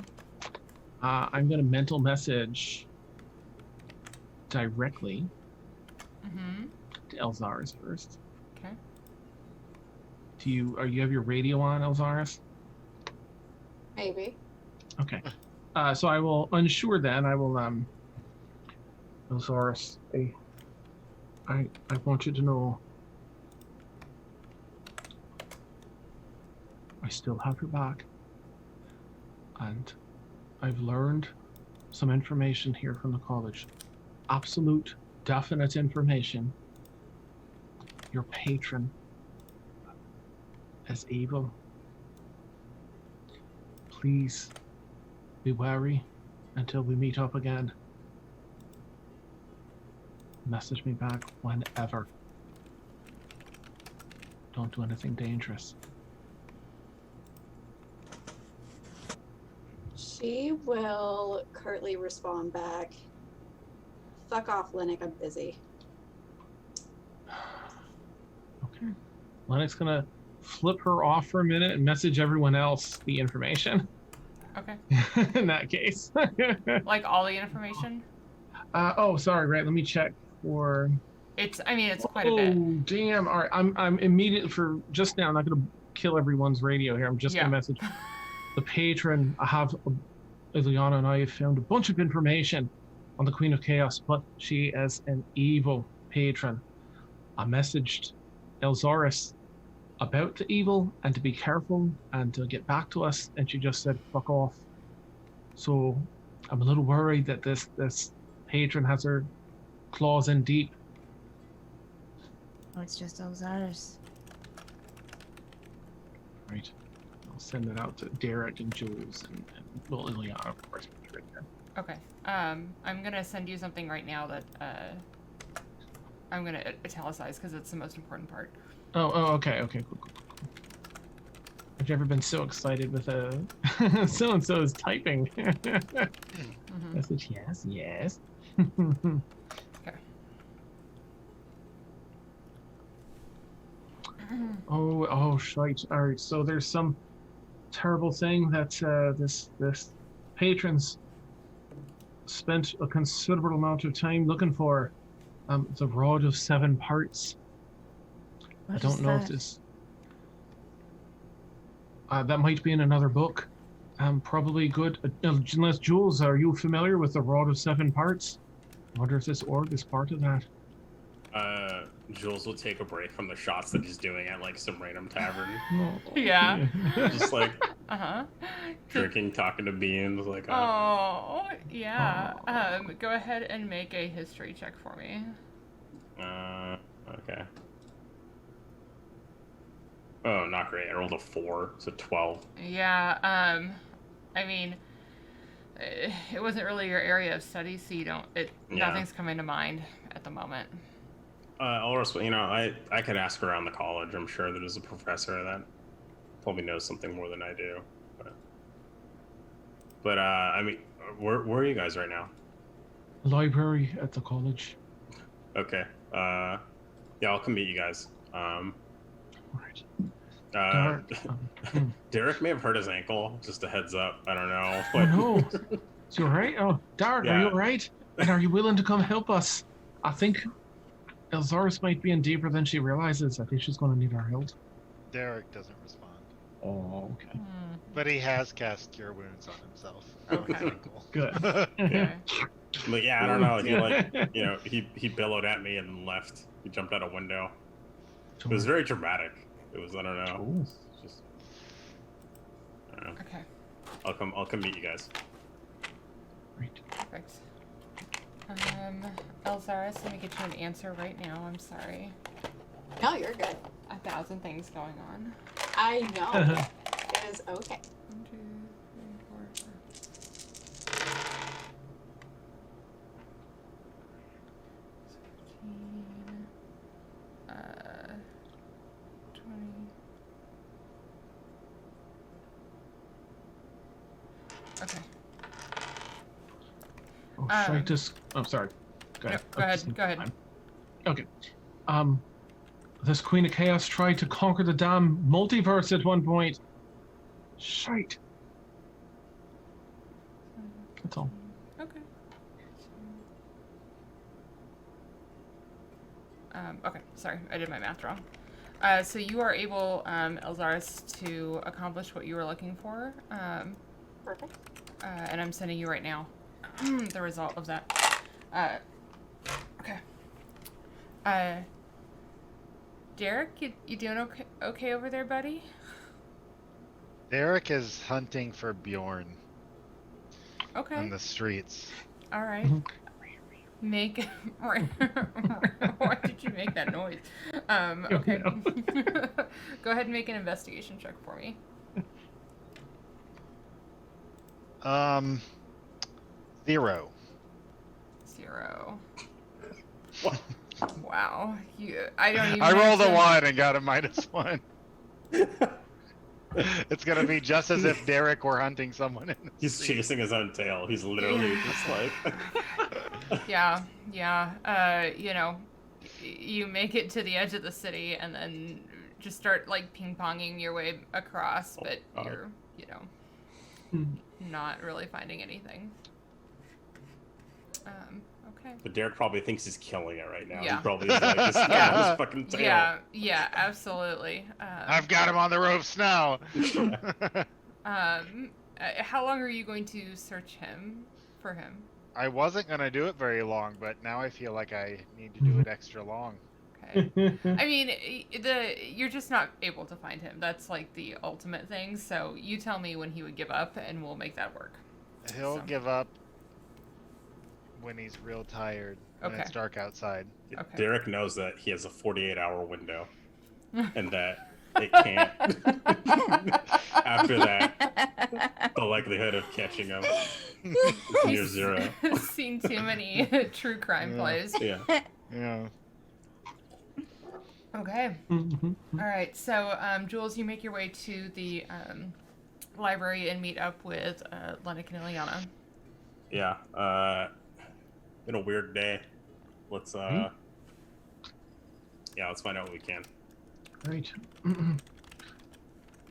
I'm gonna mental message directly
Mm-hmm.
to Elxaris first.
Okay.
You have your radio on, Elxaris?
Maybe.
Okay. So I will unsure then. I will Elxaris, I want you to know I still have your back. And I've learned some information here from the college. Absolute, definite information. Your patron is evil. Please be wary until we meet up again. Message me back whenever. Don't do anything dangerous.
She will curtly respond back. Fuck off, Llennoc, I'm busy.
Okay. Lennoc's gonna flip her off for a minute and message everyone else the information.
Okay.
In that case.
Like all the information?
Oh, sorry. Right. Let me check for.
It's quite a bit.
Oh, damn. All right. I'm immediate for just now. I'm not gonna kill everyone's radio here. I'm just gonna message the patron. I have Iliana and I have found a bunch of information on the Queen of Chaos, but she is an evil patron. I messaged Elxaris about the evil and to be careful and to get back to us, and she just said fuck off. So I'm a little worried that this patron has her claws in deep.
Oh, it's just Elxaris.
Right. I'll send it out to Derek and Jules and well, Iliana, of course. Right there.
Okay. I'm gonna send you something right now that I'm gonna italicize because it's the most important part.
Oh, okay, cool. Have you ever been so excited with a so and so is typing?
Mm-hmm.
Message, yes.
Okay.
Oh, shite. All right, so there's some terrible thing that this patrons spent a considerable amount of time looking for. The Rod of 7 Parts. I don't know if this. That might be in another book. Probably good. Unless Jules, are you familiar with the Rod of 7 Parts? I wonder if this org is part of that.
Jules will take a break from the shots that he's doing at like some random tavern.
No.
Yeah.
Just like
Uh-huh.
drinking, talking to beans, like
Oh, yeah. Go ahead and make a history check for me.
okay. Oh, not great. I rolled a 4, so 12.
Yeah, I mean, it wasn't really your area of study, so you don't, nothing's coming to mind at the moment.
Ulrich, you know, I could ask around the college. I'm sure there's a professor that probably knows something more than I do. But I mean, where are you guys right now?
Library at the college.
Okay. Yeah, I'll come meet you guys.
Right.
Derek may have hurt his ankle. Just a heads up. I don't know.
Oh no. Is you alright? Oh, Dark, are you
Yeah.
alright? And are you willing to come help us? I think Elxaris might be in deeper than she realizes. I think she's going to need our help.
Derek doesn't respond.
Oh, okay.
But he has cast Cure Wounds on himself.
Okay.
Good.
Okay.
But yeah, I don't know. He you know, he bellowed at me and left. He jumped out a window. It was very dramatic. It was, I don't know.
Cool.
It's just, I don't know.
Okay.
I'll come meet you guys.
Right.
Perfect. Elxaris, let me get you an answer right now. I'm sorry.
No, you're good.
1,000 things going on.
I know. It is okay.
1, 2, 3, 4, 5. 20. Okay.
Oh, should I just... Oh, sorry. Go ahead.
Go ahead. Go ahead.
Okay. This Queen of Chaos tried to conquer the damn multiverse at one point. Shite. That's all.
Okay. Okay, sorry, I did my math wrong. So you are able, Elxaris, to accomplish what you were looking for.
Perfect.
And I'm sending you right now the result of that. Okay. Derek, you doing okay over there, buddy?
Derek is hunting for Bjorn
Okay.
on the streets.
All right. Make. Why did you make that noise? Okay. Go ahead and make an investigation check for me.
0.
0. Wow. I don't even.
I rolled a
have to-
1 and got a -1. It's gonna be just as if Derek were hunting someone in the
He's
street.
chasing his own tail. He's literally just like.
Yeah. You know, you make it to the edge of the city and then just start like ping-ponging your way across, but you're, you know, not really finding anything. Okay.
But Derek probably thinks he's killing it right now.
Yeah.
He probably is like, just on his fucking tail.
Yeah, absolutely.
I've got him on the ropes now.
How long are you going to search for him?
I wasn't gonna do it very long, but now I feel like I need to do it extra long.
Okay. I mean, you're just not able to find him. That's like the ultimate thing. So you tell me when he would give up, and we'll make that work.
He'll
So-
give up when he's real tired and
Okay.
it's dark outside.
Okay.
Derek knows that he has a 48-hour window, and that it can't. After that, the likelihood of catching him is near 0.
Seen too many true crime plays.
Yeah.
Yeah.
Okay. All right. So, Jules, you make your way to the library and meet up with Llennoc and Iliana.
Yeah. Been a weird day. Let's let's find out what we can.
Right.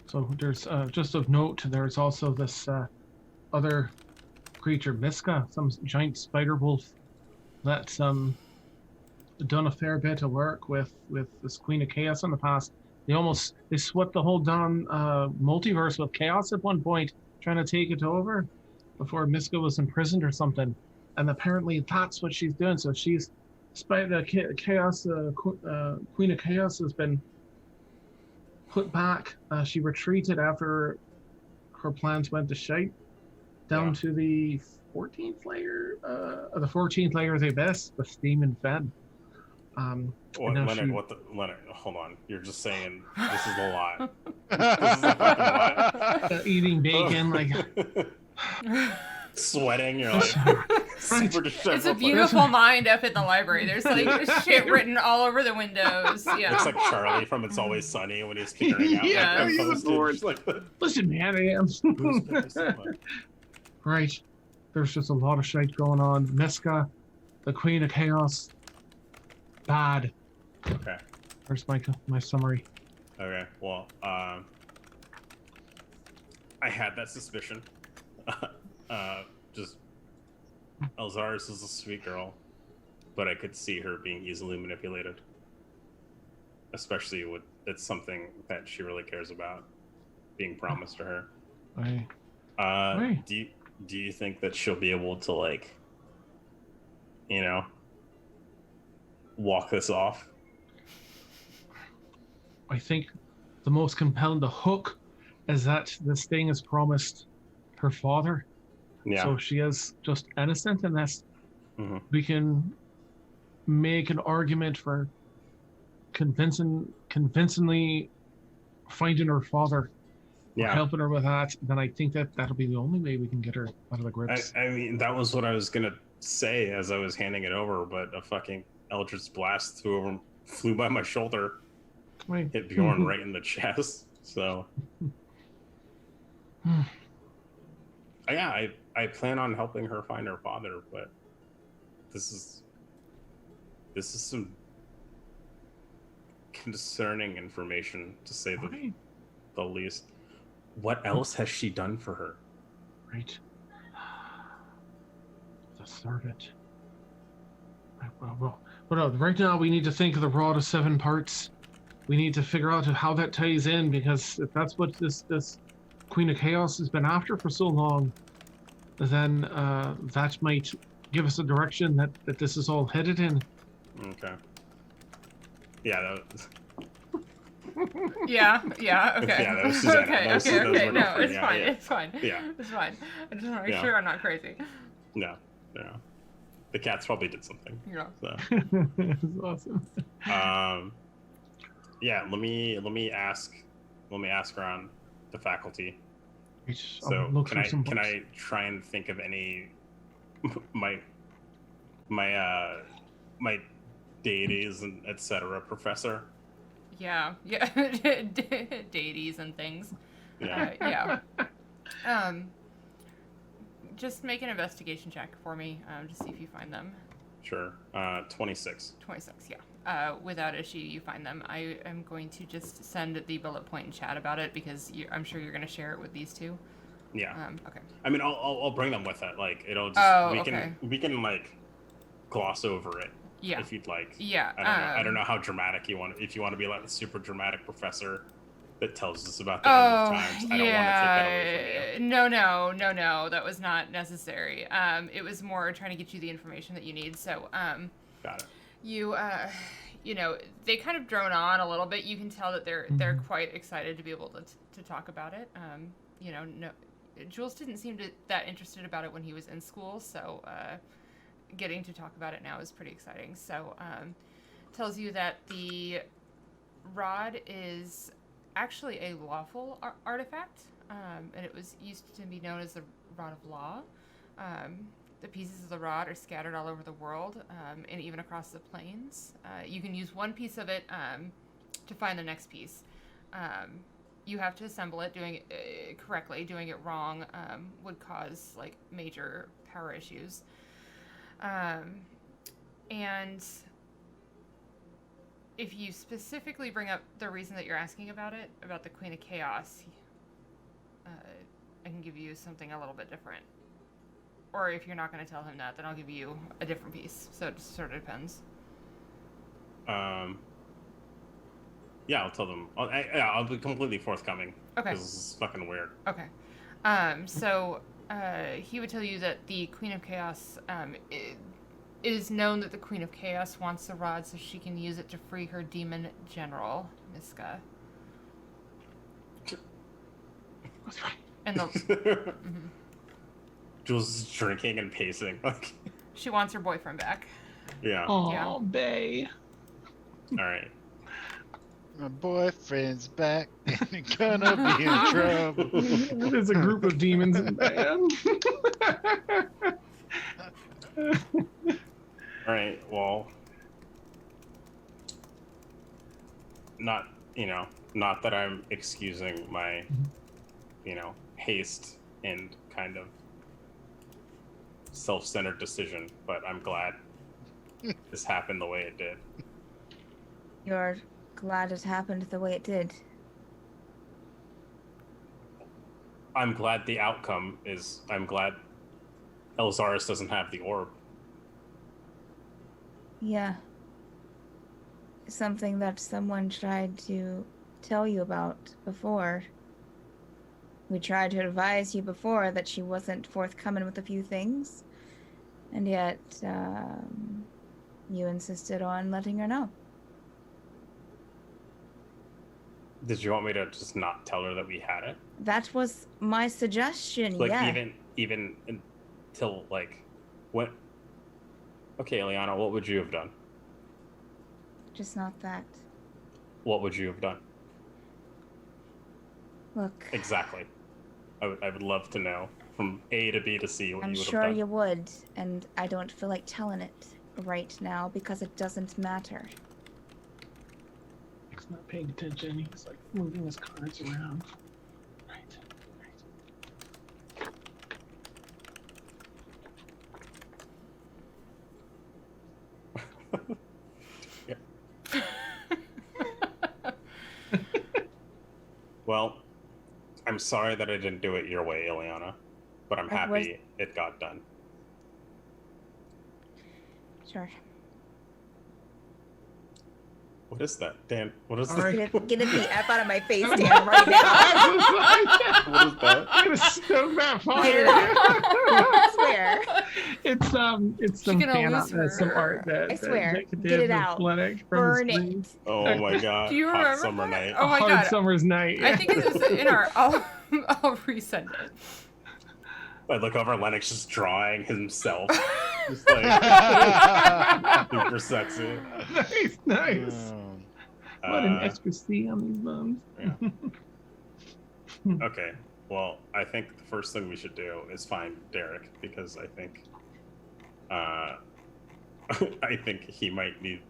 So there's just of note. There's also this other creature, Miska, some giant spider wolf that's done a fair bit of work with this Queen of Chaos in the past. They swept the whole damn multiverse with chaos at one point, trying to take it over before Miska was imprisoned or something. And apparently that's what she's doing. So she's, despite the chaos, Queen of Chaos has been put back. She retreated after her plans went to shite, down to the 14th layer, the 14th layer of the abyss, with steam and fed.
Llennoc, hold on. You're just saying this is a lot. This is a fucking lot.
Eating bacon, like.
sweating. You're like super disheveled.
It's a
like-
beautiful mind up in the library. There's like shit written all over the windows. Yeah.
Looks like Charlie from It's Always Sunny when he's figuring out
Yeah,
like,
he's
postage,
bored.
like the
Listen, man, I am.
who's been this much?
Right. There's just a lot of shite going on. Miska, the Queen of Chaos. Bad.
Okay.
Where's my summary?
Okay. Well, I had that suspicion. Just Elxaris is a sweet girl, but I could see her being easily manipulated, especially with it's something that she really cares about being promised to her.
Right.
Do you think that she'll be able to, like, you know, walk this off?
I think the most compelling, the hook, is that this thing is promised her father.
Yeah.
So she is just innocent in this.
Mhm.
We can make an argument for convincingly finding her father, or
Yeah.
helping her with that. Then I think that'll be the only way we can get her out of the grips.
I mean, that was what I was gonna say as I was handing it over, but a fucking Eldritch Blast flew by my shoulder,
Right.
hit Bjorn right in the chest. So, yeah, I plan on helping her find her father, but this is some concerning information, to say
Right.
the least. What else has she done for her?
Right. The servant. Well, right now we need to think of the rod of 7 parts. We need to figure out how that ties in, because if that's what this Queen of Chaos has been after for so long, then that might give us a direction that this is all headed in.
Okay. Yeah, that was...
Yeah, okay.
Yeah, that was Susanna.
Okay,
That was
okay.
looking
No,
for-
it's
yeah,
fine.
yeah.
It's fine.
Yeah.
It's fine. I just want to make
Yeah.
sure I'm not crazy.
No. The cats probably did something.
Yeah.
So,
That's awesome.
yeah. Let me ask around the faculty.
I'll
So
look
can
through
I
some
can
books.
I try and think of any my deities and etc. Professor?
Yeah. Deities and things.
Yeah.
Yeah. Just make an investigation check for me, to see if you find them.
Sure. 26.
26, yeah. Without issue, you find them. I am going to just send the bullet point in chat about it, because I'm sure you're going to share it with these two.
Yeah.
Okay.
I mean, I'll bring them with it. Like, it'll just
Oh,
we can like gloss over it
Yeah.
if you'd like.
Yeah.
I don't know how dramatic you want. If you want to be like the super dramatic professor that tells us about the end of times, I don't want to take that away from you.
No. That was not necessary. It was more trying to get you the information that you need. So,
Got it.
you know, they kind of drone on a little bit. You can tell that they're quite excited to be able to talk about it. You know, no, Jules didn't seem that interested about it when he was in school, so getting to talk about it now is pretty exciting. So, tells you that the rod is actually a lawful artifact, and it was used to be known as the Rod of Law. The pieces of the rod are scattered all over the world, and even across the plains. You can use one piece of it to find the next piece. You have to assemble it. Doing it correctly, doing it wrong would cause like major power issues. And if you specifically bring up the reason that you're asking about it, about the Queen of Chaos, I can give you something a little bit different. Or if you're not going to tell him that, then I'll give you a different piece. So it just sort of depends.
Yeah, I'll tell them. I'll be completely forthcoming.
Okay.
This is fucking weird.
Okay. So he would tell you that the Queen of Chaos, it is known that the Queen of Chaos wants the rod so she can use it to free her demon general, Miska. And the, mm-hmm.
Jules is drinking and pacing. Like,
She wants her boyfriend back.
yeah.
Oh,
Yeah.
Bay.
All right.
My boyfriend's back and gonna be in trouble.
There's a group of demons in band.
All right. Well, not that I'm excusing my, haste and kind of self-centered decision, but I'm glad this happened the way it did.
You're glad it happened the way it did.
I'm glad the outcome is. I'm glad Elxaris doesn't have the orb.
Yeah. Something that someone tried to tell you about before. We tried to advise you before that she wasn't forthcoming with a few things, and yet you insisted on letting her know.
Did you want me to just not tell her that we had it?
That was my suggestion,
Like
yeah.
even until like what? Okay, Iliana, what would you have done?
Just not that.
What would you have done?
Look,
Exactly. I would love to know from A to B to C what
I'm
you would
sure
have done.
you would, and I don't feel like telling it right now because it doesn't matter.
He's not paying attention. He's like moving his cards around. Right.
Well, I'm sorry that I didn't do it your way, Iliana, but I'm
It was-
happy it got done.
Sure.
What is that, Dan? What is
All
that?
right.
Get it the F out of my face, Dan, right now.
What is that?
I'm gonna stoke that fire.
Get it out. I swear.
It's some
gonna
fan
lose
art, some
her.
art that
I swear.
that
Get it
did
out.
Llennoc from
Burn
his
it.
dream.
Oh my god.
Do you
Hot
remember
summer
that?
night.
Oh my
Hard
god.
summer's night.
I think it's in our. I'll resend it.
I look over, Lennox just drawing himself. Just like super sexy.
Nice. What an
Uh,
extra C on these bums.
Okay. Well, I think the first thing we should do is find Derek because I think I think he might need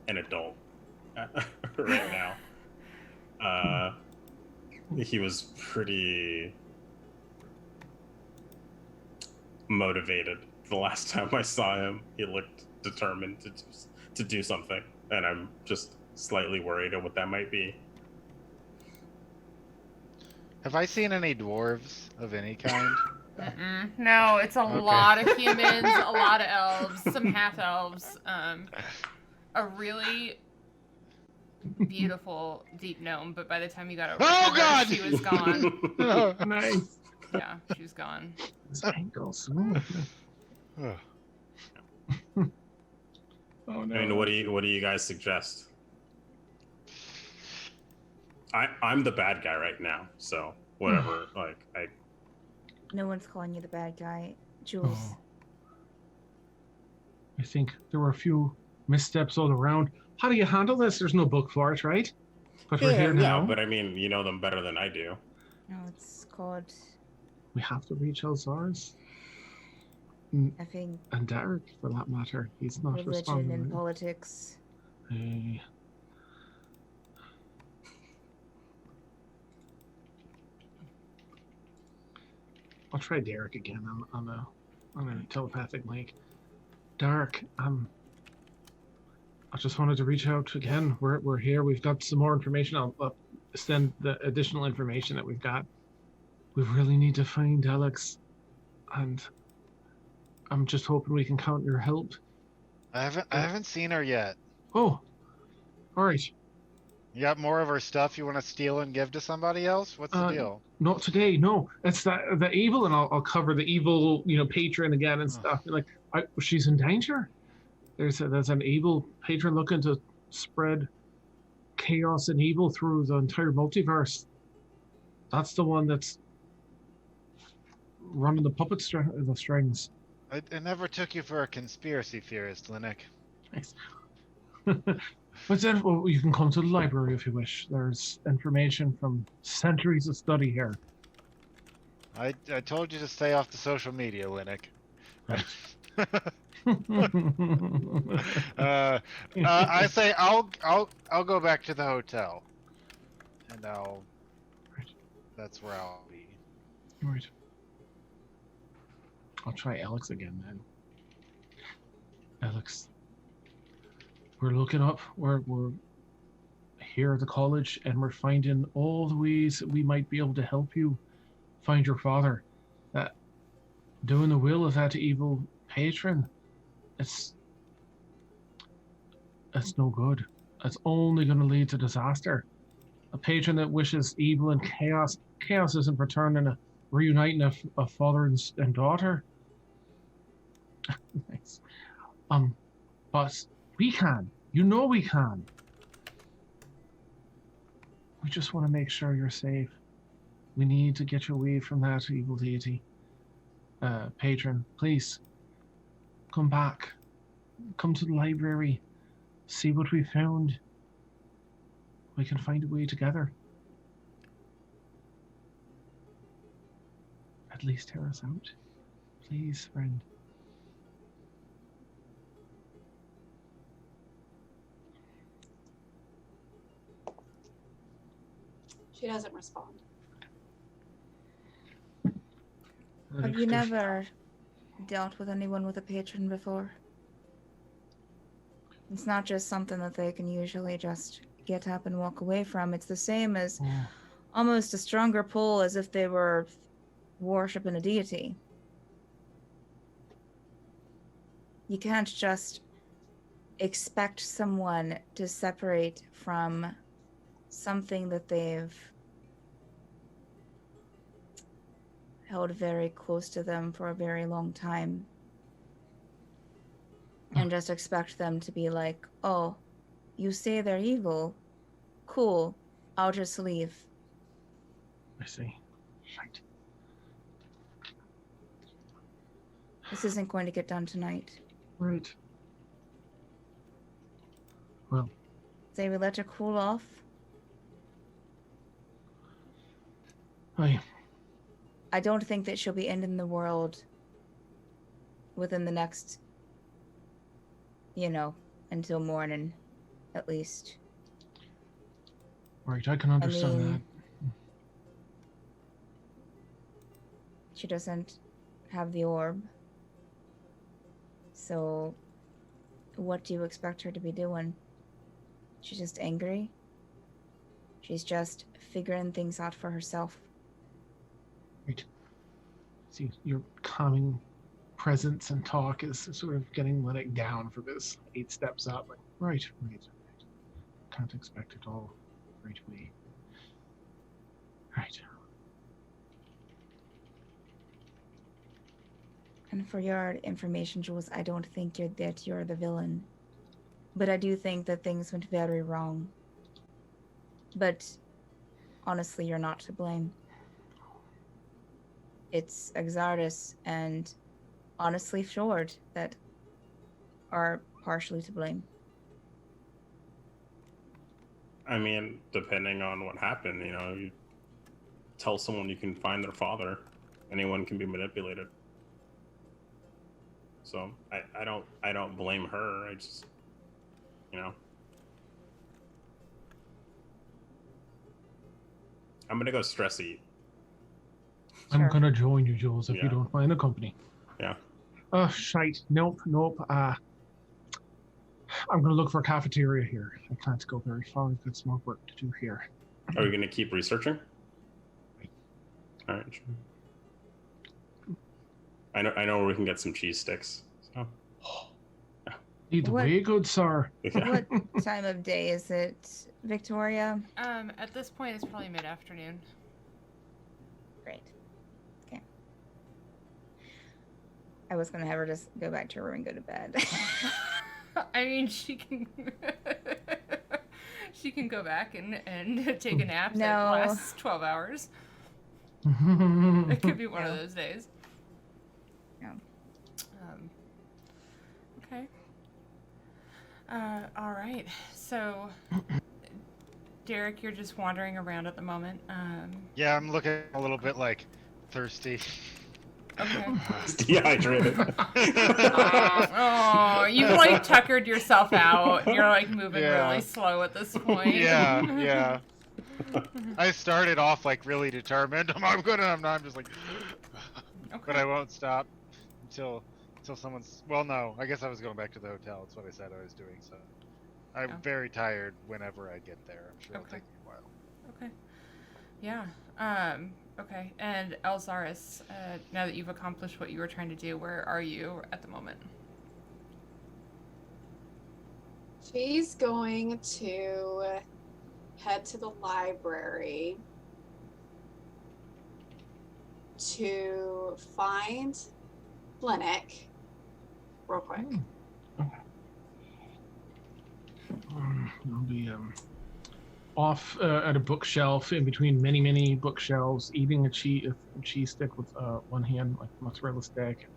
an adult right now. He was pretty motivated the last time I saw him. He looked determined to do something, and I'm just slightly worried of what that might be.
Have I seen any dwarves of any kind?
No, it's a
Okay.
lot of humans, a lot of elves, some half elves, a really beautiful deep gnome. But by the time you got over to
Oh,
her,
God!
she was gone.
Oh.
Nice.
Yeah, she was gone.
This ankle smooth.
Ugh.
Oh no.
I mean, what do you guys suggest? I'm the bad guy right now, so whatever. Like
No one's calling you the bad guy, Jules.
Oh. I think there were a few missteps all around. How do you handle this? There's no book for it, right? But we're here
Yeah,
now.
but I mean, you know them better than I do.
No, it's called
We have to reach Elxaris.
effing
And Derek, for that matter. He's not
religion
responding.
and
right?
politics.
Hey. I'll try Derek again on a telepathic link. Derek, I just wanted to reach out again. We're here. We've got some more information. I'll send the additional information that we've got. We really need to find Alex, and I'm just hoping we can count on your help.
I haven't seen her yet.
Oh, all right.
You got more of her stuff you want to steal and give to somebody else? What's the deal?
Not today. No, it's the evil, and I'll cover the evil, patron again and stuff. Like, she's in danger. There's an evil patron looking to spread chaos and evil through the entire multiverse. That's the one that's running the the strings.
I never took you for a conspiracy theorist, Llennoc.
Nice. But then, well, you can come to the library if you wish. There's information from centuries of study here.
I told you to stay off the social media, Llennoc.
Right.
I say I'll go back to the hotel, and that's where I'll be.
Right. I'll try Alex again then. Alex, we're looking up. We're here at the college, and we're finding all the ways that we might be able to help you find your father. That doing the will of that evil patron, it's no good. It's only going to lead to disaster. A patron that wishes evil and chaos. Chaos isn't returning a reuniting a father and daughter. Nice. But we can. You know we can. We just want to make sure you're safe. We need to get you away from that evil deity. Patron, please. Come back. Come to the library. See what we found. We can find a way together. At least hear us out. Please, friend.
She doesn't respond.
Have you never dealt with anyone with a patron before? It's not just something that they can usually just get up and walk away from. It's the same as almost a stronger pull as if they were worshipping a deity. You can't just expect someone to separate from something that they've held very close to them for a very long time and just expect them to be like, oh, you say they're evil? Cool, I'll just leave.
I see. Right.
This isn't going to get done tonight.
Right. Well.
Say we let her cool off. I don't think that she'll be ending the world within the next, until morning, at least.
Right, I can understand that.
She doesn't have the orb. So, what do you expect her to be doing? She's just angry? She's just figuring things out for herself.
Right. See, your calming presence and talk is sort of getting let it down for this 8 steps up. Like, right. Can't expect it all right away. Right.
And for your information, Jules, I don't think you're the villain. But I do think that things went very wrong. But honestly, you're not to blame. It's Elxaris and honestly Fjord that are partially to blame.
I mean, depending on what happened, you tell someone you can find their father, anyone can be manipulated. So I don't blame her. I just, I'm gonna go stress eat.
I'm gonna join you, Jules, if you don't mind the company.
Yeah.
Oh, shite. Nope. I'm gonna look for a cafeteria here. I can't go very far. I've got some more work to do here.
Are you gonna keep researching? All right. Sure. I know where we can get some cheese sticks. So.
Lead the way, good sir.
What time of day is it, Victoria?
At this point, it's probably mid-afternoon.
Great. Okay. I was gonna have her just go back to her room and go to bed.
I mean, she can go back and take a nap that lasts 12 hours. It could be one of those days.
Yeah.
Okay. All right. So So, Derek, you're just wandering around at the moment.
Yeah, I'm looking a little bit like thirsty.
Okay.
It's dehydrated.
Oh, you've like tuckered yourself out. You're like moving
Yeah.
really slow at this point.
Yeah. I started off like really determined. I'm just like,
Okay.
but I won't stop until someone's. Well, no, I guess I was going back to the hotel. That's what I said I was doing. So I'm
Yeah.
very tired whenever I get there. I'm sure it'll
Okay.
take me a while.
Okay. Yeah. Okay. And Elxaris, now that you've accomplished what you were trying to do, where are you at the moment?
She's going to head to the library to find Llennoc real quick.
I'll be off at a bookshelf in between many bookshelves, eating a cheese stick with one hand, like mozzarella stick.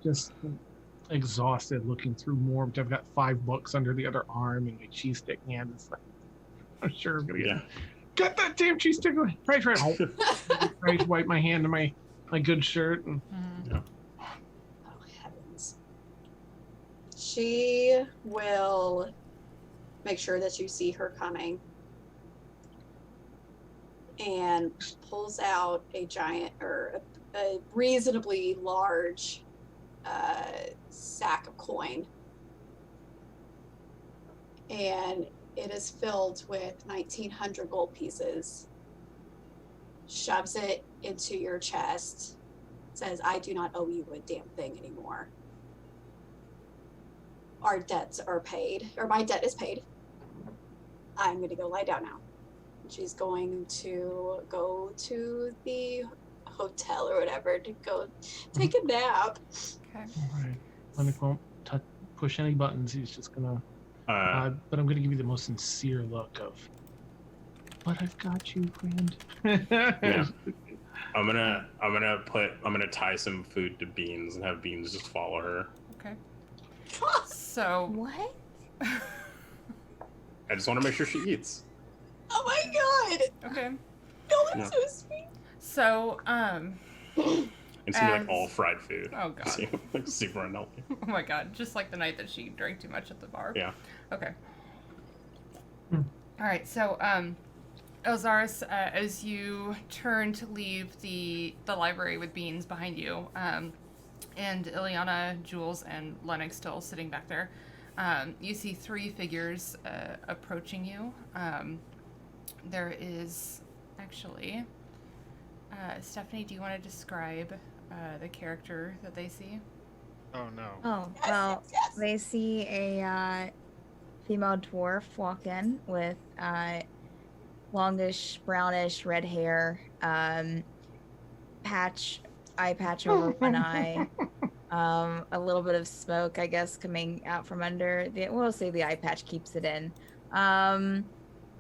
Just exhausted, looking through more. But I've got 5 books under the other arm and my cheese stick hand. It's like, I'm sure I'm gonna get that damn cheese stick away. Right. Try to wipe my hand to my good shirt. And
Oh heavens! She will make sure that you see her coming, and pulls out a giant or a reasonably large sack of coin, and it is filled with 1,900 gold pieces. Shoves it into your chest, says, "I do not owe you a damn thing anymore. Our debts are paid, or my debt is paid. I'm going to go lie down now." She's going to go to the hotel or whatever to go take a nap.
Okay.
all right, Llennoc won't push any buttons. He's just gonna. But I'm gonna give you the most sincere look of. But I've got you, friend.
Yeah. I'm gonna tie some food to Beans and have Beans just follow her.
Okay. So.
What?
I just want to make sure she eats.
Oh my god!
Okay.
No one's
Yeah.
so sweet.
So,
It's gonna be like
As-
all fried food.
Oh god.
So, like super unhealthy.
Oh my god, just like the night that she drank too much at the bar.
Yeah.
Okay. Alright, so, Elxaris, as you turn to leave the library with Beans behind you, and Iliana, Jules, and Llennoc still sitting back there, you see 3 figures approaching you. There is actually... Stephanie, do you want to describe the character that they see?
Oh no.
Oh,
Yes,
well,
yes.
they see a female dwarf walk in with longish, brownish, red hair, eye patch over one eye, a little bit of smoke, I guess, coming out from under. We'll say the eye patch keeps it in.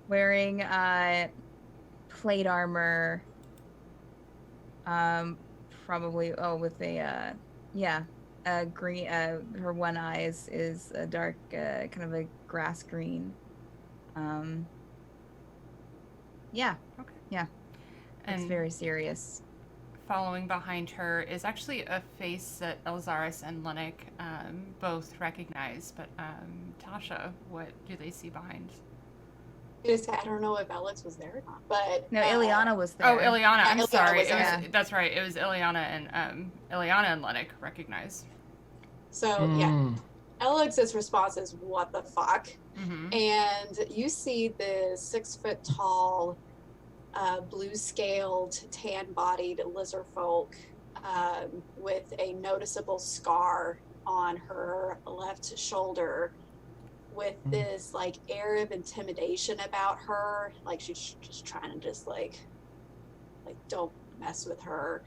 Wearing plate armor, probably, with a green, her one eye is a dark, kind of a grass green. Yeah.
Okay.
Yeah. It's
And
very serious.
following behind her is actually a face that Elxaris and Llennoc both recognize, but Tasha, what do they see behind?
I don't know if Alex was there or not, but
No, Iliana was there.
Oh, Iliana, I'm
Iliana
sorry.
was there.
That's right. It was Iliana and Llennoc recognize.
So yeah, Alex's response is "What the fuck?"
Mm-hmm.
And you see the 6 foot tall, blue scaled, tan bodied lizard folk with a noticeable scar on her left shoulder, with this like air of intimidation about her, like she's just trying to just like don't mess with her.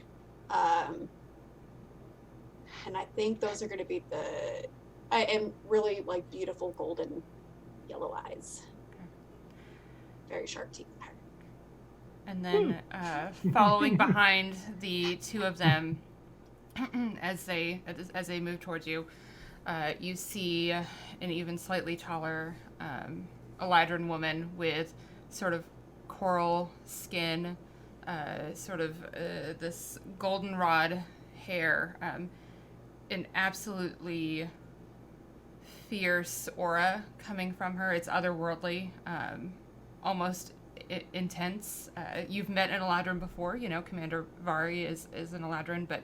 And I think those are going to be I am really like beautiful golden yellow eyes, very sharp teeth.
And then following behind the 2 of them, as they move towards you, you see an even slightly taller Eladrin woman with sort of coral skin, this goldenrod hair, an absolutely fierce aura coming from her. It's otherworldly, almost intense. You've met an Eladrin before, you know, Commander Vari is an Eladrin, but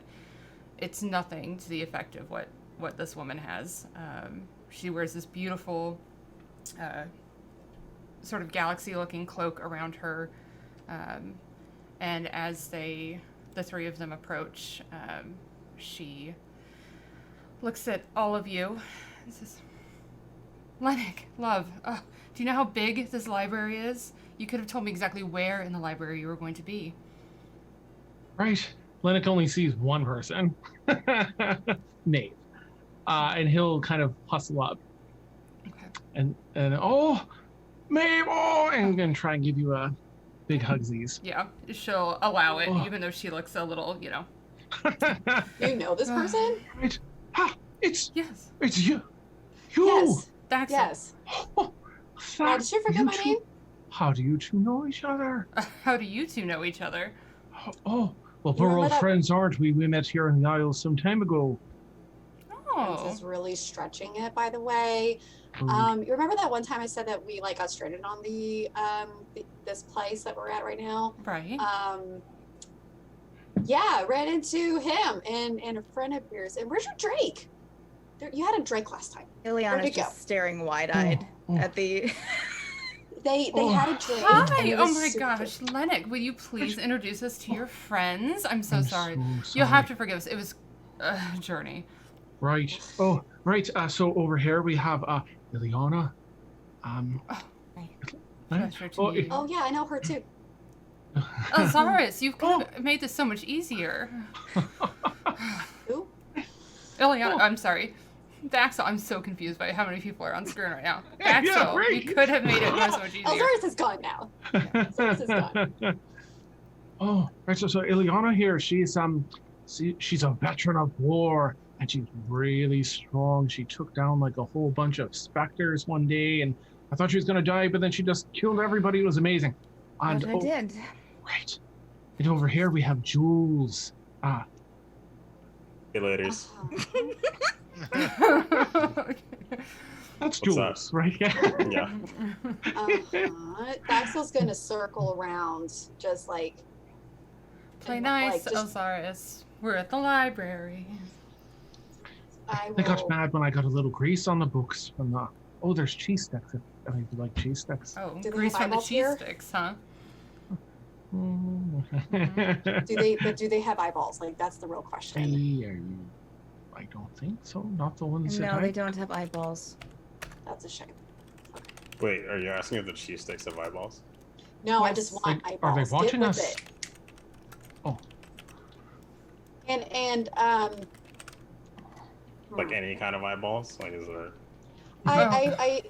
it's nothing to the effect of what this woman has. She wears this beautiful sort of galaxy-looking cloak around her, and as the three of them approach, she looks at all of you and says, Llennoc, love, do you know how big this library is? You could have told me exactly where in the library you were going to be.
Right. Llennoc only sees one person, Maeve, and he'll kind of hustle up.
Okay.
And oh, Maeve, oh, and try and give you a big hugsies.
Yeah, she'll allow it,
Oh.
even though she looks a little, you know.
You know this person?
Right. It's
Yes,
you.
Yes.
Thaxl.
Yes.
Oh,
Did you forget my name?
How do you two know each other?
How do you two know each other?
Oh, well,
You
we're
remember
old
that-
friends, aren't we? We met here in the Isles some time ago.
Oh,
This is really stretching it, by the way.
Oh,
You remember that one time I said that we like got stranded on this place that we're at right now?
right.
Yeah, ran into him and a friend of yours. And where's your Drake? You had a Drake last time. Where'd
Iliana's
it go?
just staring wide-eyed
oh.
at the.
They
Oh.
had a Drake. and
Hi!
it
Oh
was
my
super
gosh,
cute.
Llennoc, will you please introduce us to your friends? I'm so
I'm
sorry.
so
You'll have
sorry.
to forgive us. It was a journey.
Right. Oh, right. So over here we have Iliana.
Pleasure to
Oh,
meet you.
Oh yeah, I know her too.
Elxaris, you've kind of made this so much easier.
Who?
Iliana,
Oh.
I'm sorry. Thaxl, I'm so confused by how many people are on screen right now.
Yeah,
Thaxl,
right.
we could have made it so much easier.
Elxaris is gone now. Elxaris is gone.
Oh, right. So Iliana here, she's a veteran of war, and she's really strong. She took down like a whole bunch of specters one day, and I thought she was gonna die, but then she just killed everybody. It was amazing. And
What I did.
right. And over here we have Jules.
Hey, ladies.
That's
What's
Jules, right? Yeah.
Yeah.
Thaxl's gonna circle around, just like
Play
and,
nice,
like, just-
Elxaris. We're at the library.
I
I got
will.
mad when I got a little grease on the books from the. Oh, there's cheese sticks. I like cheese sticks.
Oh,
Do they
grease
have
from the
eyeballs
cheese
here?
sticks, huh?
Do they have eyeballs? Like that's the real question.
I don't think so. Not the ones that
No,
I.
they don't have eyeballs.
That's a shame.
Wait, are you asking if the cheese sticks have eyeballs?
No, I
Yes.
just want
Like,
eyeballs.
are they watching
Get with
us?
it.
Oh.
And
Like any kind of eyeballs? Like, is there
I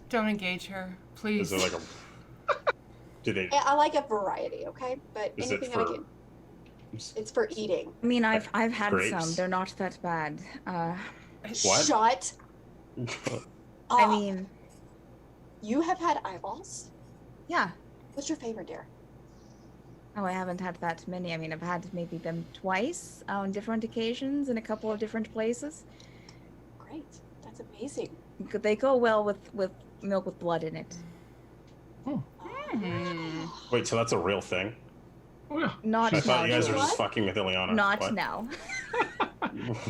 Don't engage her, please.
is there like a? Do they?
I like a variety, okay? But
Is it
anything that I
for?
can, it's for eating.
I mean, I've had
Grapes?
some. They're not that bad.
What?
Shut.
I
up.
mean,
You have had eyeballs.
yeah.
What's your favorite, dear?
Oh, I haven't had that many. I mean, I've had maybe them twice on different occasions in a couple of different places.
Great. That's amazing.
They go well with milk with blood in it.
Hmm.
Wait, so that's a real thing?
Oh, yeah.
Not
I
now.
thought you guys were
What?
just fucking with Iliana.
Not
What?
now.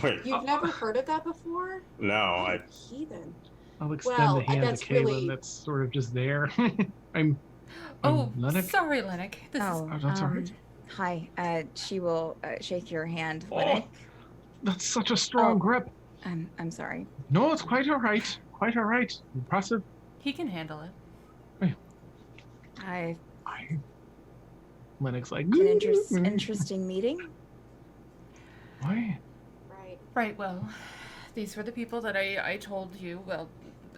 Wait,
You've never heard of that before?
no, I.
Heathen.
I'll extend
Well,
the hand
that's
to Caelynn.
really-
That's sort of just there. I'm
Oh,
Llennoc.
sorry, Llennoc. This is
Oh,
that's all right.
Hi. She will shake your hand,
Oh,
Llennoc.
that's such a strong
Oh.
grip.
I'm sorry.
No, it's quite all right. Quite all right. Impressive.
he can handle it.
I
Lennoc's like.
an interesting meeting.
Why?
Right.
Right, well, these were the people that I told you, well,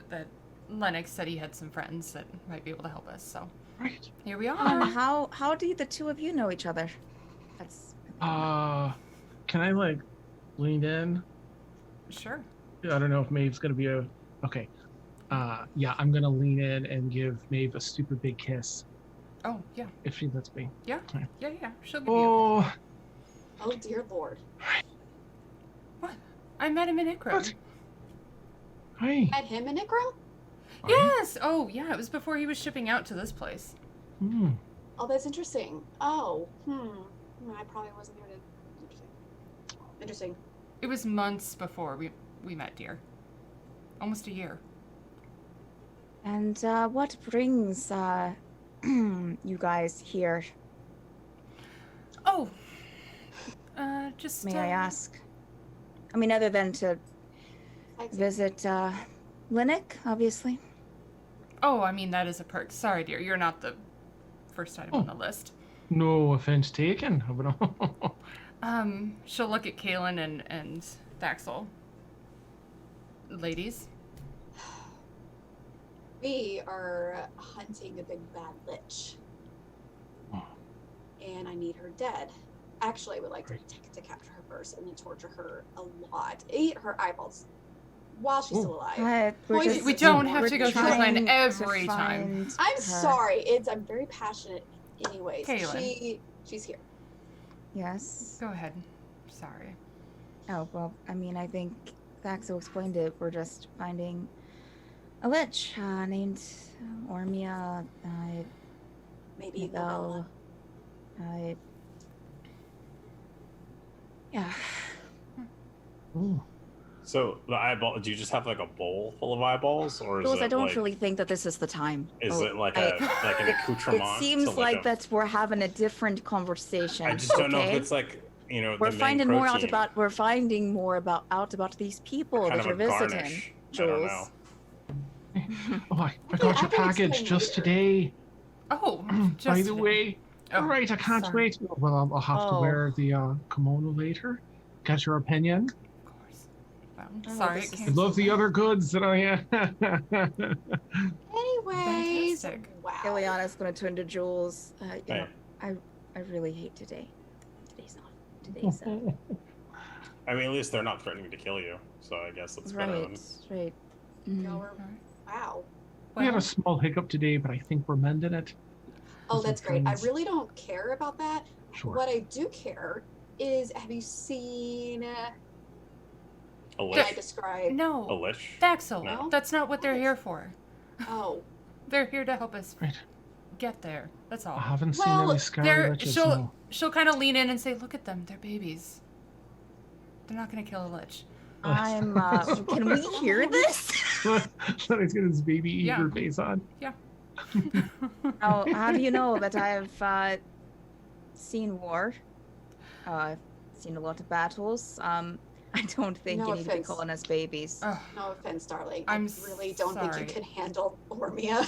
that Llennoc said he had some friends that might be able to help us, so
Right.
here we are.
How do the two of you know each other? That's
Can I like lean in?
Sure.
I don't know if Maeve's gonna be okay. Yeah, I'm gonna lean in and give Maeve a super big kiss
Oh, yeah.
if she lets me.
Yeah. She'll give you a
Oh,
Oh dear lord.
What? I met him in Ikra.
What? Hi.
Met him in Ikra?
Yes! Oh, yeah, it was before he was shipping out to this place.
Hmm.
Oh, that's interesting. Oh, I probably wasn't here to. Interesting.
It was months before we met, dear. Almost a year.
And what brings you guys here,
Oh! Just,
may I ask? I mean, other than to visit Llennoc, obviously.
Oh, I mean, that is a perk. Sorry, dear, you're not the first item on the list.
No offense taken.
She'll look at Caelynn and Thaxl. Ladies?
We are hunting a big bad lich. And I need her dead. Actually, I would like to capture her first and then torture her a lot. Eat her eyeballs while she's still alive.
We don't have to go through the plan every time.
I'm sorry. I'm very passionate anyways.
Caelynn.
She's here.
Yes.
Go ahead. Sorry.
Oh, well, I mean, I think Thaxl explained it. We're just finding a lich named Ormia.
Maybe
Bell. Yeah.
Ooh.
So the eyeball, do you just have like a bowl full of eyeballs, or is
Jules,
it
I don't
like,
really think that this is the time.
Is it like an accoutrement?
It seems
to
like
a,
that we're having a different conversation.
I just don't know if
okay?
it's like, you know,
We're
the main
finding more out
protein,
about. We're finding more about these people
kind
that
of
you're
a
visiting,
garnish. I don't know.
Jules.
Oh, I got your package just today.
Oh, just
By the
today.
way.
Oh,
All right, I can't
sorry.
wait. Well, I'll have to
Oh.
wear the kimono later. Get your opinion.
Of course. Well,
Oh,
sorry,
this
it
is-
I
came.
love the other goods that I.
Anyways.
Fantastic.
Wow.
Iliana's going to turn to Jules. You know,
Hey.
I really hate today. Today's
I mean, at least they're not threatening to kill you, so I guess that's better
right,
than.
right.
Y'all were- wow.
We had
Well,
a small hiccup today, but I think we're mending it.
Oh,
With
that's
some
great. I
friends.
really don't care about that.
Sure.
What I do care is, have you seen?
A
Can I
lich?
describe?
A
no.
lich?
Thaxl,
No.
that's not what they're
What?
here for.
Oh,
They're here to help us
Right.
get there. That's all.
I haven't seen
Well,
any scary
They're
liches.
she'll kind of lean in and say, "Look at them. They're babies. They're not gonna kill a lich."
I'm. Can we hear this?
That he's got his baby eager
Yeah.
face on.
Oh, how do you know that I've seen war? I've seen a lot of battles. I don't think
No
you need to be
offense.
calling us babies.
Ugh.
no offense, darling.
I'm
I really don't think
sorry.
you can handle Ormia.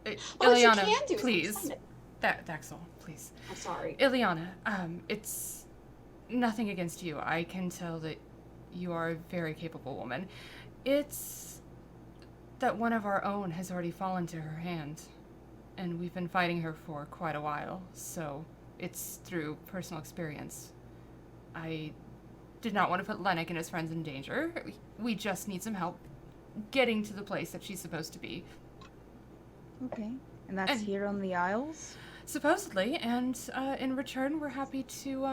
Eh,
But what you
Iliana,
can do is
please.
explain it.
Thaxl, please.
I'm sorry.
Iliana, it's nothing against you. I can tell that you are a very capable woman. It's that one of our own has already fallen to her hand, and we've been fighting her for quite a while, so it's through personal experience. I did not want to put Llennoc and his friends in danger. We just need some help getting to the place that she's supposed to be.
Okay, and that's
And-
here on the Isles.
Supposedly, and in return, we're happy to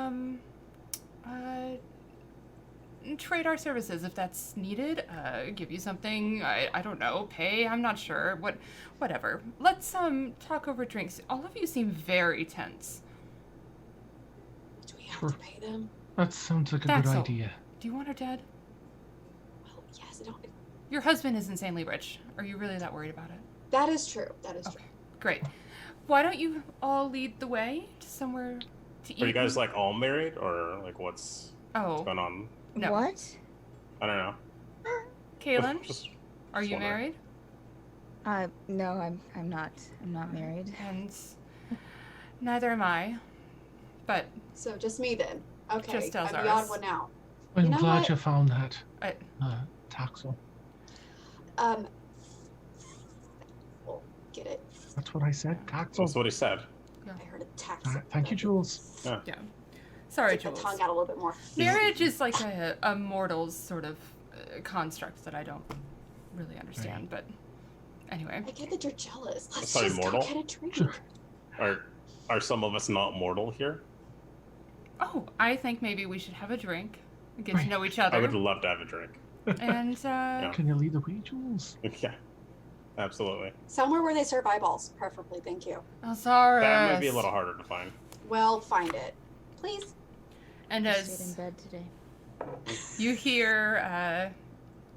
trade our services if that's needed. Give you something. I don't know. Pay. I'm not sure. Whatever. Let's talk over drinks. All of you seem very tense.
Do we have
Sure.
to pay them?
That sounds like a
That's
good
all.
idea.
Do you want her dead?
Well, yes. I don't.
Your husband is insanely rich. Are you really that worried about it?
That is true. That is true.
Okay. Great. Why don't you all lead the way to somewhere to eat?
Are you guys like all married, or like what's
Oh,
going on?
No.
What?
I don't know.
Caelynn,
Just
are you
wondering.
married?
No, I'm not. I'm not married.
And neither am I. But
So just me then. Okay.
Just
I'm the
Elxaris.
odd one out.
I'm
You know
glad
what?
you found that,
I,
Thaxl.
Well, get it.
That's what I said,
That's
Thaxl.
what he said.
I heard a tax.
Thank you, Jules.
Yeah.
sorry,
Stick the
Jules.
tongue out a little bit more.
Marriage is like a mortal's sort of construct that I don't really understand. But anyway,
I get that you're jealous. Let's
Sorry,
just
mortal?
go get a drink.
Are some of us not mortal here?
oh, I think maybe we should have a drink, get
Right.
to know each other,
I would love to have a drink.
and
Can you lead the way, Jules?
Yeah, absolutely.
Somewhere where they serve eyeballs, preferably. Thank you.
Elxaris.
That might be a little harder to find.
Well, find it, please.
And
I stayed in
as
bed today.
you hear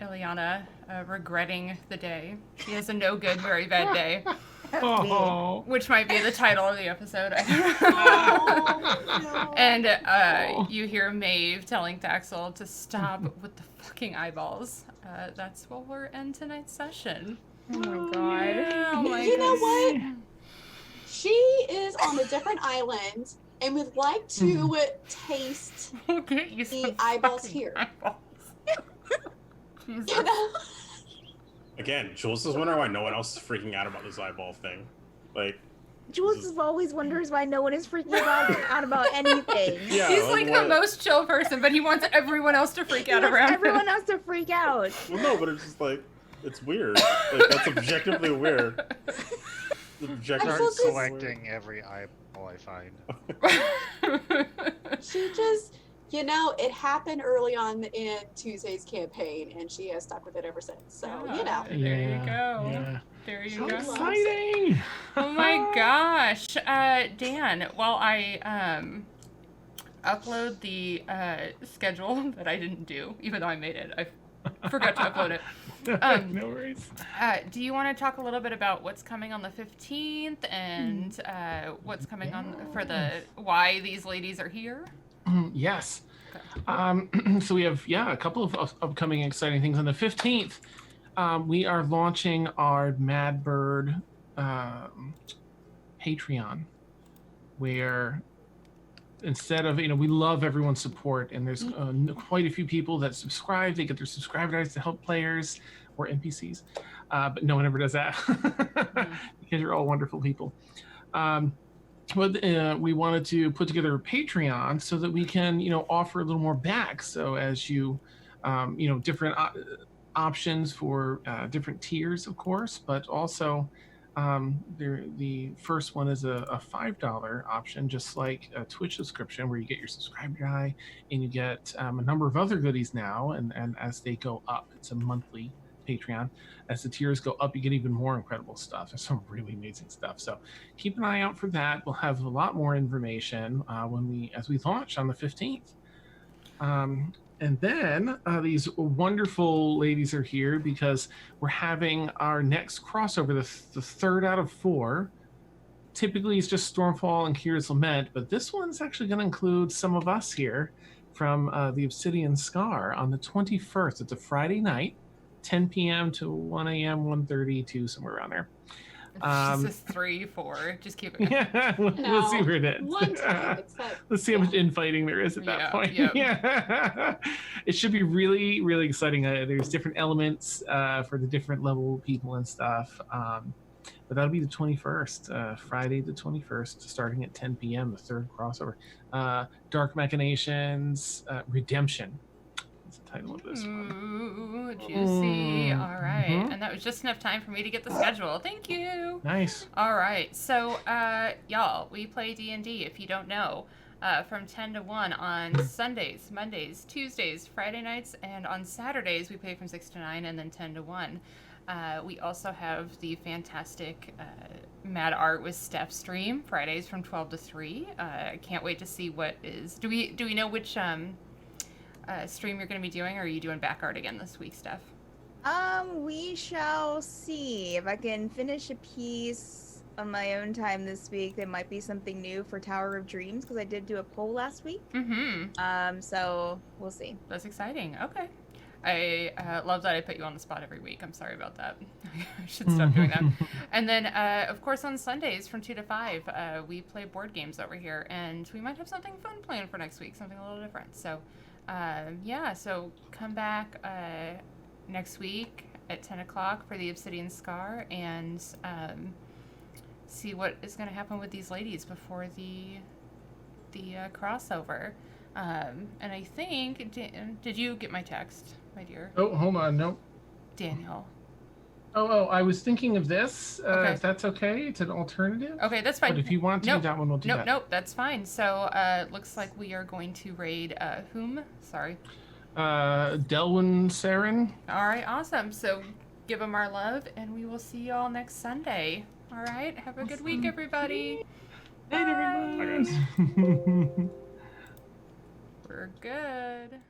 Iliana regretting the day, she has a no good, very bad day,
Oh.
which might be the title of the episode. I don't know.
No.
And you hear Maeve telling Thaxl to stop with the fucking eyeballs. That's where we'll end tonight's session.
Oh my god.
Yeah, oh my
You know
goodness.
what? She is on a different island and would like to taste.
We'll get you
The
some
eyeballs
fucking
here.
eyeballs. Jesus.
You know?
Again, Jules is wondering why no one else is freaking out about this eyeball thing. Like,
Jules always wonders why no one is freaking out about anything.
yeah,
He's like the
what-
most chill person, but he wants everyone else to freak
He
out
wants
around
everyone
him.
else to freak out.
Well, no, but it's just like, it's weird. Like, that's objectively weird. It's objectively
I feel
so
this-
Collecting every eyeball I find.
She just, you know, it happened early on in Tuesday's campaign, and she has stuck with it ever since. So, you know.
There you go.
Yeah.
There you
So
go.
Exciting!
Oh my gosh. Dan, while I upload the schedule that I didn't do, even though I made it, I forgot to upload it.
No worries.
Do you want to talk a little bit about what's coming on the 15th and what's coming on for the why these ladies are here?
Yes. So we have, a couple of upcoming exciting things. On the 15th, we are launching our Mad Bird Patreon, where instead of, we love everyone's support, and there's quite a few people that subscribe. They get their subscriber rights to help players or NPCs, but no one ever does that because you're all wonderful people. But we wanted to put together a Patreon so that we can, offer a little more back. So as you, different options for different tiers, of course, but also the first one is a $5 option, just like a Twitch subscription, where you get your subscriber guy and you get a number of other goodies now. And as they go up, it's a monthly Patreon. As the tiers go up, you get even more incredible stuff. There's some really amazing stuff. So keep an eye out for that. We'll have a lot more information as we launch on the 15th. And then these wonderful ladies are here because we're having our next crossover, the third out of 4. Typically, it's just Stormfall and Kira's Lament, but this one's actually going to include some of us here from the Obsidian Scar on the 21st. It's a Friday night, 10 p.m. to 1 a.m., 1:30 to somewhere around there.
This is 3, 4. Just keep it.
Yeah, we'll see where it ends.
One time. It's that,
Let's see how much infighting there is at that
Yeah,
point.
yep.
Yeah, it should be really, really exciting. There's different elements for the different level people and stuff. But that'll be the 21st, Friday the 21st, starting at 10 p.m. The third crossover. Dark Machinations, Redemption. That's the title of this one.
Ooh, juicy. All right.
Mhm.
And that was just enough time for me to get the schedule. Thank you.
Nice.
All right. So, y'all, we play D&D, if you don't know, from 10 to 1 on Sundays, Mondays, Tuesdays, Friday nights, and on Saturdays we play from 6 to 9 and then 10 to 1. We also have the fantastic Mad Art with Steph stream, Fridays from 12 to 3. I can't wait to see what is... Do we know which stream you're going to be doing, or are you doing back art again this week, Steph?
We shall see. If I can finish a piece on my own time this week, there might be something new for Tower of Dreams, because I did do a poll last week.
Mm-hmm.
So we'll see.
That's exciting. Okay. I love that I put you on the spot every week. I'm sorry about that. I should stop doing that. And then, of course, on Sundays from 2 to 5, we play board games over here, and we might have something fun planned for next week, something a little different. So, so come back next week at 10 o'clock for the Obsidian Scar, and see what is going to happen with these ladies before the crossover. And I think, did you get my text, my dear?
Oh, hold on. Nope.
Daniel.
Oh, I was thinking of this.
Okay.
If that's okay, it's an alternative.
Okay, that's fine.
But if you want to
Nope.
do that one, we'll do that.
Nope, that's fine. So, looks like we are going to raid, whom? Sorry.
Delwyn Saren.
All right, awesome. So, give them our love, and we will see y'all next Sunday. All right, have a good week, everybody.
Bye, guys.
We're good.